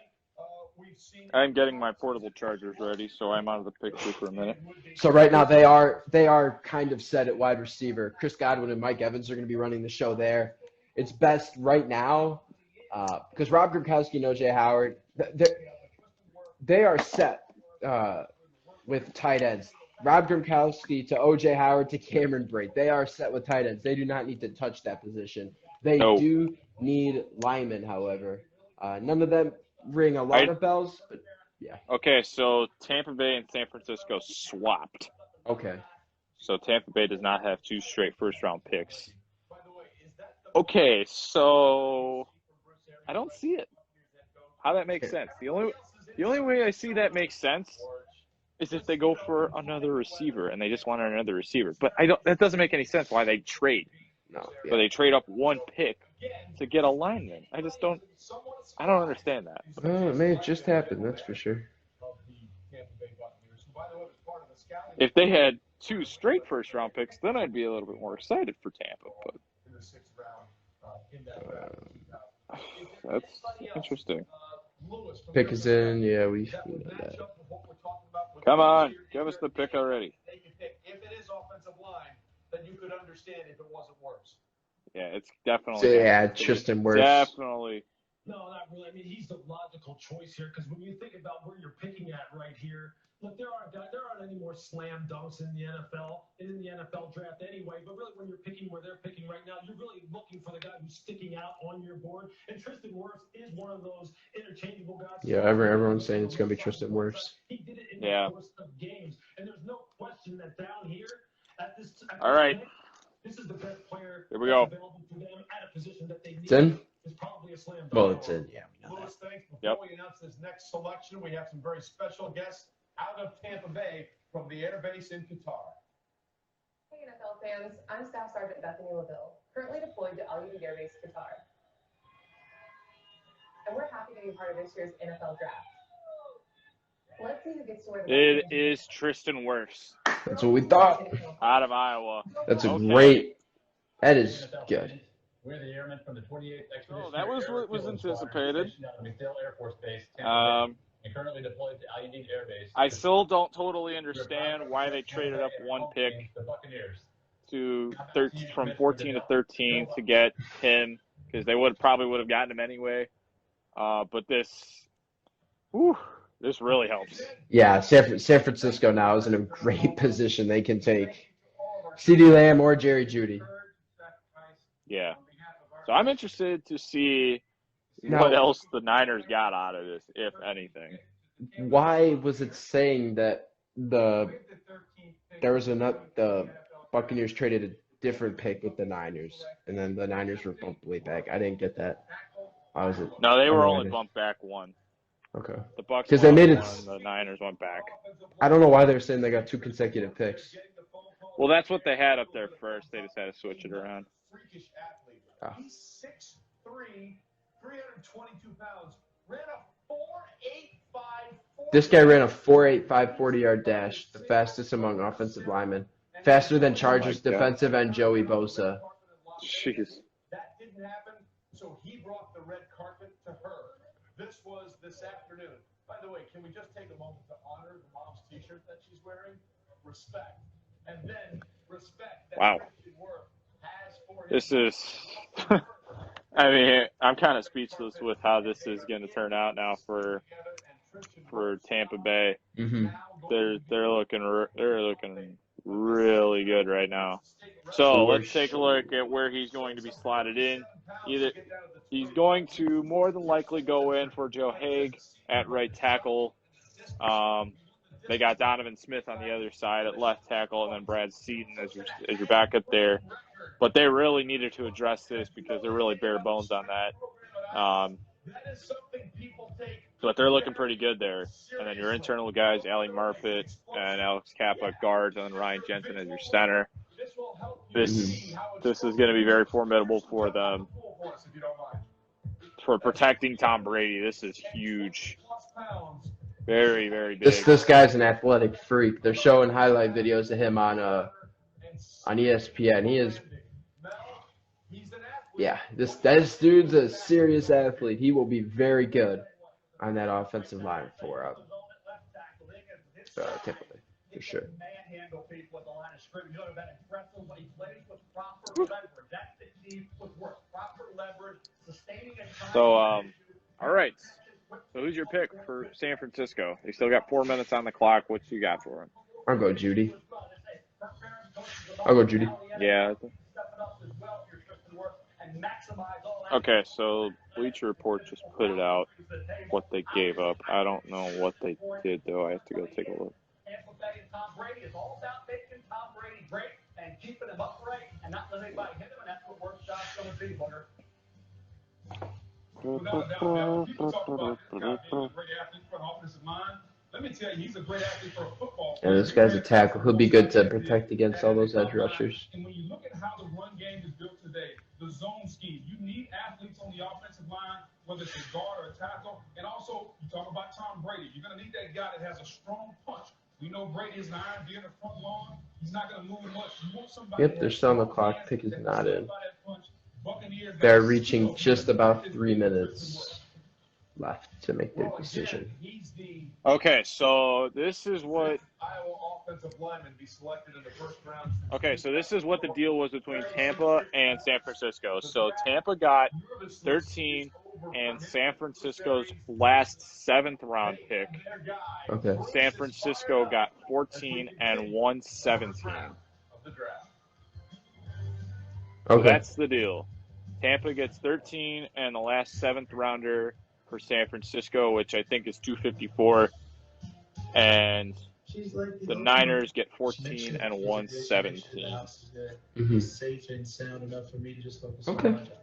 I'm getting my portable chargers ready, so I'm out of the picture for a minute. So right now they are kind of set at wide receiver. Chris Godwin and Mike Evans are gonna be running the show there. It's best right now because Rob Gronkowski and OJ Howard, they are set with tight ends. Rob Gronkowski to OJ Howard to Cameron Brate. They are set with tight ends. They do not need to touch that position. They do need linemen, however. None of them ring a lot of bells, but yeah. Okay, so Tampa Bay and San Francisco swapped. Okay. So Tampa Bay does not have 2 straight first-round picks. Okay, so I don't see it. How that makes sense. The only way I see that makes sense is if they go for another receiver and they just want another receiver. But that doesn't make any sense why they trade. No. Yeah. So they trade up 1 pick to get a lineman. I don't understand that. It may have just happened, that's for sure. If they had 2 straight first-round picks, then I'd be a little bit more excited for Tampa. But that's interesting. Pick is in. Yeah, we know that. Come on, give us the pick already. If it is offensive line, then you could understand if it wasn't Wirfs. Yeah, it's definitely. Yeah, Tristan Wirfs. Definitely No, not really. I mean, he's the logical choice here because when you think about where you're picking at right here, look, there aren't any more slam dunks in the NFL draft anyway. But really, when you're picking where they're picking right now, you're really looking for the guy who's sticking out on your board. And Tristan Wirfs is one of those interchangeable guys. Yeah, everyone's saying it's going to be Tristan Wirfs. He did it in the course of games, and there's no question that down here at this. All right. This is the best player Here we go. available to them at a position that they need. It's in? It's probably a slam dunk. Well, it's in, yeah. Louis, thanks. Before Yep. we announce this next selection, we have some very special guests out of Tampa Bay from the Air Base in Qatar. Hey NFL fans, I'm Staff Sergeant Bethany LaVille, currently deployed to Al Udeid Air Base, Qatar. And we're happy to be part of this year's NFL draft. Let's see who gets to wear the It is Tristan Wirfs That's what we thought. out of Iowa. That's a Okay. great. That is good. We're the airmen from the 28th Expeditionary Oh, that was what was Airfield Squadron, anticipated. stationed out of MacDill Air Force Base, Tampa Bay, and currently deployed to Al Udeid Air Base. I still don't totally understand why they traded up one pick The Buccaneers. to from 14 to 13 to get him, because they probably would have gotten him anyway. But this really helps. Yeah, San Francisco now is in a great position. They can take CeeDee Lamb or Jerry Jeudy. Yeah. So I'm interested to see Now- what else the Niners got out of this, if anything. Why was it saying that the Buccaneers traded a different pick with the Niners, and then the Niners were bumped way back? I didn't get that. Why was it? No, they were I only don't know. bumped back one. Okay. The Bucs 'Cause they went made up it- one, the Niners went back. I don't know why they're saying they got 2 consecutive picks. Well, that's what they had up there first. They just had to switch it around. Freakish athlete. Ah. He's 6'3", 322 pounds. Ran a 4.85. This guy ran a 4.85 40-yard dash, the fastest among offensive linemen. Faster than Chargers God. defensive end Joey Bosa. Jeez. That didn't happen, so he brought the red carpet to her. This was this afternoon. By the way, can we just take a moment to honor the mom's T-shirt that she's wearing? Respect. And then respect that Wow. Christian Wirfs has for his This is, I mean, I'm kind of speechless with how this is going to turn out now for Tampa Bay. Mm-hmm. They're looking really good right now. So let's take a look at where he's going to be slotted in. Either he's going to more than likely go in for Joe Haig at right tackle. They got Donovan Smith on the other side at left tackle, and then Brad Seaton as your backup there. But they really needed to address this because they're really bare bones on that. But they're looking pretty good there. And then your internal guys, Ali Marpet and Alex Kappa guards, and then Ryan Jensen as your center. This is going to be very formidable for them. For protecting Tom Brady, this is huge. Very, very big. This guy's an athletic freak. They're showing highlight videos of him on ESPN. He is, yeah. This dude's a serious athlete. He will be very good on that offensive line for Tampa Bay, for sure. Manhandle people at the line of scrimmage. You know that impressive, but he plays with proper leverage. That's the key with work. Proper leverage, sustaining a So, all right. So who's your pick for San Francisco? They still got 4 minutes on the clock. What you got for him? I'll go Jeudy. I'll go Jeudy. Yeah. Okay, so Bleacher Report just put it out, what they gave up. I don't know what they did, though. I have to go take a look. Tampa Bay and Tom Brady is all about making Tom Brady great and keeping him upright and not letting anybody hit him, and that's what work job's going to be, Booger. Without a doubt, now, people talk about this guy being a great athlete for an offensive line. Let me tell you, he's a great athlete for a football And this guy's a tackle. He'll be good to protect against all those edge rushers. And when you look at how the run game is built today, the zone scheme, you need athletes on the offensive line, whether it's a guard or a tackle. And also, you talk about Tom Brady. You're going to need that guy that has a strong punch. We know Brady is an iron being a front lawn. He's not going to move much. You want somebody Yep, they're still on the clock. Pick is not in. They're reaching just about 3 minutes. left to make their decision. Okay, so this is what. Iowa offensive lineman be selected in the first round. Okay, so this is what the deal was between Tampa and San Francisco. So Tampa got 13 and San Francisco's last 7th round pick. Okay. San Francisco got 14 and 117. So Okay. that's the deal. Tampa gets 13 and the last 7th rounder for San Francisco, which I think is 254. And the Niners get 14 and 117. Mhm. Safe and sound enough for me to just focus Okay. on my job.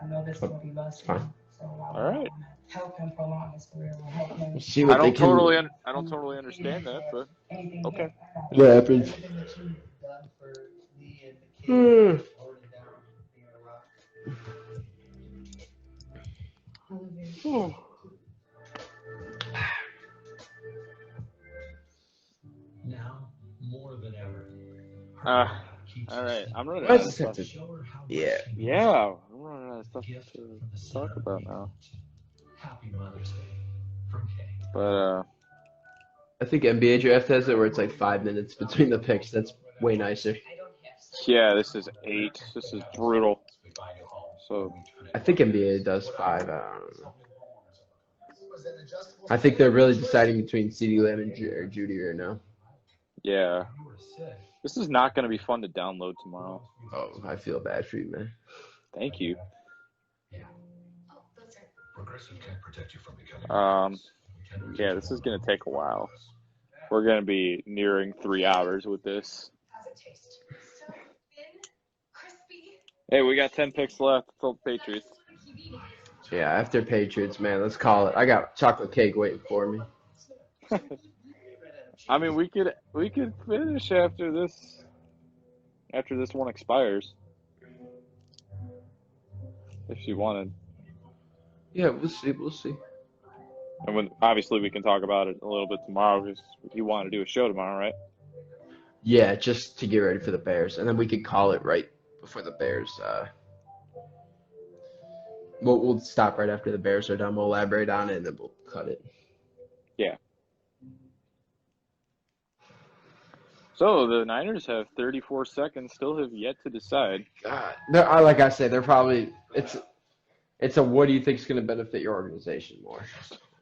I know this will be less fun, so All right. help him prolong his career. We'll help him. See what I they don't can. totally understand that, but okay. What happens? Everything that you've done for me and the kids, Hmm. holding it down, being a rock. Now, more than ever. All right. I'm running out Let's of stuff. set Yeah. Yeah, I'm running out of stuff to talk about now. Happy Mother's Day from Kay. But I think NBA draft has it where it's like 5 minutes between the picks. That's way nicer. yeah, this is 8. This is brutal. So I think NBA does 5. I don't know. I think they're really deciding between CeeDee Lamb and Judy right now. yeah, this is not going to be fun to download tomorrow. Oh, I feel bad for you, man. Thank you. Progressive can protect you from becoming Yeah, this is going to take a while. We're going to be nearing 3 hours with this. Hey, we got 10 picks left. It's all the Patriots. Yeah, after Patriots, man, let's call it. I got chocolate cake waiting for me. I mean, we could finish after this one expires. If you wanted. Yeah, we'll see. We'll see. And when obviously we can talk about it a little bit tomorrow because you want to do a show tomorrow, right? Yeah, just to get ready for the Bears, and then we could call it right before the Bears. We'll stop right after the Bears are done. We'll elaborate on it, and then we'll cut it. Yeah. So the Niners have 34 seconds, still have yet to decide. God, like I said, they're probably it's a what do you think is going to benefit your organization more?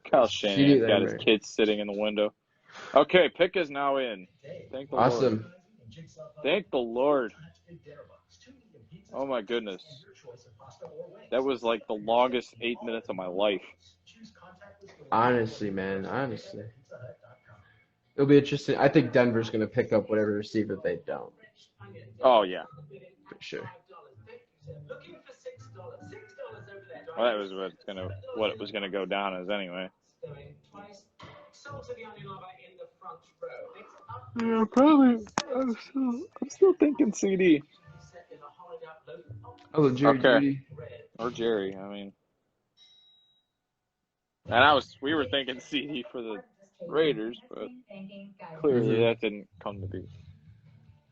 Kyle Shanahan's got his kids sitting in the window. Okay, pick is now in. Thank the Awesome. Lord. Thank the Lord. Oh my goodness. That was like the longest 8 minutes of my life. Honestly, man, honestly. It'll be interesting. I think Denver's going to pick up whatever receiver they don't. Oh yeah. For sure. Well, that was what it was gonna go down as anyway. Yeah, probably. I'm still thinking CD. Oh, Jerry Judy. Or Jerry. I mean, and we were thinking CD for the Raiders, but clearly that didn't come to be.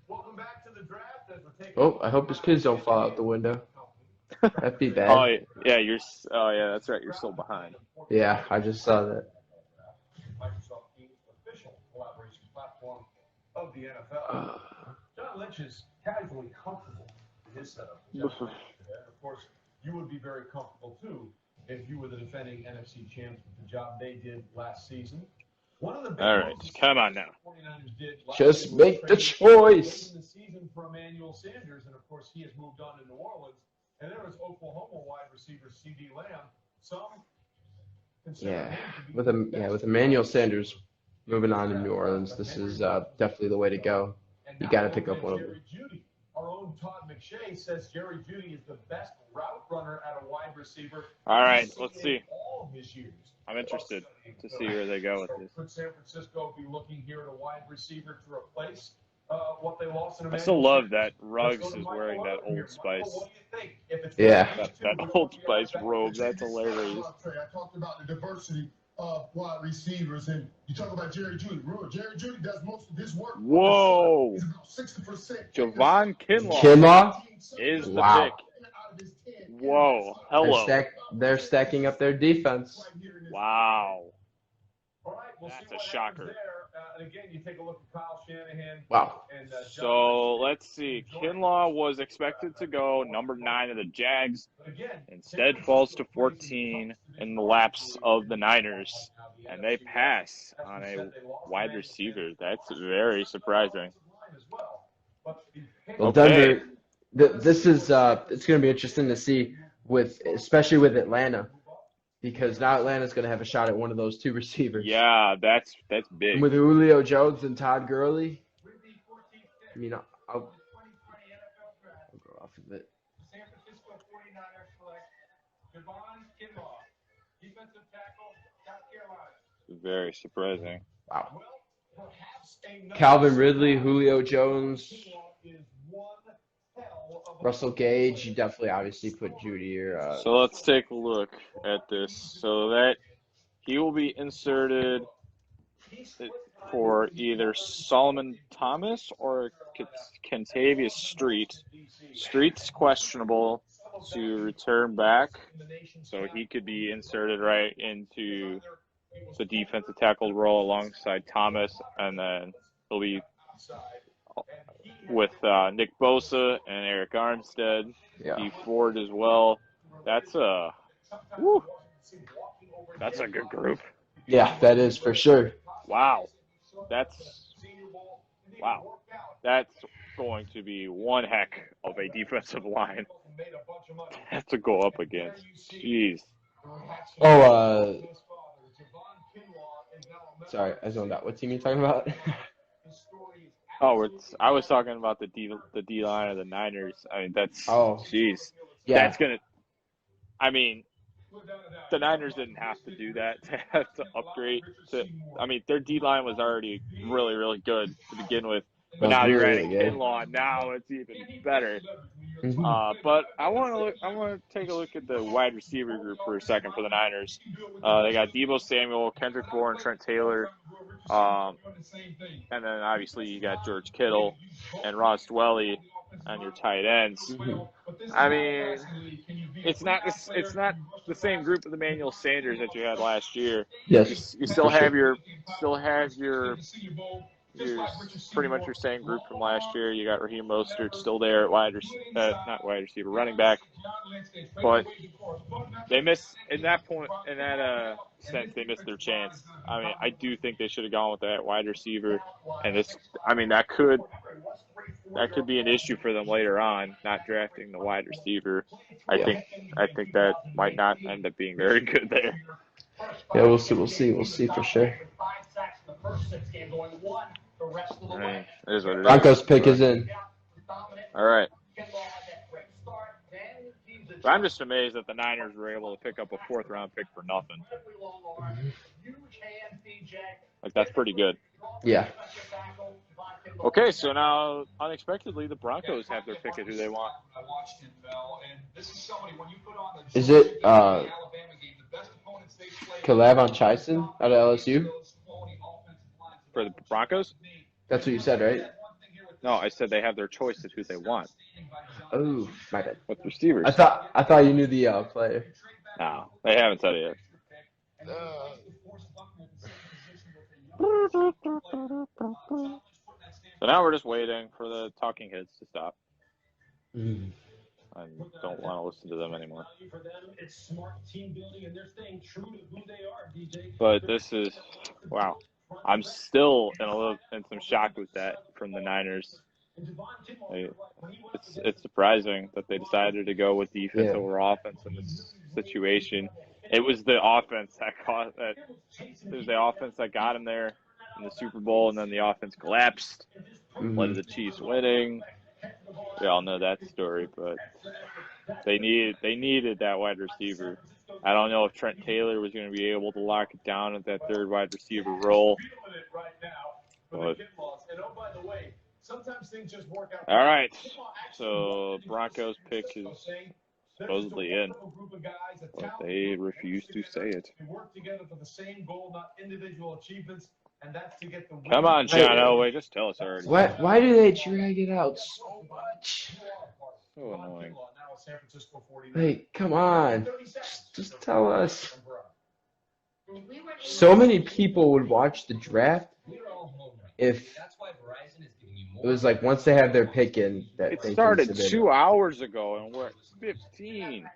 Welcome back to the draft as we're taking. Oh, I hope his kids don't fall out the window. That'd be bad. Oh yeah, that's right. You're still behind. Yeah, I just saw that. Microsoft Teams official collaboration platform of the NFL. John Lynch is casually comfortable in his setup. Of course, you would be very comfortable too if you were the defending NFC champs with the job they did last season. One of the big All right, come on now. 49ers did Just make the choice. the season for Emmanuel Sanders, and of course he has moved on to New Orleans. And there was Oklahoma wide receiver CeeDee Lamb. Some consider Yeah, him to be with Emmanuel Sanders moving on to New Orleans, this is definitely the way to go. You got to pick up one of them. Judy. Our own Todd McShay says Jerry Judy is the best route runner at a wide receiver. All right, let's see. All his years. I'm interested to see where they go with this. Could San Francisco be looking here at a wide receiver to replace what they lost in I still love that Ruggs is wearing that Old Spice. Yeah. That Old Spice robe. That's hilarious. I talked about the diversity of wide receivers, and you talk about Jerry Judy. Remember, Jerry Judy does most of his work. Whoa. He's about 60%. Javon Kinlaw Kinlaw? is the Wow. pick. Whoa. Hello. They're stacking up their defense. Wow. All right, we'll That's see a what shocker. happens there. And again, you take a look at Kyle Shanahan. Wow. And, So let's see. Kinlaw was expected to go number 9 of the Jags. Instead falls to 14 in the laps of the Niners. And they pass on a wide receiver. That's very surprising. Well, Okay. Denver, this is it's going to be interesting to see especially with Atlanta, because now Atlanta's going to have a shot at one of those two receivers. Yeah, that's big. And with Julio Jones and Todd Gurley, I mean, I'll go off of it. San Francisco 49ers select Javon Kinlaw, defensive tackle, South Carolina. Very surprising. Wow. Calvin Ridley, Julio Jones, Russell Gage. You definitely obviously put Judy or. So let's take a look at this. So that he will be inserted for either Solomon Thomas or Kentavious Street. Street's questionable to return back, so he could be inserted right into the defensive tackle role alongside Thomas, and then he'll be with Nick Bosa and Eric Armstead, D Ford as well. That's a good group. Yeah, that is for sure. Wow. That's going to be one heck of a defensive line to go up against. Jeez. Oh, sorry, I zoned out. What team are you talking about? I was talking about the D line of the Niners. I mean, jeez. Yeah. That's gonna. I mean, the Niners didn't have to do that to have to upgrade. Their D line was already really, really good to begin with. But now you're adding Kinlaw, and now it's even better. But I want to take a look at the wide receiver group for a second for the Niners. They got Deebo Samuel, Kendrick Bourne, Trent Taylor, and then obviously you got George Kittle and Ross Dwelly on your tight ends. I mean, it's not the same group of Emmanuel Sanders that you had last year. Yes, you still have your pretty much your same group from last year. You got Raheem Mostert still there at not wide receiver, running back. But they missed in that sense. They missed their chance. I mean, I do think they should have gone with that wide receiver, and that could be an issue for them later on, not drafting the wide receiver. I think that might not end up being very good there. Yeah, we'll see for sure. It is what it is. Broncos pick is in. All right. But I'm just amazed that the Niners were able to pick up a 4th-round pick for nothing. Like, that's pretty good. Yeah. Okay, so now, unexpectedly, the Broncos have their pick at who they want. Is it Kalavon Chaisson out of LSU? For the Broncos? That's what you said, right? No, I said they have their choice at who they want. Oh, my bad. With receivers. I thought you knew the player. No, they haven't said it yet. So now we're just waiting for the talking heads to stop. I don't want to listen to them anymore. But this is, wow. I'm still in some shock with that from the Niners. It's surprising that they decided to go with defense over offense in this situation. It was the offense that got him there in the Super Bowl, and then the offense collapsed, led to the Chiefs winning. We all know that story, but they needed that wide receiver. I don't know if Trent Taylor was going to be able to lock it down at that 3rd wide receiver role. But, all right, so Broncos pick is supposedly in, but they refuse to say it. Come on, John Elway, just tell us already. Why do they drag it out so much? So annoying. San Francisco 49ers. Hey, come on. Just tell us. So many people would watch the draft if it was like once they have their pick in that It they started can submit 2 hours ago, and we're at 15.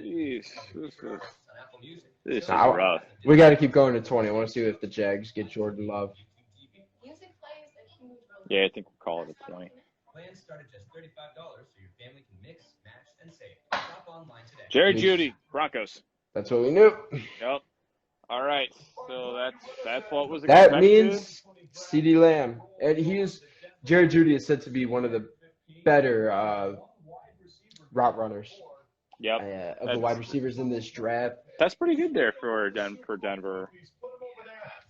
Jeez, this is Now, rough. we got to keep going to 20. I want to see if the Jags get Jordan Love. Yeah, I think we'll call it a 20. Plans start at just $35 so your family can mix, match, and save. Shop online today. Jerry Jeudy, Broncos. That's what we knew. Yep. All right. So that's what was That expected. means CeeDee Lamb. And Jerry Jeudy is said to be one of the better route runners. Yep. Of the wide receivers in this draft. That's pretty good there for Denver.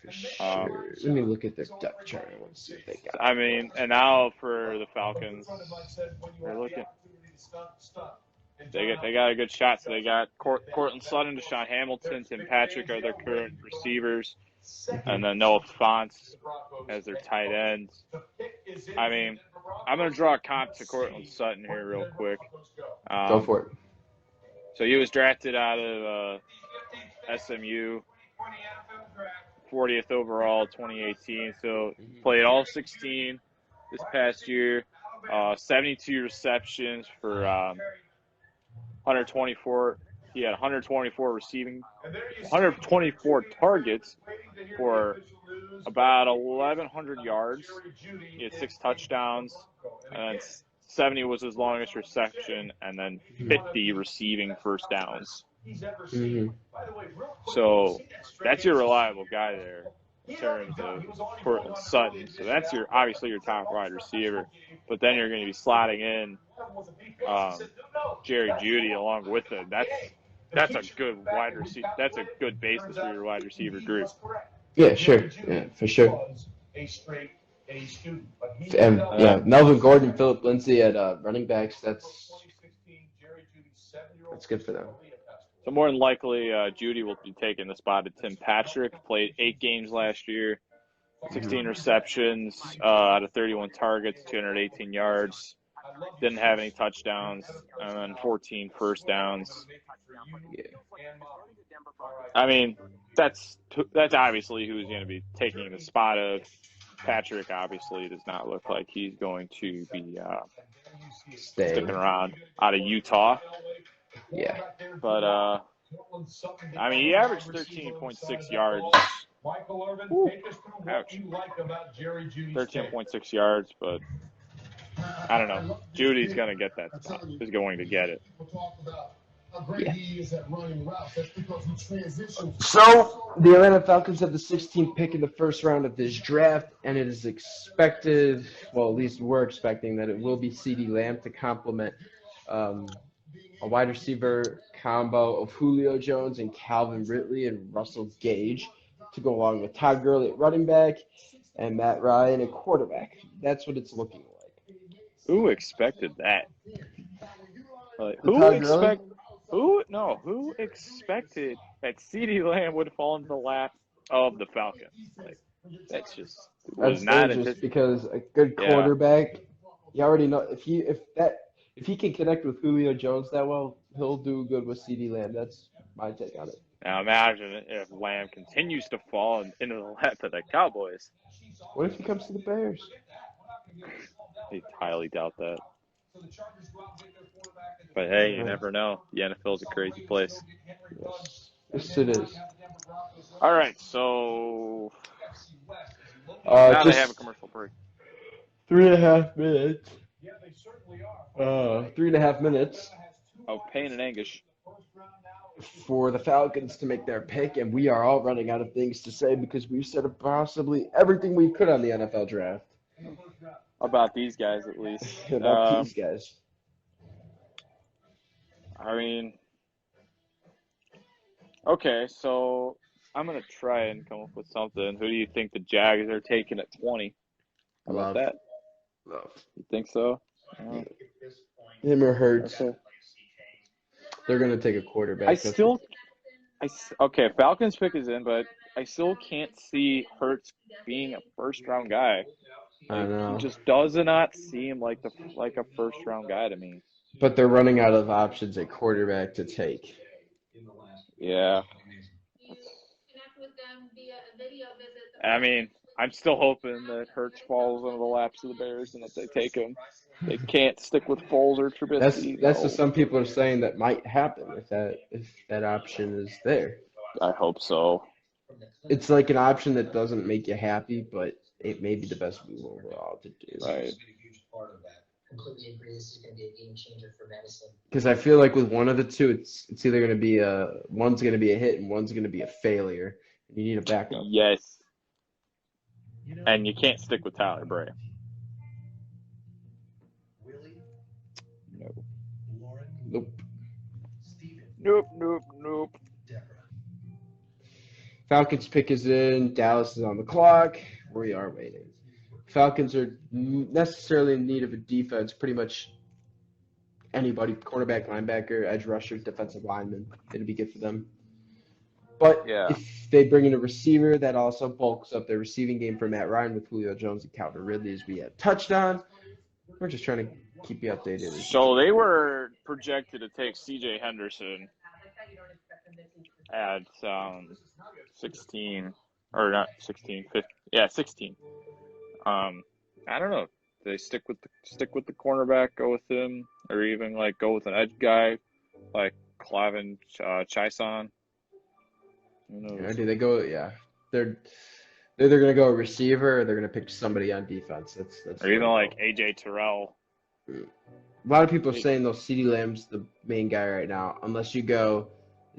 For sure. Let me look at their depth chart. I want to see what they got. I mean, and now for the Falcons, they're looking. They got a good shot. So they got Cortland Sutton, Deshaun Hamilton, Tim Patrick are their current receivers, and then Noah Fant as their tight ends. I mean, I'm gonna draw a comp to Cortland Sutton here real quick. Go for it. So he was drafted out of SMU, 40th overall, 2018. So played all 16 this past year. 72 receptions for 124. He had 124 receiving, 124 targets for about 1,100 yards. He had 6 touchdowns, and 70 was his longest reception, and then 50 receiving first downs. Mm-hmm. So that's your reliable guy there in terms of Cortland Sutton. So that's obviously your top wide receiver. But then you're going to be slotting in Jerry Jeudy along with him. That's a good wide receiver. That's a good basis for your wide receiver group. Yeah, sure. Yeah, for sure. And Melvin Gordon, Philip Lindsay at running backs. That's good for them. So more than likely, Jeudy will be taking the spot of Tim Patrick. Played 8 games last year, 16 receptions out of 31 targets, 218 yards. Didn't have any touchdowns, and then 14 first downs. Yeah. I mean, that's obviously who's going to be taking the spot of Patrick. Obviously, does not look like he's going to be sticking around out of Utah. Yeah. But, I mean, he averaged 13.6 yards. Ooh, ouch. 13.6 yards, but I don't know. Judy's going to get that spot. He's going to get it. Yeah. So, the Atlanta Falcons have the 16th pick in the first round of this draft, and it is expected, well, at least we're expecting that it will be CeeDee Lamb to complement a wide receiver combo of Julio Jones and Calvin Ridley and Russell Gage to go along with Todd Gurley at running back and Matt Ryan at quarterback. That's what it's looking like. Who expected that? Like, who expected that CeeDee Lamb would fall into the lap of the Falcons? Like, that's just was not dangerous because a good quarterback, you already know if he can connect with Julio Jones that well, he'll do good with CeeDee Lamb. That's my take on it. Now imagine if Lamb continues to fall into the lap of the Cowboys. What if he comes to the Bears? I highly doubt that. But hey, you never know. The NFL is a crazy place. Yes, it is. All right, so now they have a commercial break. 3.5 minutes. 3.5 minutes. Of pain and anguish. For the Falcons to make their pick, and we are all running out of things to say because we've said possibly everything we could on the NFL draft. About these guys, at least. About these guys. I mean, okay, so I'm going to try and come up with something. Who do you think the Jags are taking at 20? How about that? Love. You think so? Him or Hurts. Okay. They're going to take a quarterback. Okay, Falcons pick is in, but I still can't see Hurts being a first-round guy. I know. He just does not seem like a first round guy to me. But they're running out of options at quarterback to take. Yeah. I mean, I'm still hoping that Hurts falls into the laps of the Bears and that they take him. They can't stick with Foles or Trubisky. That's no. what some people are saying that might happen if that option is there. I hope so. It's like an option that doesn't make you happy, but it may be the best move overall to do. Right. Completely agree. This is going to be a game changer for Madison. Because I feel like with one of the two, it's either going to be one's going to be a hit and one's going to be a failure. You need a backup. Yes. And you can't stick with Tyler Bray. No. Nope. Nope. Falcons pick is in. Dallas is on the clock. We are waiting. Falcons are necessarily in need of a defense. Pretty much anybody, quarterback, linebacker, edge rusher, defensive lineman. It'll be good for them. But if they bring in a receiver, that also bulks up their receiving game for Matt Ryan with Julio Jones and Calvin Ridley as we have touchdown. We're just trying to keep you updated. So they were projected to take C.J. Henderson at 16, or not 16, 15, 16. I don't know. Do they stick with the cornerback, go with him, or even like go with an edge guy like Clavin Chaisson? Yeah, do they go? Yeah, they're either gonna go a receiver or they're gonna pick somebody on defense. That's or even like AJ Terrell. A lot of people are saying though CeeDee Lamb's the main guy right now, unless you go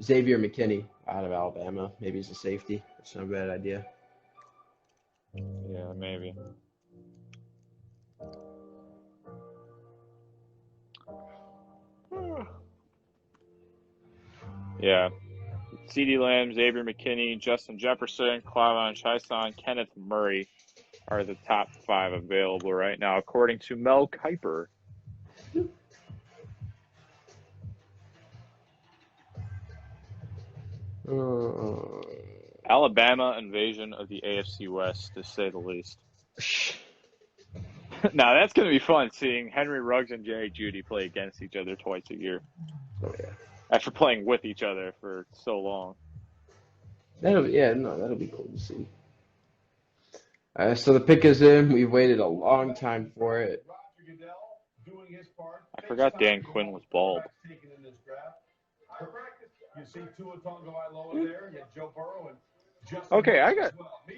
Xavier McKinney out of Alabama. Maybe he's a safety. That's not a bad idea. Yeah, maybe. Yeah. CeeDee Lamb, Xavier McKinney, Justin Jefferson, Clavon Chaisson, Kenneth Murray are the top 5 available right now, according to Mel Kiper. Alabama invasion of the AFC West, to say the least. Now, that's going to be fun, seeing Henry Ruggs and Jerry Jeudy play against each other twice a year. Oh, yeah. After playing with each other for so long. That'll be cool to see. So the pick is in. We've waited a long time for it. I forgot Dan Quinn was bald. You see Tua Tagovailoa there, you have Joe Burrow and Okay,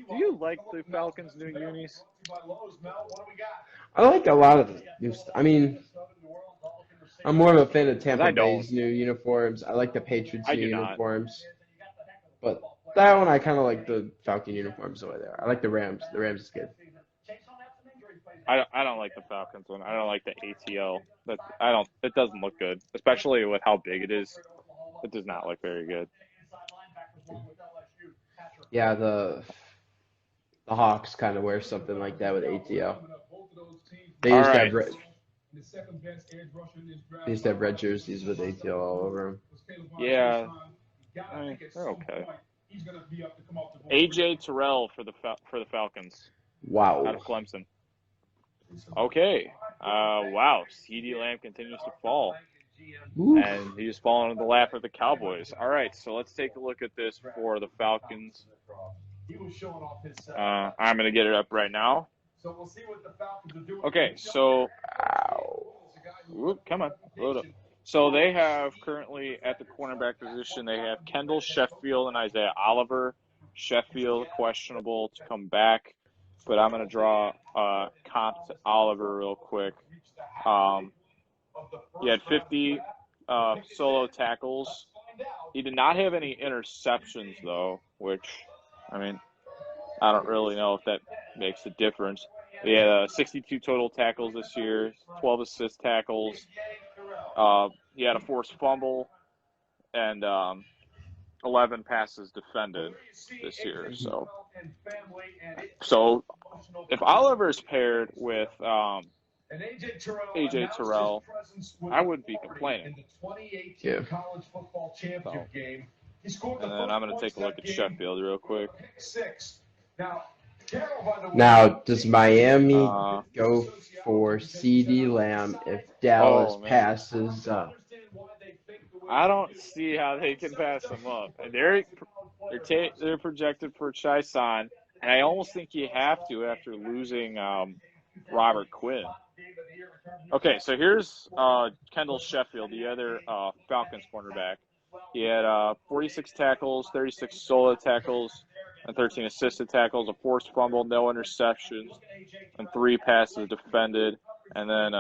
do you like the Falcons' new unis? I like a lot of the new stuff. I mean, I'm more of a fan of Tampa Bay's new uniforms. I like the Patriots' new uniforms. But that one, I kind of like the Falcon uniforms the way they are. I like the Rams. The Rams is good. I don't like the Falcons one. I don't like the ATL. It doesn't look good, especially with how big it is. It does not look very good. Yeah, the Hawks kind of wear something like that with ATL. They used to have red jerseys with ATL all over them. Yeah, I mean, they're okay. AJ Terrell for the Falcons. Wow. Out of Clemson. Okay. Wow. CeeDee Lamb continues to fall. Oof. And he's fallen into the lap of the Cowboys. All right, so let's take a look at this for the Falcons. I'm going to get it up right now. Okay, so come on, load up. So they have currently at the cornerback position, they have Kendall Sheffield and Isaiah Oliver. Sheffield questionable to come back, but I'm going to draw comp to Oliver real quick. He had 50 solo tackles. He did not have any interceptions, though, which, I mean, I don't really know if that makes a difference. He had 62 total tackles this year, 12 assist tackles. He had a forced fumble and 11 passes defended this year. So if Oliver's paired with AJ Terrell, I wouldn't be complaining. Yeah. And then I'm going to take a look at Sheffield real quick. Now, Now, does Miami go for CeeDee Lamb if Dallas passes up? I don't see how they can pass him up. And they're projected for Chison, and I almost think you have to after losing Robert Quinn. Okay, so here's Kendall Sheffield, the other Falcons cornerback. He had 46 tackles, 36 solo tackles, and 13 assisted tackles, a forced fumble, no interceptions, and 3 passes defended. And then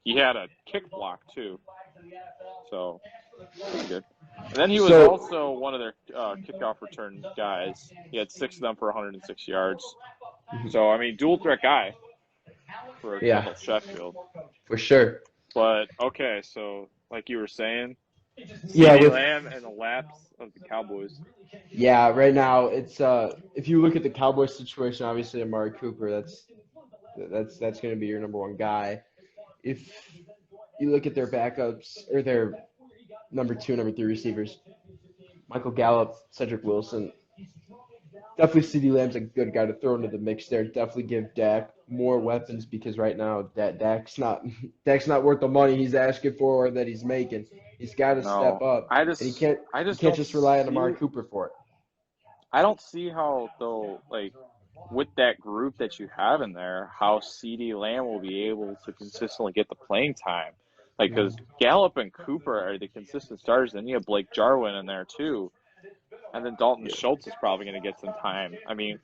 he had a kick block, too. So, pretty good. And then he was also one of their kickoff return guys. He had 6 of them for 106 yards. So, I mean, dual threat guy for Kendall Sheffield. For sure. But, okay, so like you were saying, CeeDee Lamb and the lapse of the Cowboys. Yeah, right now it's if you look at the Cowboys situation, obviously Amari Cooper, that's going to be your number one guy. If you look at their backups or their number 2, number 3 receivers, Michael Gallup, Cedric Wilson, definitely CeeDee Lamb's a good guy to throw into the mix there. Definitely give Dak more weapons because right now Dak's not worth the money he's asking for or that he's making. He's got to step up. He can't just rely on Amari Cooper for it. I don't see how, though, like, with that group that you have in there, how CeeDee Lamb will be able to consistently get the playing time. Like, because Gallup and Cooper are the consistent starters, and you have Blake Jarwin in there, too. And then Dalton Schultz is probably going to get some time. I mean,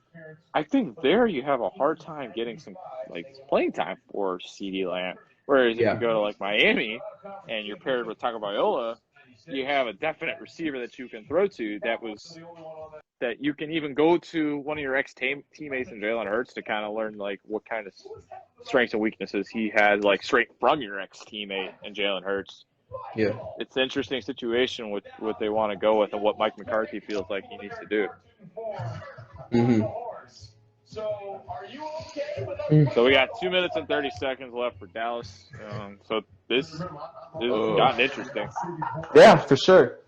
I think there you have a hard time getting some, like, playing time for CeeDee Lamb. Whereas if you go to, like, Miami and you're paired with Tagovailoa, you have a definite receiver that you can throw to that you can even go to one of your ex-teammates in Jalen Hurts to kind of learn, like, what kind of strengths and weaknesses he has, like, straight from your ex-teammate in Jalen Hurts. Yeah. It's an interesting situation with what they want to go with and what Mike McCarthy feels like he needs to do. Mm-hmm. So we got 2 minutes and 30 seconds left for Dallas. So this has gotten interesting. Yeah, for sure.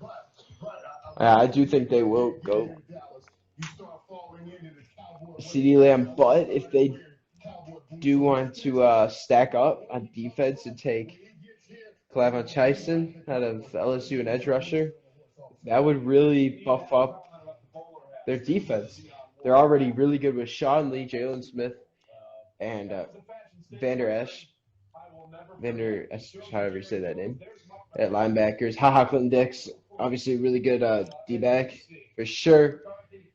I do think they will go CeeDee Lamb, but if they do want to stack up on defense and take Clavon Chaisson out of LSU and edge rusher, that would really buff up their defense. They're already really good with Sean Lee, Jalen Smith, and Vander Esch, however you say that name, at linebackers. Clinton Dix, obviously really good D-back for sure.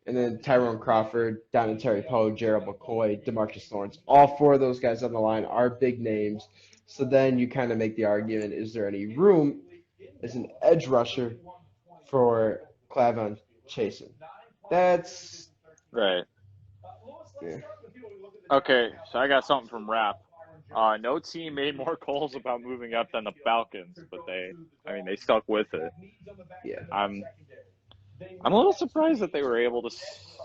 And then Tyrone Crawford, Donovan Terry Poe, Gerald McCoy, DeMarcus Lawrence. All 4 of those guys on the line are big names. So then you kind of make the argument, is there any room as an edge rusher for Clavon Chaisson? That's right. Yeah. Okay, so I got something from Rap. No team made more calls about moving up than the Falcons, but they stuck with it. Yeah. I'm a little surprised that they were able to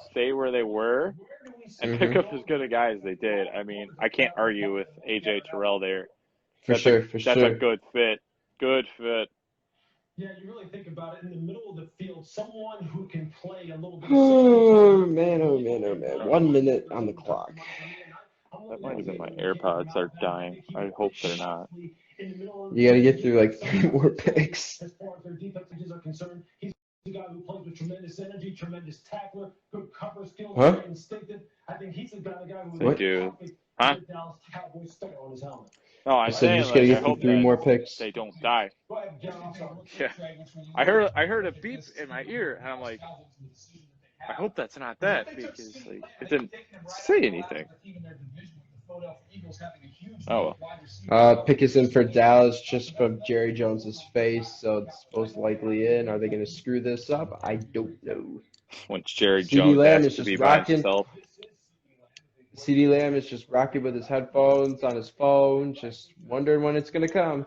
stay where they were and pick up as good a guy as they did. I mean, I can't argue with A.J. Terrell there. That's a good fit. Good fit. Yeah, you really think about it, in the middle of the field, someone who can play a little bit. Oh man. 1 minute on the clock. That might have been my AirPods are dying. I hope they're not. You got to get through like 3 more picks. As far as their defenses are concerned, he's a guy who plays with tremendous energy, tremendous tackler, good cover skills, very instinctive. I think he's the guy who They do. Huh? Dallas Cowboys sticker on his helmet. No, I'm saying just gotta get I hope through 3 more picks. They don't die. Yeah. I heard a beep in my ear, and I'm like, I hope that's not that, because like it didn't say anything. Oh well. Pick is in for Dallas just from Jerry Jones's face, so it's most likely in. Are they going to screw this up? I don't know. Once Jerry CeeDee Jones Lamb has is to just be by rocking. himself. CeeDee Lamb is just rocking with his headphones on his phone, just wondering when it's going to come.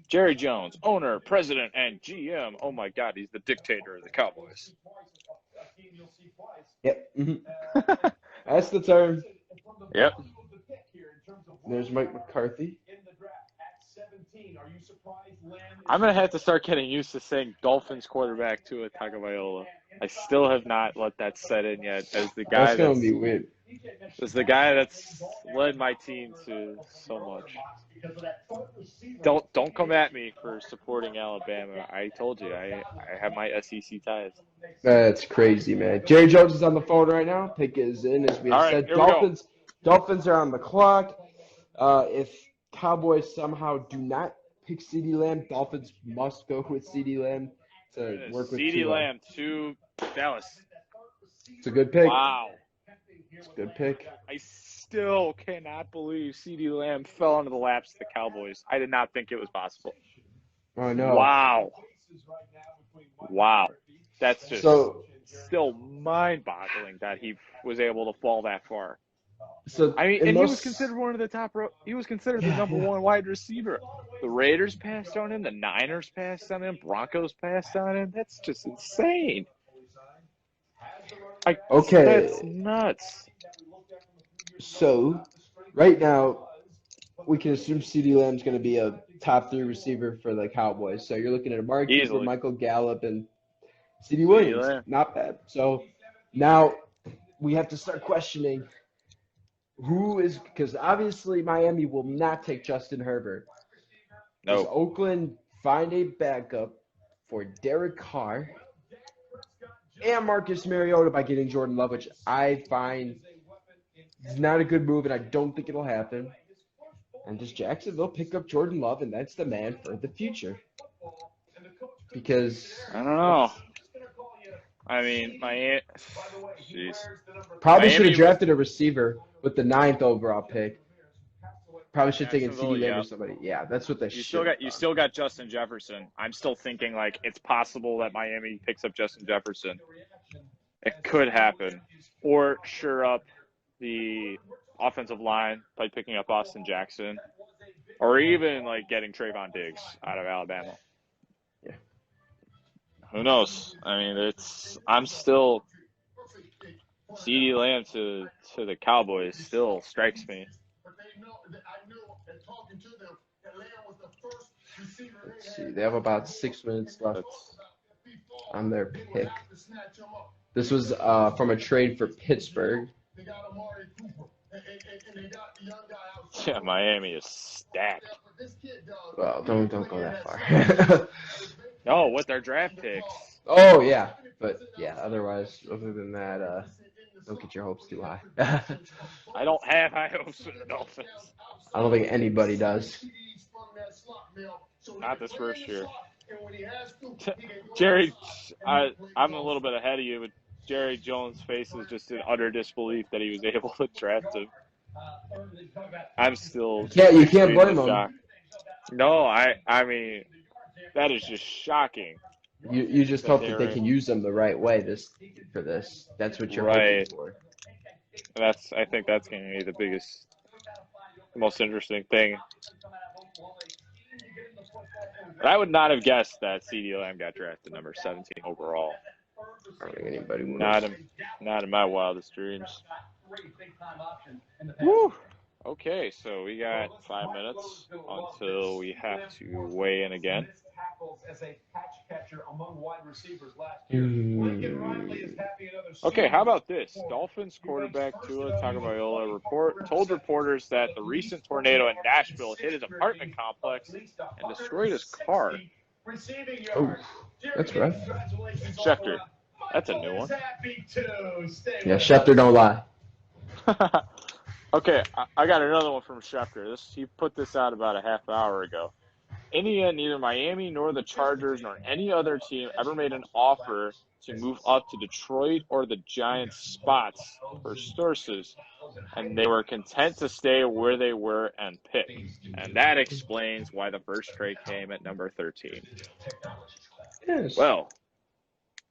Jerry Jones, owner, president, and GM. Oh my God, he's the dictator of the Cowboys. Yep. That's the term. Yep. There's Mike McCarthy. I'm going to have to start getting used to saying Dolphins quarterback Tua Tagovailoa. I still have not let that set in yet as the guy That's going to be weird. This is the guy that's led my team to so much. Don't come at me for supporting Alabama. I told you I have my SEC ties. That's crazy, man. Jerry Jones is on the phone right now. Pick is in, as we have All right, said. here we go. Dolphins are on the clock. If Cowboys somehow do not pick CeeDee Lamb, Dolphins must go with CeeDee Lamb to work with CeeDee Tua. Lamb to Dallas. It's a good pick. Wow. It's a good pick. I still cannot believe CeeDee Lamb fell into the laps of the Cowboys. I did not think it was possible. Oh, no. Wow. Wow. That's just still mind-boggling that he was able to fall that far. So I mean, and he was considered one of the top. He was considered the number one wide receiver. The Raiders passed on him. The Niners passed on him. Broncos passed on him. That's just insane. Okay. That's nuts. So, right now, we can assume CeeDee Lamb's going to be a top 3 receiver for the Cowboys. So you're looking at Amari Cooper, Michael Gallup, and CeeDee Williams. Not bad. So now we have to start questioning who is, because obviously Miami will not take Justin Herbert. No. Does Oakland find a backup for Derek Carr and Marcus Mariota by getting Jordan Love, which I find is not a good move, and I don't think it'll happen. And does Jacksonville pick up Jordan Love, and that's the man for the future? Because I don't know. I mean, jeez. Probably should have drafted a receiver with the 9th overall pick. Probably should have taken CeeDee Lamb or somebody. Yeah, that's what they should. You still got Justin Jefferson. I'm still thinking like it's possible that Miami picks up Justin Jefferson. It could happen, or sure up the offensive line by picking up Austin Jackson, or even like getting Trayvon Diggs out of Alabama. Yeah. Who knows? I mean, I'm still CeeDee Lamb to the Cowboys still strikes me. Let's see. They have about 6 minutes left on their pick. This was from a trade for Pittsburgh. Yeah, Miami is stacked. Well, don't go that far. Oh, with their draft picks. Oh yeah, but yeah. Otherwise, other than that, don't get your hopes too high. I don't have high hopes for the Dolphins. I don't think anybody does. Not this first year. Jerry, I'm a little bit ahead of you, but Jerry Jones' face is just in utter disbelief that he was able to draft him. I'm still. You can't blame him. No, I mean, that is just shocking. You just hope that they can use them the right way for this. That's what you're hoping for. I think that's going to be the most interesting thing. But I would not have guessed that CeeDee Lamb got drafted number 17 overall. I don't think anybody would. Not in my wildest dreams. Woo! Okay, so we got 5 minutes until we have to weigh in again. Okay, how about this? Dolphins quarterback Tua Tagovailoa told reporters that the recent tornado in Nashville hit his apartment complex and destroyed his car. Oh, that's rough. Schefter, that's a new one. Yeah, Schefter don't lie. Okay, I got another one from Schefter. He put this out about a half hour ago. In the end, neither Miami nor the Chargers nor any other team ever made an offer to move up to Detroit or the Giants' spots for sources, and they were content to stay where they were and pick. And that explains why the first trade came at number 13. Yes. Well,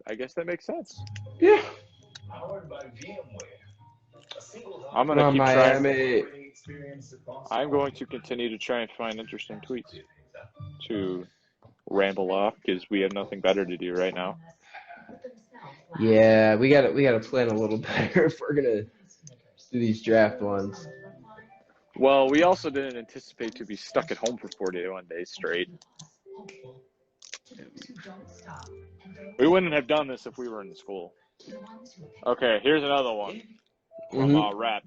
I guess that makes sense. Yeah. I'm going to keep Miami. trying. I'm going to continue to try and find interesting tweets to ramble off because we have nothing better to do right now. Yeah, we gotta plan a little better if we're gonna do these draft ones. Well, we also didn't anticipate to be stuck at home for 41 days straight. We wouldn't have done this if we were in school. Okay, here's another one. from Mhm. rep.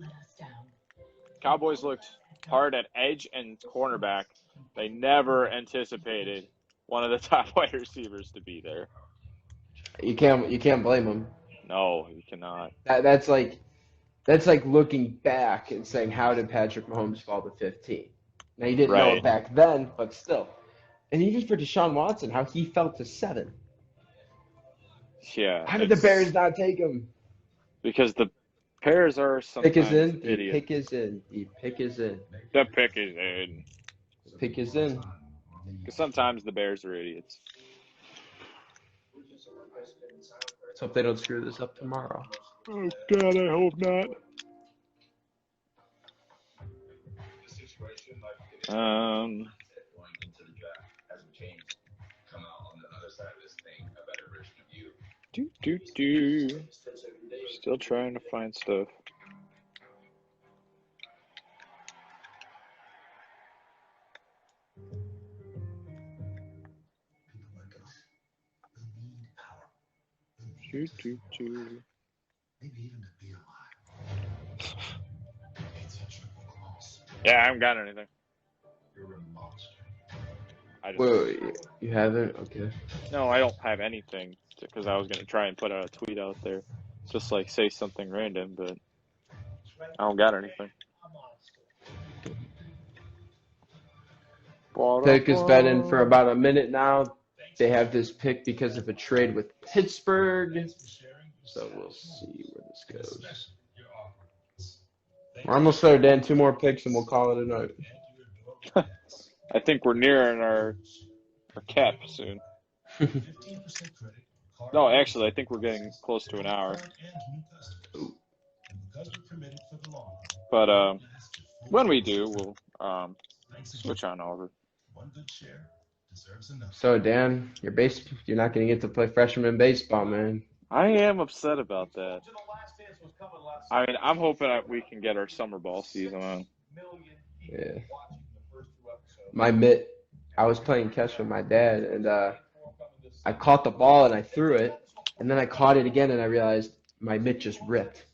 Cowboys looked hard at edge and cornerback. They never anticipated one of the top wide receivers to be there. You can't blame him. No, you cannot. That's like looking back and saying, how did Patrick Mahomes fall to 15? Now you didn't know it Right. back then, but still. And even for Deshaun Watson, how he fell to 7. Yeah. How did the Bears not take him? Because the Bears are sometimes Pick is in. The idiots. pick is in. The pick is in. The pick is in. The pick is in. Because sometimes the Bears are idiots. Let's hope they don't screw this up tomorrow. Oh, God, I hope not. Going into the draft hasn't changed. Come out on the other side of this thing, a better version of you. Still trying to find stuff. Yeah, I haven't got anything. I just, Wait, you haven't? Okay. no, I don't have anything because I was going to try and put a tweet out there. Just like say something random, but I don't got anything. Pick has been in for about a minute now. They have this pick because of a trade with Pittsburgh. So we'll see where this goes. We're almost there, Dan. 2 more picks and we'll call it a night. I think we're nearing our cap soon. No, actually, I think we're getting close to an hour. But when we do, we'll switch on over. So Dan, you're not going to get to play freshman baseball, man. I am upset about that. I mean, I'm hoping that we can get our summer ball season on. Yeah. My mitt, I was playing catch with my dad, and I caught the ball and I threw it, and then I caught it again and I realized my mitt just ripped.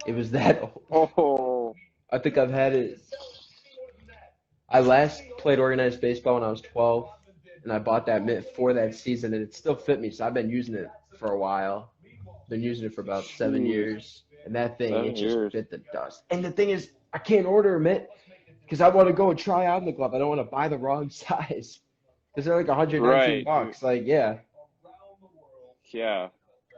It was that old. Oh. I think I've had it. I last played organized baseball when I was 12, and I bought that mitt for that season, and it still fit me, so I've been using it for a while. Been using it for about 7 years, and that thing, it just bit the dust. And the thing is, I can't order a mitt because I want to go and try on the glove. I don't want to buy the wrong size because they're like $119 bucks. Like, yeah. Yeah.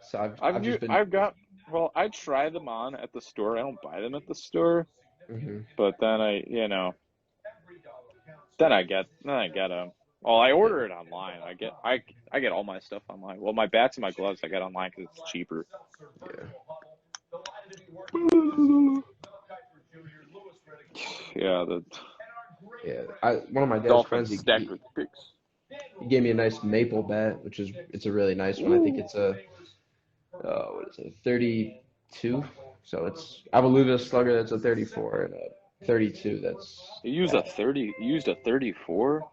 So I try them on at the store. I don't buy them at the store. Mm-hmm. But then I get them. Well, I order it online. I get all my stuff online. Well, my bats and my gloves I get online because it's cheaper. Yeah. One of my dad's friends, he gave me a nice maple bat, it's a really nice one. I think it's a 32. So I have a Luda Slugger that's a 34 and a 32 that's. You used a 34?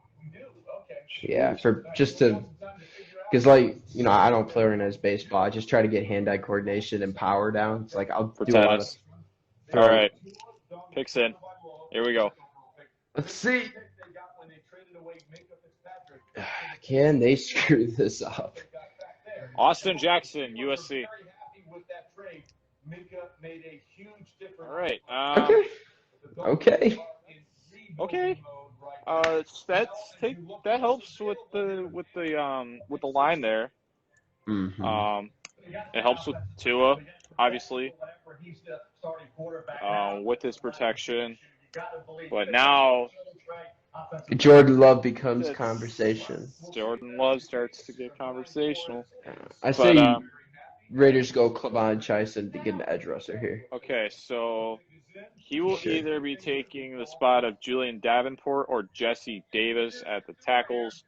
Yeah, because I don't play organized baseball. I just try to get hand-eye coordination and power down. It's like I'll For do a lot of. tennis. All right, picks in. Here we go. Let's see. Can they screw this up? Austin Jackson, USC. All right. Okay. That helps with the line there. Mm-hmm. It helps with Tua, obviously, with his protection. But now Jordan Love becomes conversation. Jordan Love starts to get conversational. I say Raiders go Clavon Chaisson to get an edge rusher here. Okay, so he will either be taking the spot of Julian Davenport or Jesse Davis at the tackles.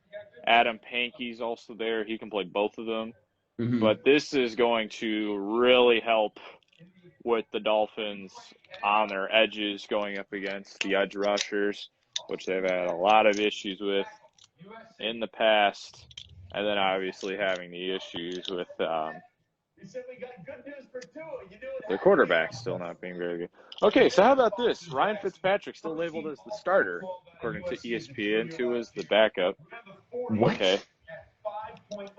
Adam Pankey's also there. He can play both of them. Mm-hmm. But this is going to really help with the Dolphins on their edges going up against the edge rushers, which they've had a lot of issues with in the past. And then obviously having the issues with You simply got good news for Tua. You knew it. Their quarterback's still not being very good. Okay, so how about this? Ryan Fitzpatrick still labeled as the starter, according to ESPN. Tua is the backup. What? Okay.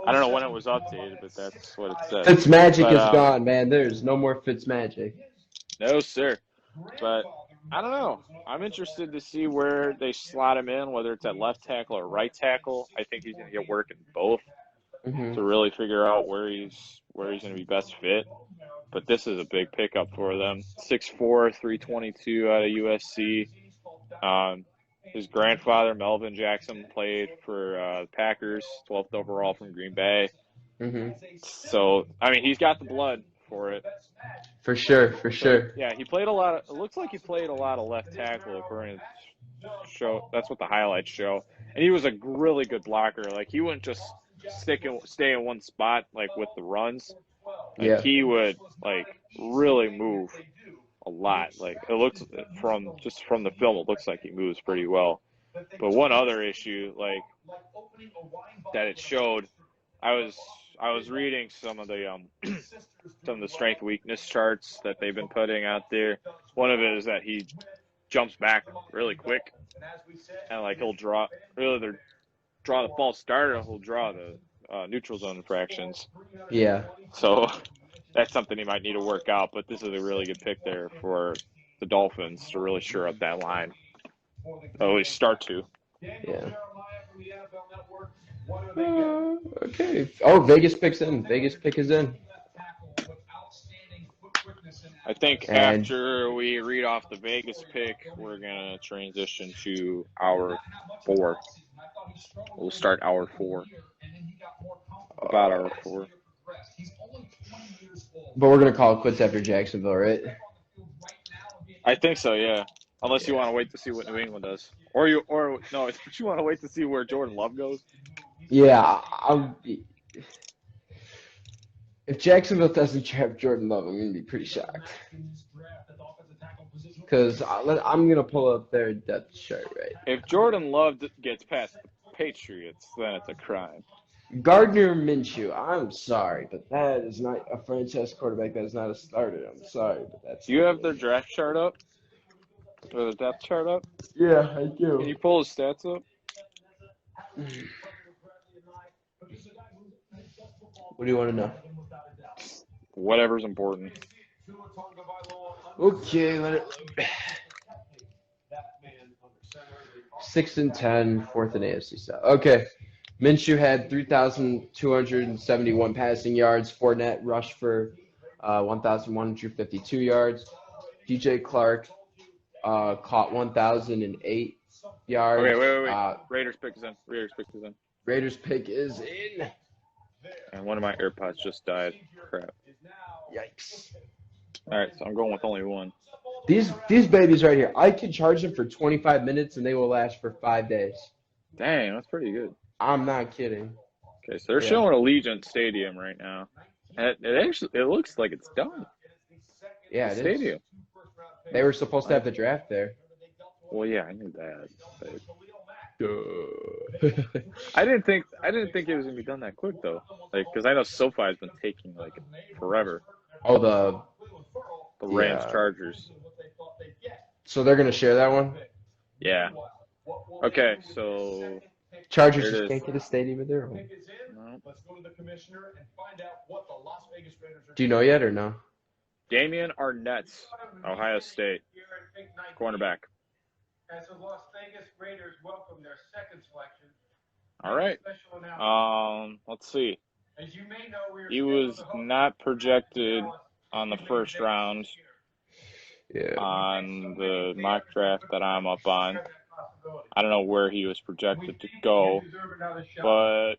I don't know when it was updated, but that's what it says. Fitzmagic But, is gone, man. There's no more Fitzmagic. No, sir. But I don't know. I'm interested to see where they slot him in, whether it's at left tackle or right tackle. I think he's going to get work in both to really figure out where he's going to be best fit. But this is a big pickup for them. 6'4", 322 out of USC. His grandfather, Melvin Jackson, played for the Packers, 12th overall from Green Bay. So, I mean, he's got the blood for it. For sure. Yeah, he played a lot. It looks like he played a lot of left tackle according to show. That's what the highlights show. And he was a really good blocker. Like, he wouldn't just stay in one spot, like, with the runs. Like, he would, like, really move a lot. Like, it looks from the film, it looks like he moves pretty well. But one other issue, like, that it showed, I was reading some of the strength weakness charts that they've been putting out there. One of it is that he jumps back really quick, and like he'll draw the false starter, he'll draw the neutral zone infractions. Yeah. So that's something he might need to work out. But this is a really good pick there for the Dolphins to really shore up that line. At least start to. Yeah. Okay. Oh, Vegas picks in. Vegas pick is in. I think after we read off the Vegas pick, we're going to transition to hour 4. We'll start hour 4. About hour 4. But we're going to call it quits after Jacksonville, right? I think so, yeah. Unless you want to wait to see what New England does. But you want to wait to see where Jordan Love goes? Yeah, if Jacksonville doesn't draft Jordan Love, I'm going to be pretty shocked. Because I'm going to pull up their depth chart, right? If Jordan Love gets past the Patriots, then it's a crime. Gardner Minshew, I'm sorry, but that is not a franchise quarterback. That is not a starter. I'm sorry, but that's. Do you have their draft chart up? Or the depth chart up? Yeah, I do. Can you pull his stats up? What do you want to know? Whatever's important. Okay, 6-10, 4th in AFC South. Okay, Minshew had 3,271 passing yards. Fournette rushed for 1,152 yards. DJ Clark caught 1,008 yards. Okay, wait. Raiders pick is in. Raiders pick is in. And one of my AirPods just died. Crap. Yikes. All right, so I'm going with only one. These babies right here, I can charge them for 25 minutes and they will last for 5 days. Dang, that's pretty good. I'm not kidding. Okay, so they're showing Allegiant Stadium right now. And it looks like it's done. Yeah, it Stadium. is. They were supposed to have the draft there. Well, yeah, I knew that. I didn't think it was gonna be done that quick though. Like, because I know SoFi has been taking like forever. Oh, the Rams Chargers. So they're gonna share that one. Yeah. Okay, so Chargers just can't get a stadium of their own. No. Do you know yet or no? Damian Arnett, Ohio State, cornerback. As the Las Vegas Raiders welcome their second selection. All right. Let's see. As you may know, He was not projected on the first round on the mock draft that I'm up on. I don't know where he was projected to go, but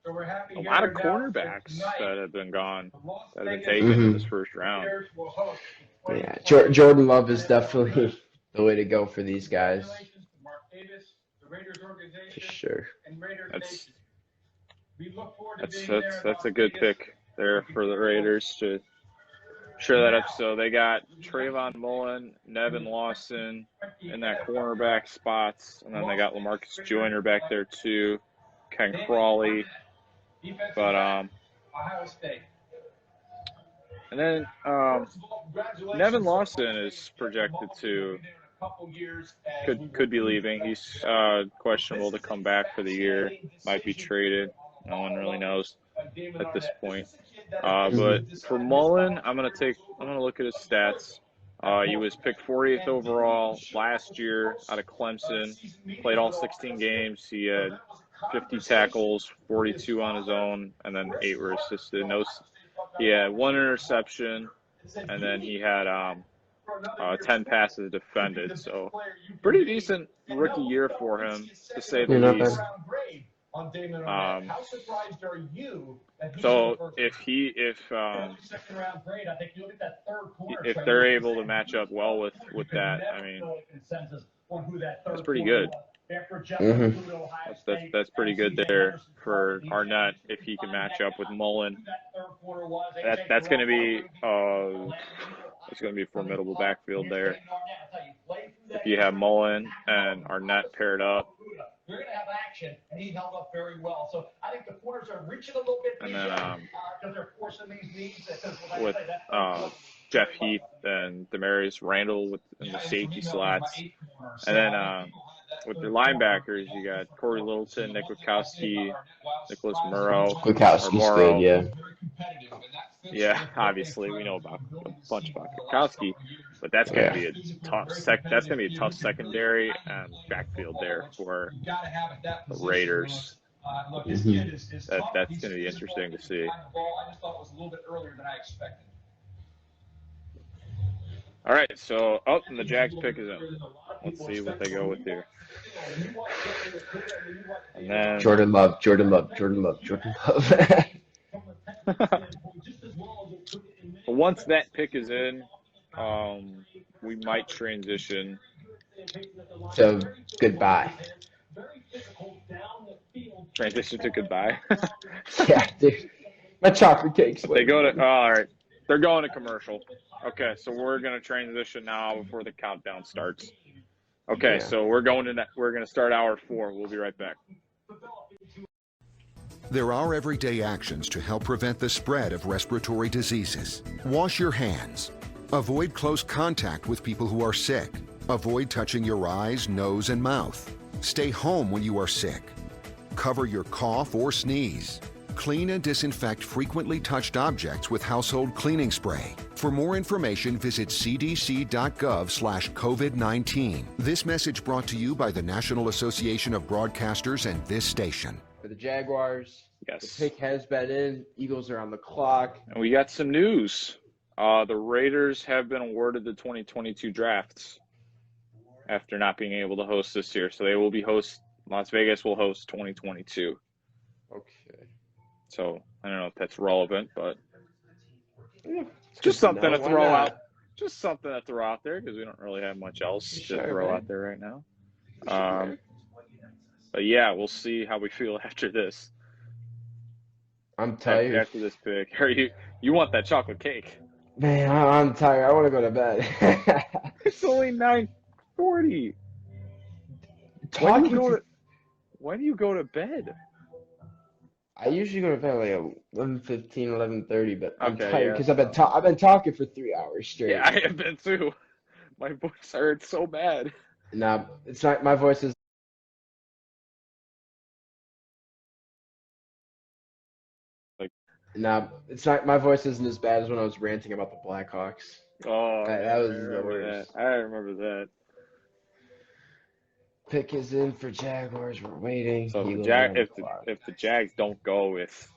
a lot of cornerbacks that have been gone, that have been taken in this first round. Yeah, Jordan Love is definitely the way to go for these guys. For sure. That's a good pick there for the Raiders to share that up. So they got Trayvon Mullen, Nevin Lawson in that cornerback spots, and then they got LaMarcus Joyner back there too, Ken Crawley. But And then Nevin Lawson is projected to could be leaving. He's questionable to come back for the year. Might be traded. No one really knows at this point. But for Mullen, I'm gonna look at his stats. He was picked 40th overall last year out of Clemson. Played all 16 games. He had 50 tackles, 42 on his own, and then 8 were assisted. He had 1 interception, and then he had 10 passes defended. So pretty decent rookie year for him, to say the least. So if they're able to match up well with that, I mean, that's pretty good. That's pretty good there for Arnett if he can match up with Mullen. That's going to be a formidable backfield there. If you have Mullen and Arnett paired up. You're going to have action, and he held up very well. So I think the corners are reaching a little bit and then because they're forcing these needs. With Jeff Heath and Demarius Randall in the safety slots. And then with your linebackers, you got Corey Littleton, Nick Witkowski, Nicholas Morrow. Witkowski's good, yeah. Yeah, obviously we know about a bunch about Witkowski, but that's going to be a tough secondary and backfield there for the Raiders. That's going to be interesting to see. All right, so and the Jags pick is in. Let's see what they go with here. And then Jordan Love. Once that pick is in, we might transition. So goodbye. Transition to goodbye. Yeah, dude. My chocolate cakes. They go to all right. They're going to commercial. Okay, so we're gonna transition now before the countdown starts. Okay, so we're gonna start hour 4. We'll be right back. There are everyday actions to help prevent the spread of respiratory diseases. Wash your hands. Avoid close contact with people who are sick. Avoid touching your eyes, nose, and mouth. Stay home when you are sick. Cover your cough or sneeze. Clean and disinfect frequently touched objects with household cleaning spray. For more information, visit cdc.gov/COVID-19. This message brought to you by the National Association of Broadcasters and this station. For the Jaguars, yes. The pick has been in. Eagles are on the clock. And we got some news. The Raiders have been awarded the 2022 drafts after not being able to host this year. So they will be Las Vegas will host 2022. Okay. So I don't know if that's relevant, but just something to throw out. Just something to throw out there because we don't really have much else to throw out there right now. But yeah, we'll see how we feel after this. I'm tired. After this pick, you want that chocolate cake? Man, I'm tired. I want to go to bed. It's only 9:40. When do you go to bed? I usually go to bed like 11:15, 11:30, but I'm tired because I've been talking for 3 hours straight. Yeah, I have been too. My voice hurts so bad. Nah, it's not. My voice is. Nah, it's not. My voice isn't as bad as when I was ranting about the Blackhawks. Oh, that was the worst. I remember that. Pick is in for Jaguars. We're waiting. So if the Jags don't go with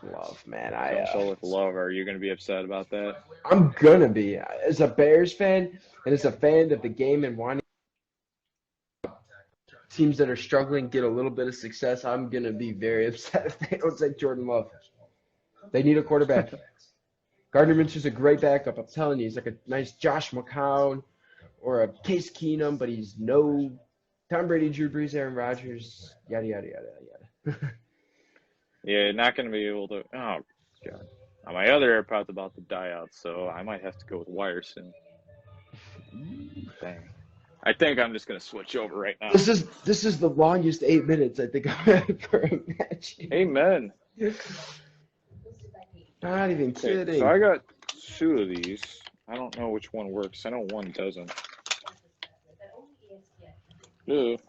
Love, man, with Love, are you going to be upset about that? I'm gonna be. As a Bears fan and as a fan of the game and wanting teams that are struggling get a little bit of success, I'm gonna be very upset if they don't take Jordan Love. They need a quarterback. Gardner Minshew's a great backup. I'm telling you, he's like a nice Josh McCown or a Case Keenum, but he's no Tom Brady, Drew Brees, Aaron Rodgers, yada, yada, yada, yada. Yeah, not going to be able to. Oh, God. My other AirPod's about to die out, so I might have to go with wire soon. Dang. I think I'm just going to switch over right now. This is the longest 8 minutes I think I've had for a match. Amen. Not even kidding. So I got two of these. I don't know which one works. I know one doesn't. Ugh.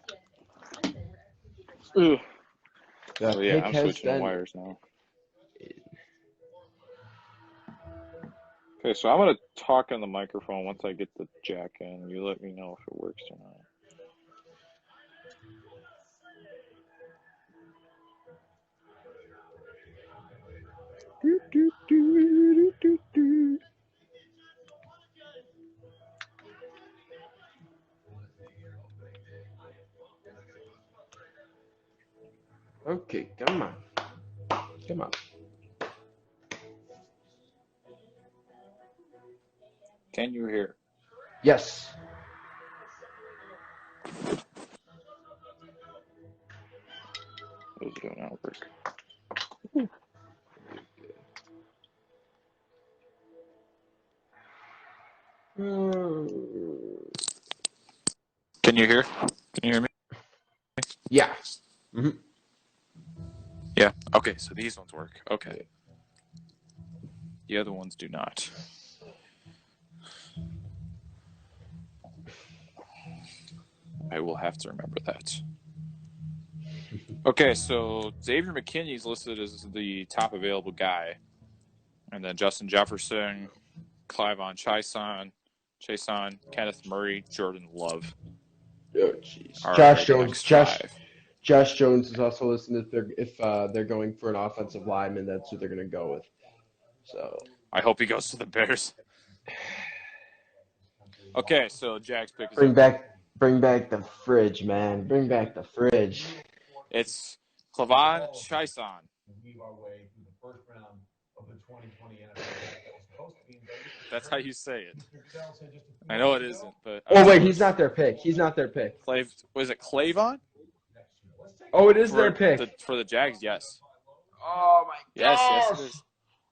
Ugh. Oh, yeah, I'm switching wires now. Okay, so I'm going to talk on the microphone once I get the jack in. You let me know if it works or not. Okay, come on. Come on. Can you hear? Yes. Those do not work. Can you hear? Can you hear me? Yeah. Mm-hmm. Yeah. Okay, so these ones work. Okay. The other ones do not. I will have to remember that. Okay, so Xavier McKinney's listed as the top available guy. And then Justin Jefferson, Clivon Chason, Kenneth Murray, Jordan Love. Oh, jeez. Josh Jones is also listed if they're going for an offensive lineman. That's who they're going to go with. So I hope he goes to the Bears. Okay, so Jack's pick is bring back the fridge, man. Bring back the fridge. It's Clivon Chason. That's how you say it. I know it isn't, but oh wait, he's not their pick. Was it Clavon? Oh, it is their pick for the Jags. Yes. Oh my gosh. Yes, it is.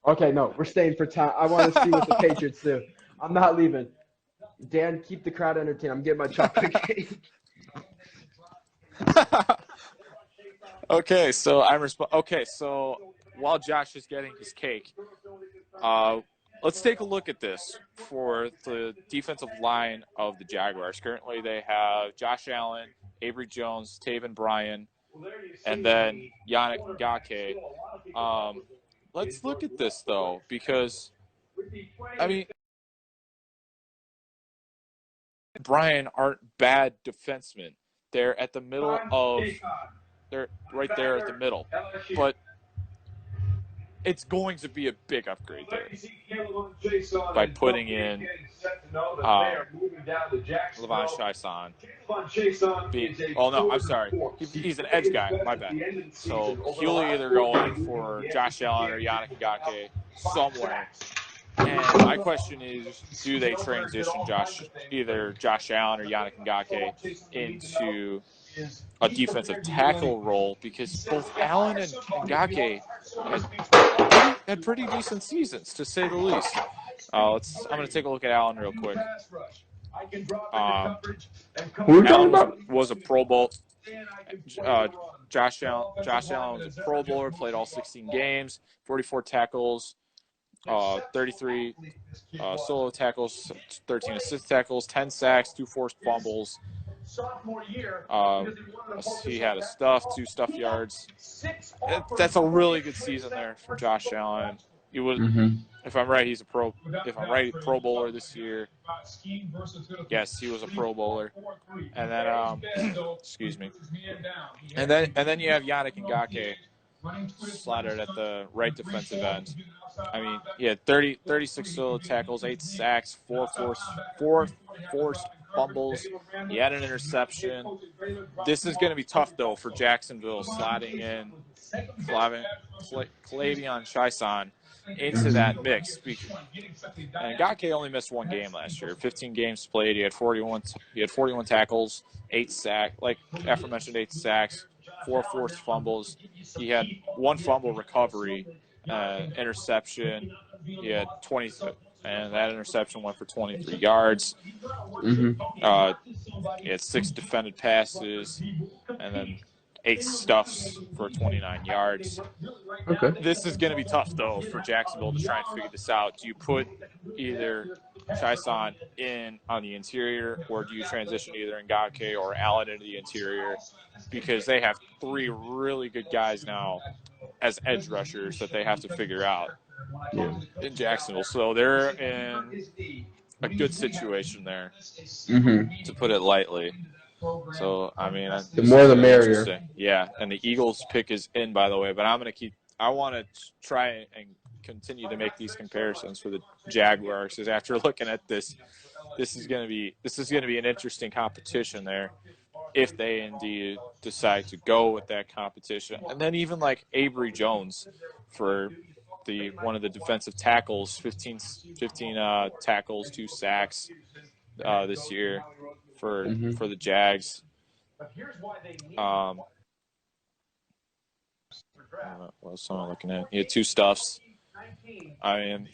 Okay, no, we're staying for time. I want to see what the Patriots do. I'm not leaving. Dan, keep the crowd entertained. I'm getting my chocolate cake. Okay, so so while Josh is getting his cake, let's take a look at this for the defensive line of the Jaguars. Currently, they have Josh Allen, Avery Jones, Taven Bryan, and then Yannick Ngakoue. Let's look at this, though, because, I mean, Bryan aren't bad defensemen. They're at the middle of – they're right there at the middle. But it's going to be a big upgrade there by putting in Clivon Chason. Oh, no, I'm sorry. He's an edge guy. My bad. So he'll either go in for Josh Allen or Yannick Ngakoue somewhere. And my question is, do they transition either Josh Allen or Yannick Ngakoue into a defensive tackle role? Because both Allen and Ngakoue had pretty decent seasons, to say the least. I'm going to take a look at Allen real quick. Allen was a Pro Bowl. Josh Allen was a Pro Bowler, played all 16 games, 44 tackles, 33 solo tackles, 13 assist tackles, 10 sacks, 2 forced fumbles. He had a 2 stuff yards. That's a really good season there for Josh Allen. He was, if I'm right, he's a Pro. If I'm right, Pro Bowler this year. Yes, he was a Pro Bowler. And then, excuse me. And then you have Yannick Ngakoue slotted at the right defensive end. I mean, he had 36 solo tackles, 8 sacks, 4 forced fumbles. He had an interception. This is going to be tough, though, for Jacksonville slotting in Clivon Chason into that mix. And Ngakoue only missed 1 game last year. 15 games played. He had 41 tackles, 8 sacks. Like aforementioned, 8 sacks, 4 forced fumbles. He had 1 fumble recovery, interception. He had 20, and that interception went for 23 yards. He had 6 defended passes, and then 8 stuffs for 29 yards. Okay. This is going to be tough, though, for Jacksonville to try and figure this out. Do you put either Chaisson in on the interior, or do you transition either Ngakoue or Allen into the interior? Because they have 3 really good guys now as edge rushers that they have to figure out in Jacksonville. So they're in a good situation there, to put it lightly. So, I mean, the more the merrier. Yeah, and the Eagles pick is in, by the way, but I want to try and continue to make these comparisons for the Jaguars, because after looking at this is going to be an interesting competition there, if they indeed decide to go with that competition. And then even like Avery Jones for one of the defensive tackles, 15 tackles, 2 sacks this year for the Jags. What else am I looking at? He had 2 stuffs. I mean,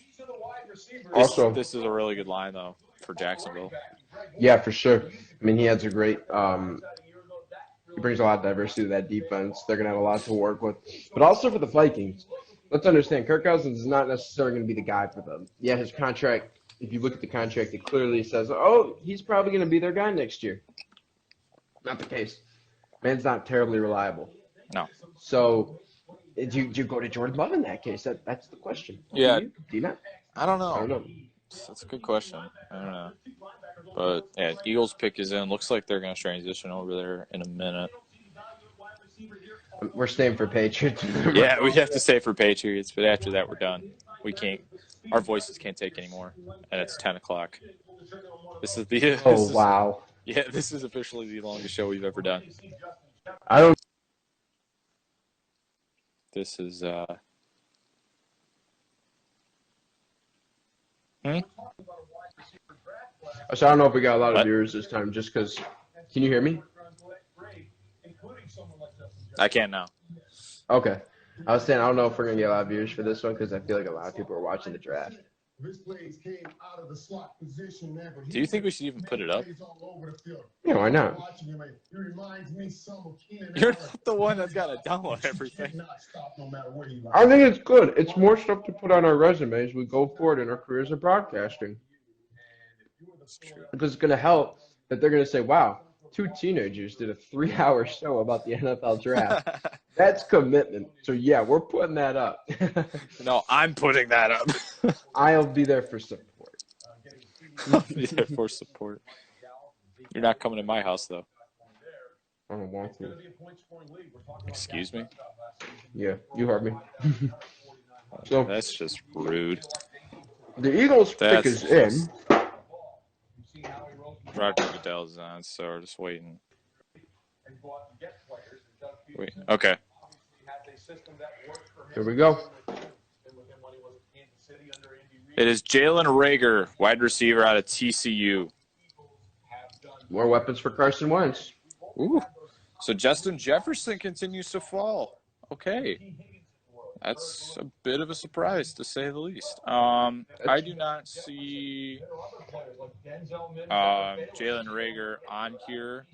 this is a really good line, though, for Jacksonville. Yeah, for sure. I mean, he has a great he brings a lot of diversity to that defense. They're going to have a lot to work with. But also for the Vikings, let's understand, Kirk Cousins is not necessarily going to be the guy for them. Yeah, his contract, if you look at the contract, it clearly says, oh, he's probably going to be their guy next year. Not the case. Man's not terribly reliable. No. So do you go to Jordan Love in that case? That's the question. Yeah. Do you not? I don't know. I don't know. That's a good question. I don't know. But, yeah, Eagles pick is in. Looks like they're going to transition over there in a minute. We're staying for Patriots. Yeah, we have to stay for Patriots, but after that, we're done. We can't. Our voices can't take anymore, and it's 10 o'clock. This is the. Wow. Yeah, this is officially the longest show we've ever done. I don't. This is. So I don't know if we got a lot of viewers this time, just because. Can you hear me? I can now. Okay. I was saying I don't know if we're gonna get a lot of viewers for this one because I feel like a lot of people are watching the draft. Do you think we should even put it up? Yeah, why not? You're not the one that's got to download everything. I think it's good. It's more stuff to put on our resume as we go forward in our careers in broadcasting. Because it's going to help that they're going to say, wow, 2 teenagers did a 3-hour show about the NFL draft. That's commitment. So, yeah, we're putting that up. No, I'm putting that up. I'll be there for support. I'll be there for support. You're not coming to my house, though. I don't want to. Excuse me? Yeah, you heard me. So that's just rude. The Eagles pick is in. Roger Goodell's on, so we're just waiting. Wait, okay. Here we go. It is Jalen Reagor, wide receiver out of TCU. More weapons for Carson Wentz. Ooh. So Justin Jefferson continues to fall. Okay. That's a bit of a surprise, to say the least. I do not see Jalen Reagor on here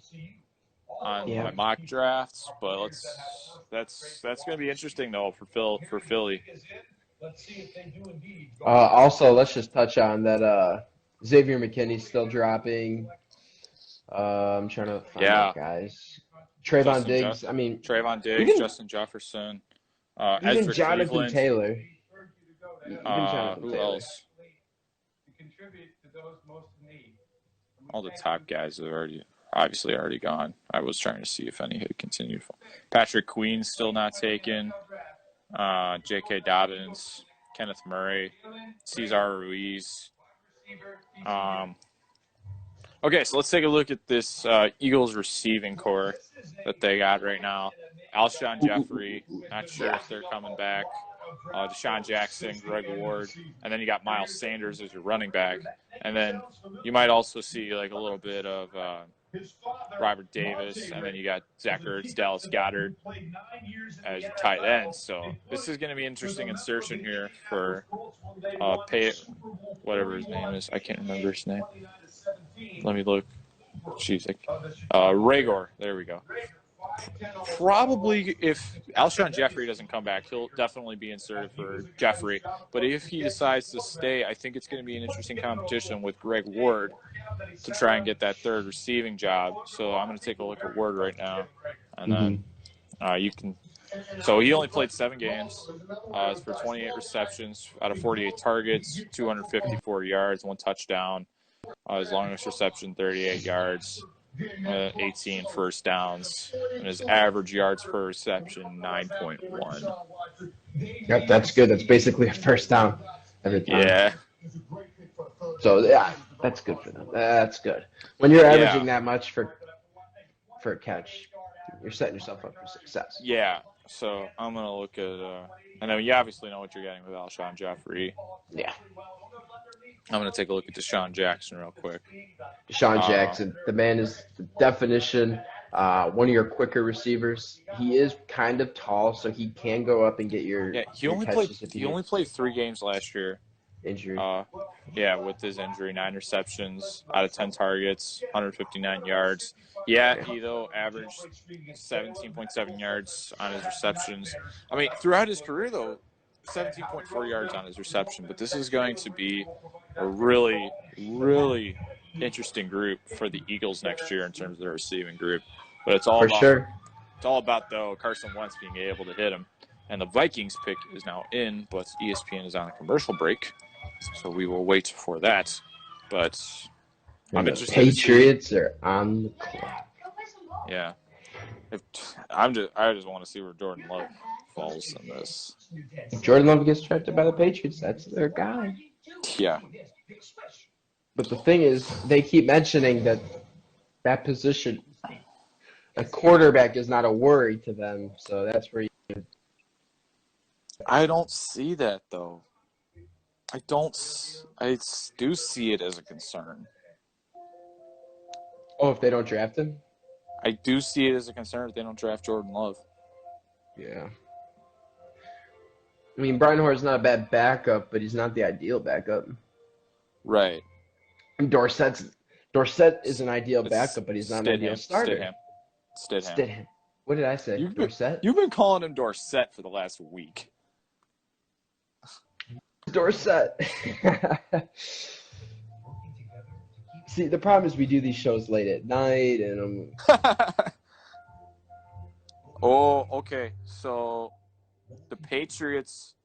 on my mock drafts, but that's going to be interesting though for Philly. Also, let's just touch on that. Xavier McKinney's still dropping. I'm trying to find out guys. Trayvon Diggs. Trayvon Diggs, Justin Jefferson. Even Jonathan Cleveland. Taylor. Who else? All the top guys have obviously already gone. I was trying to see if any had continued. Patrick Queen's still not taken. J.K. Dobbins, Kenneth Murray, Cesar Ruiz. Okay, so let's take a look at this Eagles receiving core that they got right now. Alshon Jeffrey, not sure if they're coming back. Deshaun Jackson, Greg Ward, and then you got Miles Sanders as your running back. And then you might also see like a little bit of Robert Davis, and then you got Zach Ertz, Dallas Goedert as your tight ends. So this is going to be an interesting insertion here for whatever his name is. I can't remember his name. Let me look. Jeez, Reagor. There we go. Probably if Alshon Jeffrey doesn't come back, he'll definitely be inserted for Jeffrey. But if he decides to stay, I think it's going to be an interesting competition with Greg Ward to try and get that third receiving job. So I'm going to take a look at Ward right now. And then you can – so he only played 7 games. It's for 28 receptions out of 48 targets, 254 yards, 1 touchdown. His longest reception, 38 yards. 18 first downs, and his average yards per reception, 9.1. Yep, that's good. That's basically a first down every time. Yeah. So, yeah, that's good for them. That's good. When you're averaging that much for a catch, you're setting yourself up for success. Yeah. So I'm going to look at I know you obviously know what you're getting with Alshon Jeffrey. Yeah. I'm going to take a look at Deshaun Jackson real quick. Deshaun Jackson, the man is the definition. One of your quicker receivers. He is kind of tall, so he can go up and get your. Yeah, he your only catches played. if He only played 3 games last year. Injury. Yeah, with his injury, 9 receptions out of 10 targets, 159 yards. Yeah, he though averaged 17.7 yards on his receptions. I mean, throughout his career though, 17.4 yards on his reception. But this is going to be a really, really interesting group for the Eagles next year in terms of their receiving group. But it's all It's all about though Carson Wentz being able to hit him. And the Vikings pick is now in, but ESPN is on a commercial break, so we will wait for that. But I'm interested. Patriots are on the clock. Yeah, I just want to see where Jordan Love falls in this. If Jordan Love gets drafted by the Patriots, that's their guy. Yeah. But the thing is, they keep mentioning that position, a quarterback is not a worry to them. So that's where you. I don't see that though. I do see it as a concern. Oh, if they don't draft him? I do see it as a concern if they don't draft Jordan Love. Yeah. I mean, Brian Hoyer's not a bad backup, but he's not the ideal backup. Right. And Dorsett is an ideal backup, but he's not an ideal starter. Stidham. What did I say? Dorsett? You've been calling him Dorsett for the last week. Dorsett. See, the problem is we do these shows late at night, and Oh, okay. So the Patriots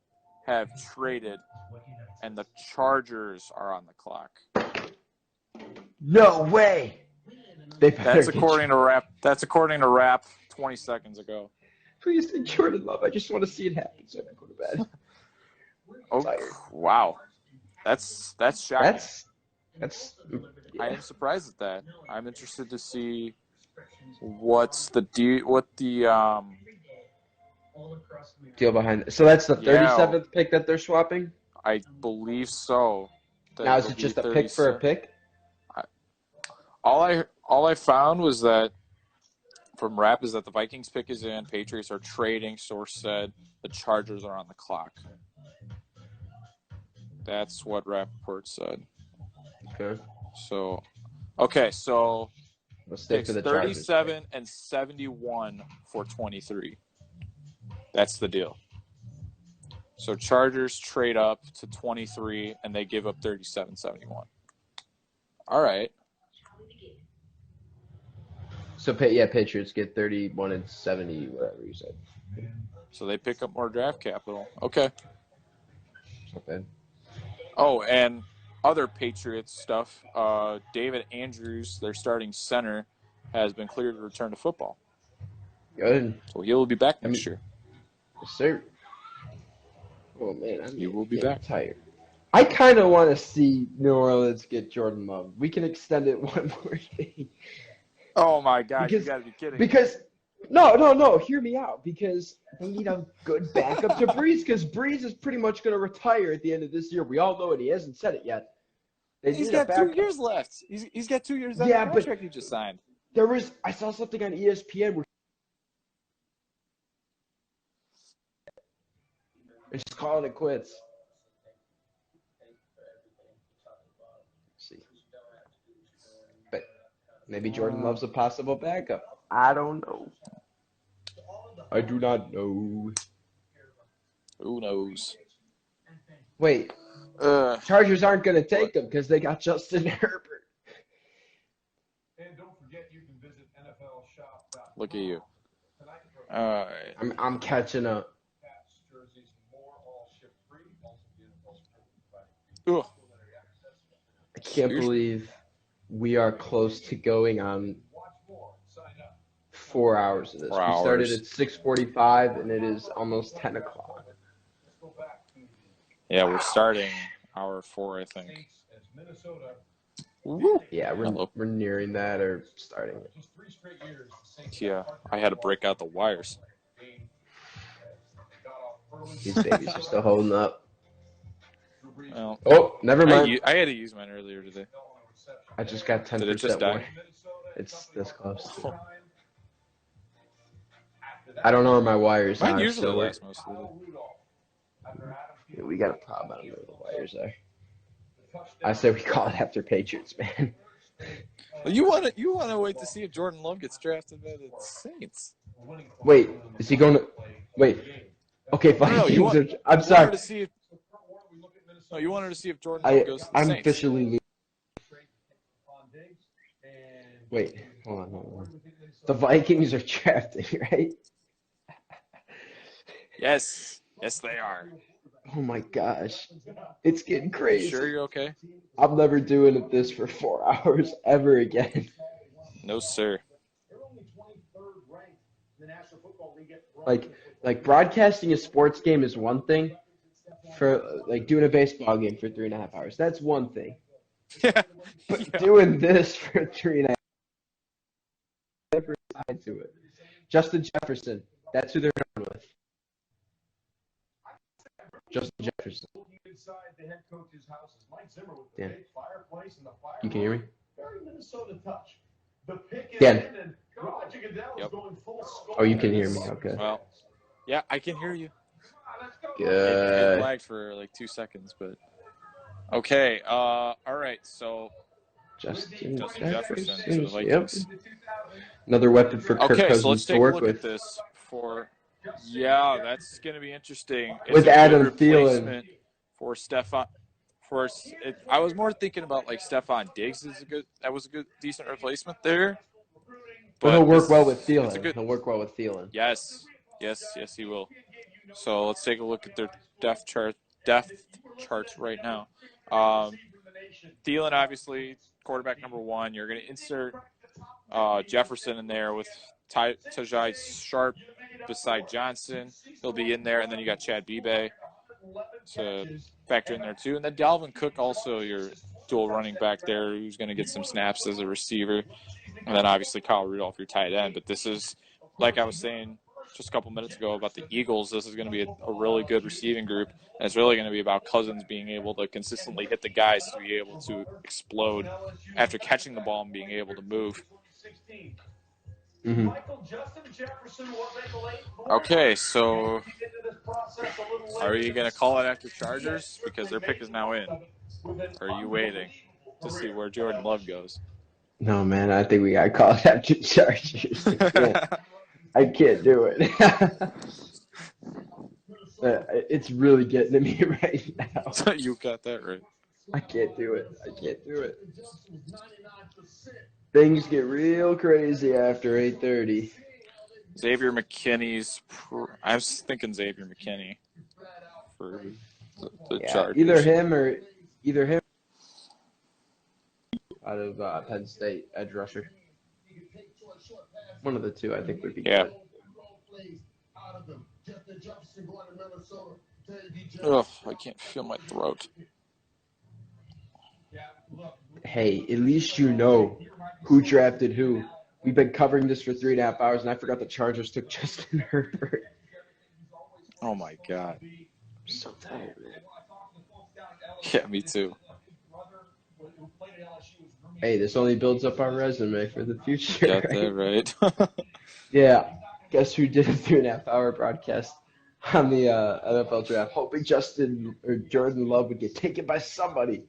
have traded, and the Chargers are on the clock. No way. That's according to Rap. 20 seconds ago. Please say Jordan Love. I just want to see it happen so I can go to bed. Oh, wow. That's shocking. That's. I am surprised at that. I'm interested to see what the deal behind it. So that's the 37th pick that they're swapping? I believe so. Now is it just a pick for a pick? All I found was that from Rap is that the Vikings pick is in, Patriots are trading, source said the Chargers are on the clock. That's what Rappaport said. Okay. So we'll stick to the 37 Chargers. and 71 for 23. That's the deal. So Chargers trade up to 23 and they give up 37-71. All right. So Patriots get 31 and 70, whatever you said. So they pick up more draft capital. Okay. Okay. Oh, and other Patriots stuff. David Andrews, their starting center, has been cleared to return to football. Good. So he'll be back next year. Yes, sir. Oh man, He will be back. Tired. I kind of want to see New Orleans get Jordan Love. We can extend it one more thing. Oh my God, you got to be kidding. Because no, hear me out. Because they need a good backup to Breeze. Because Breeze is pretty much going to retire at the end of this year. We all know it. He hasn't said it yet. He's got 2 years left. He's got 2 years on the contract he just signed. I saw something on ESPN where they're just calling it quits. Let's see. But maybe Jordan Love's a possible backup. I don't know. I do not know. Who knows? Wait, Chargers aren't going to take him because they got Justin Herbert. And don't forget, you can visit NFLshop.com. Look at you. All right. I'm catching up. Ugh. I can't believe we are close to going on 4 hours of this. 4 We started hours. at 6:45 and it is almost 10 o'clock. Yeah, we're starting hour 4, I think. Yeah, we're nearing that or starting it. Yeah, I had to break out the wires. These babies are still holding up. Well, Oh, never mind. I had to use mine earlier today. I just got 10% Did it just die? more. It's this close. I don't know where my wires Mine are. usually So lasts most of the day. we got a problem. I don't know where the wires are. I say we call it after Patriots, man. Well, you want to wait to see if Jordan Love gets drafted by the Saints. Wait, is he going to? Wait. Okay, fine. No, I'm sorry. You wanted to see if Jordan Love goes to the I'm Saints. officially. Wait, hold on. The Vikings are drafting, right? Yes, they are. Oh my gosh, it's getting crazy. You sure you're okay? I'm never doing this for 4 hours ever again. No, sir. Like broadcasting a sports game is one thing. For like doing a baseball game for 3.5 hours, that's one thing. But doing this for 3.5 hours, side to it. Justin Jefferson, that's who they're going with. Justin Jefferson. Yeah. You can hear me? Dan. Yep. Oh, you can hear me. Okay. Well, yeah, I can hear you. It Good. lagged for like 2 seconds, but okay. All right. So Justin Jefferson to the Yep. Vikings. Another weapon for Kirk Okay, Cousins so let's to take a work look with. at this for. Yeah, that's going to be interesting. It's With a good Adam Thielen. replacement for Stephon. I was more thinking about like Stephon Diggs was a good decent replacement there. But he'll work this- well with it's a Thielen. good- He'll work well with Thielen. Yes, he will. So let's take a look at their depth charts right now. Thielen, obviously, quarterback number 1. You're going to insert Jefferson in there with Tajai Sharp beside Johnson. He'll be in there, and then you got Chad Beebe to factor in there too. And then Dalvin Cook, also your dual running back there, who's going to get some snaps as a receiver. And then obviously Kyle Rudolph, your tight end. But this is, like I was saying just a couple minutes ago about the Eagles, this is going to be a really good receiving group. And it's really going to be about Cousins being able to consistently hit the guys to be able to explode after catching the ball and being able to move. Mm-hmm. Okay, so are you going to call it after Chargers? Because their pick is now in. Or are you waiting to see where Jordan Love goes? No, man, I think we got to call it after Chargers. I can't do it. It's really getting to me right now. You got that right. I can't do it. Things get real crazy after 8:30. Xavier McKinney's. I was thinking Xavier McKinney for the Chargers. Either him out of Penn State, edge rusher. One of the two, I think, would be good. Ugh, I can't feel my throat. Hey, at least you know who drafted who. We've been covering this for 3.5 hours, and I forgot the Chargers took Justin Herbert. Oh my God. I'm so tired, man. Yeah, me too. Hey, this only builds up our resume for the future. Got that right. Yeah. Guess who did a 3.5 hour broadcast on the NFL draft, hoping Justin or Jordan Love would get taken by somebody.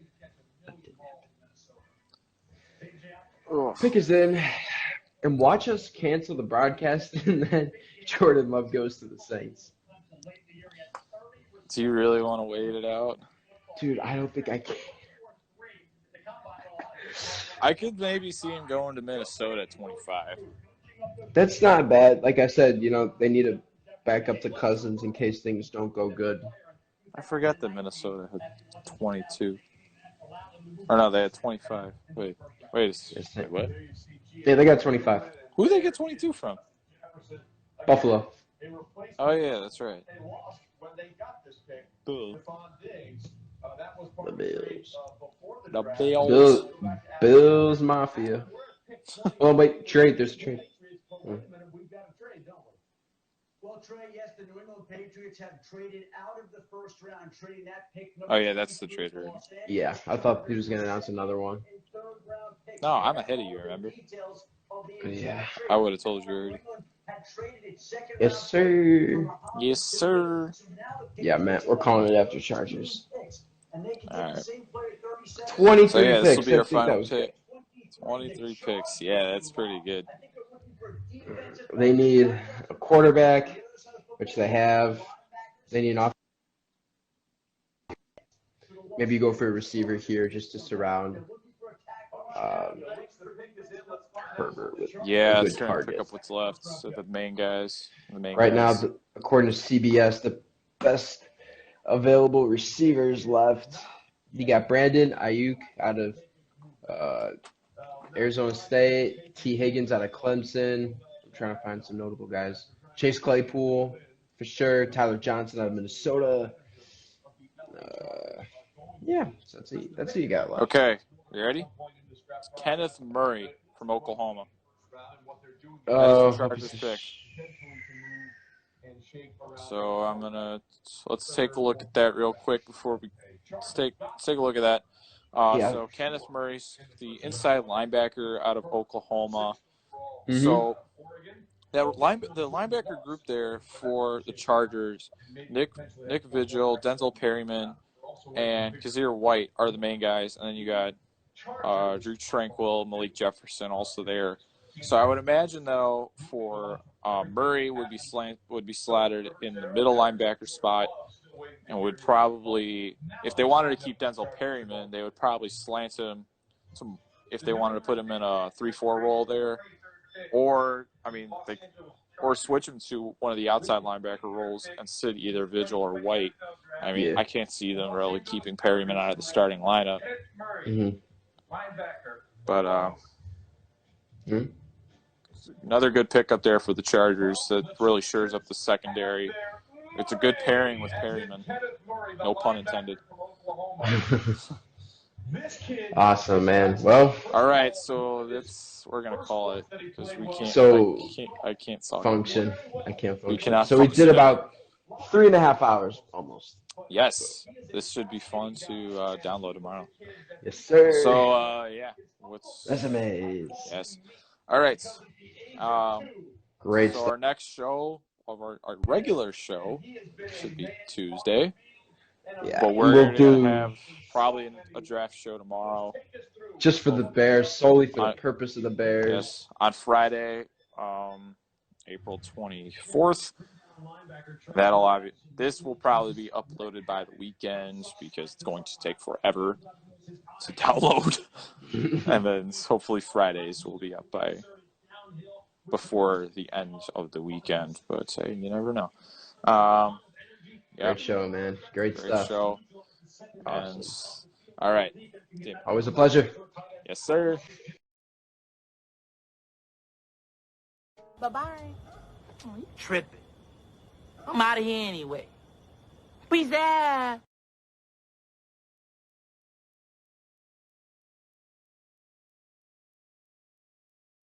Pick is in. and watch us cancel the broadcast, and then Jordan Love goes to the Saints. Do you really want to wait it out? Dude, I don't think I can. I could maybe see him going to Minnesota at 25. That's not bad. Like I said, they need to back up the Cousins in case things don't go good. I forgot that Minnesota had 22. Or no, they had 25. Wait, what? Yeah, they got 25. Who they get 22 from? Buffalo. Oh, yeah, that's right. The Bills. Bills Mafia. Oh, wait, trade. There's a trade. Well, Trey, yes, the New England Patriots have traded out of the first round, trading that pick. Oh, yeah, that's the trade right. Yeah, I thought he was going to announce another one. No, I'm ahead of you, remember? Yeah. I would have told you already. Yes, sir. Yes, sir. Yeah, Matt, we're calling it after Chargers. All right. 23 so, yeah, this will picks. be our I think that final was pick. 23 picks. Yeah, that's pretty good. They need a quarterback, which they have. They need an offense. Maybe you go for a receiver here just to surround Herbert with Yeah, a it's good trying to target. pick up what's left. So the main guys. Right now, according to CBS, the best available receivers left. You got Brandon Ayuk out of Arizona State, T. Higgins out of Clemson. I'm trying to find some notable guys. Chase Claypool, for sure. Tyler Johnson out of Minnesota. Yeah, so that's who you got left. Okay, you ready? It's Kenneth Murray from Oklahoma. Oh, That's the Chargers pick. So let's take a look at that real quick before we take a look at that. Yeah. So Kenneth Murray's the inside linebacker out of Oklahoma. Mhm. So the linebacker group there for the Chargers, Nick Vigil, Denzel Perryman, and Kazir White are the main guys, and then you got Drew Tranquil, Malik Jefferson also there. So I would imagine though for Murray would be slatted in the middle linebacker spot, and would probably, if they wanted to keep Denzel Perryman, they would probably slant him if they wanted to put him in a 3-4 role there, or switch him to one of the outside linebacker roles and sit either Vigil or White. I mean, Yeah. I can't see them really keeping Perryman out of the starting lineup. Mhm. But another good pick up there for the Chargers that really shores up the secondary. It's a good pairing with Perryman. No pun intended. Awesome, man. Well, all right, so we're gonna call it because we can't. So I can't talk. function. I can't function. We cannot. So we function. did about 3.5 hours almost. Yes, this should be fun to download tomorrow. Yes, sir. So yeah, resumes. Yes. All right. Great So stuff. our next show of our regular show should be Tuesday. Yeah, But we're we'll going do to have probably a draft show tomorrow. just for the Bears, solely for the purpose of the Bears. Yes, on Friday, April 24th. This will probably be uploaded by the weekend because it's going to take forever to download. And then hopefully Fridays will be up before the end of the weekend. But you never know. Great show, man. Great stuff. Show. Awesome. And, all right. Always a pleasure. Yes, sir. Bye-bye. Oh, you tripping. I'm out of here anyway. Peace out.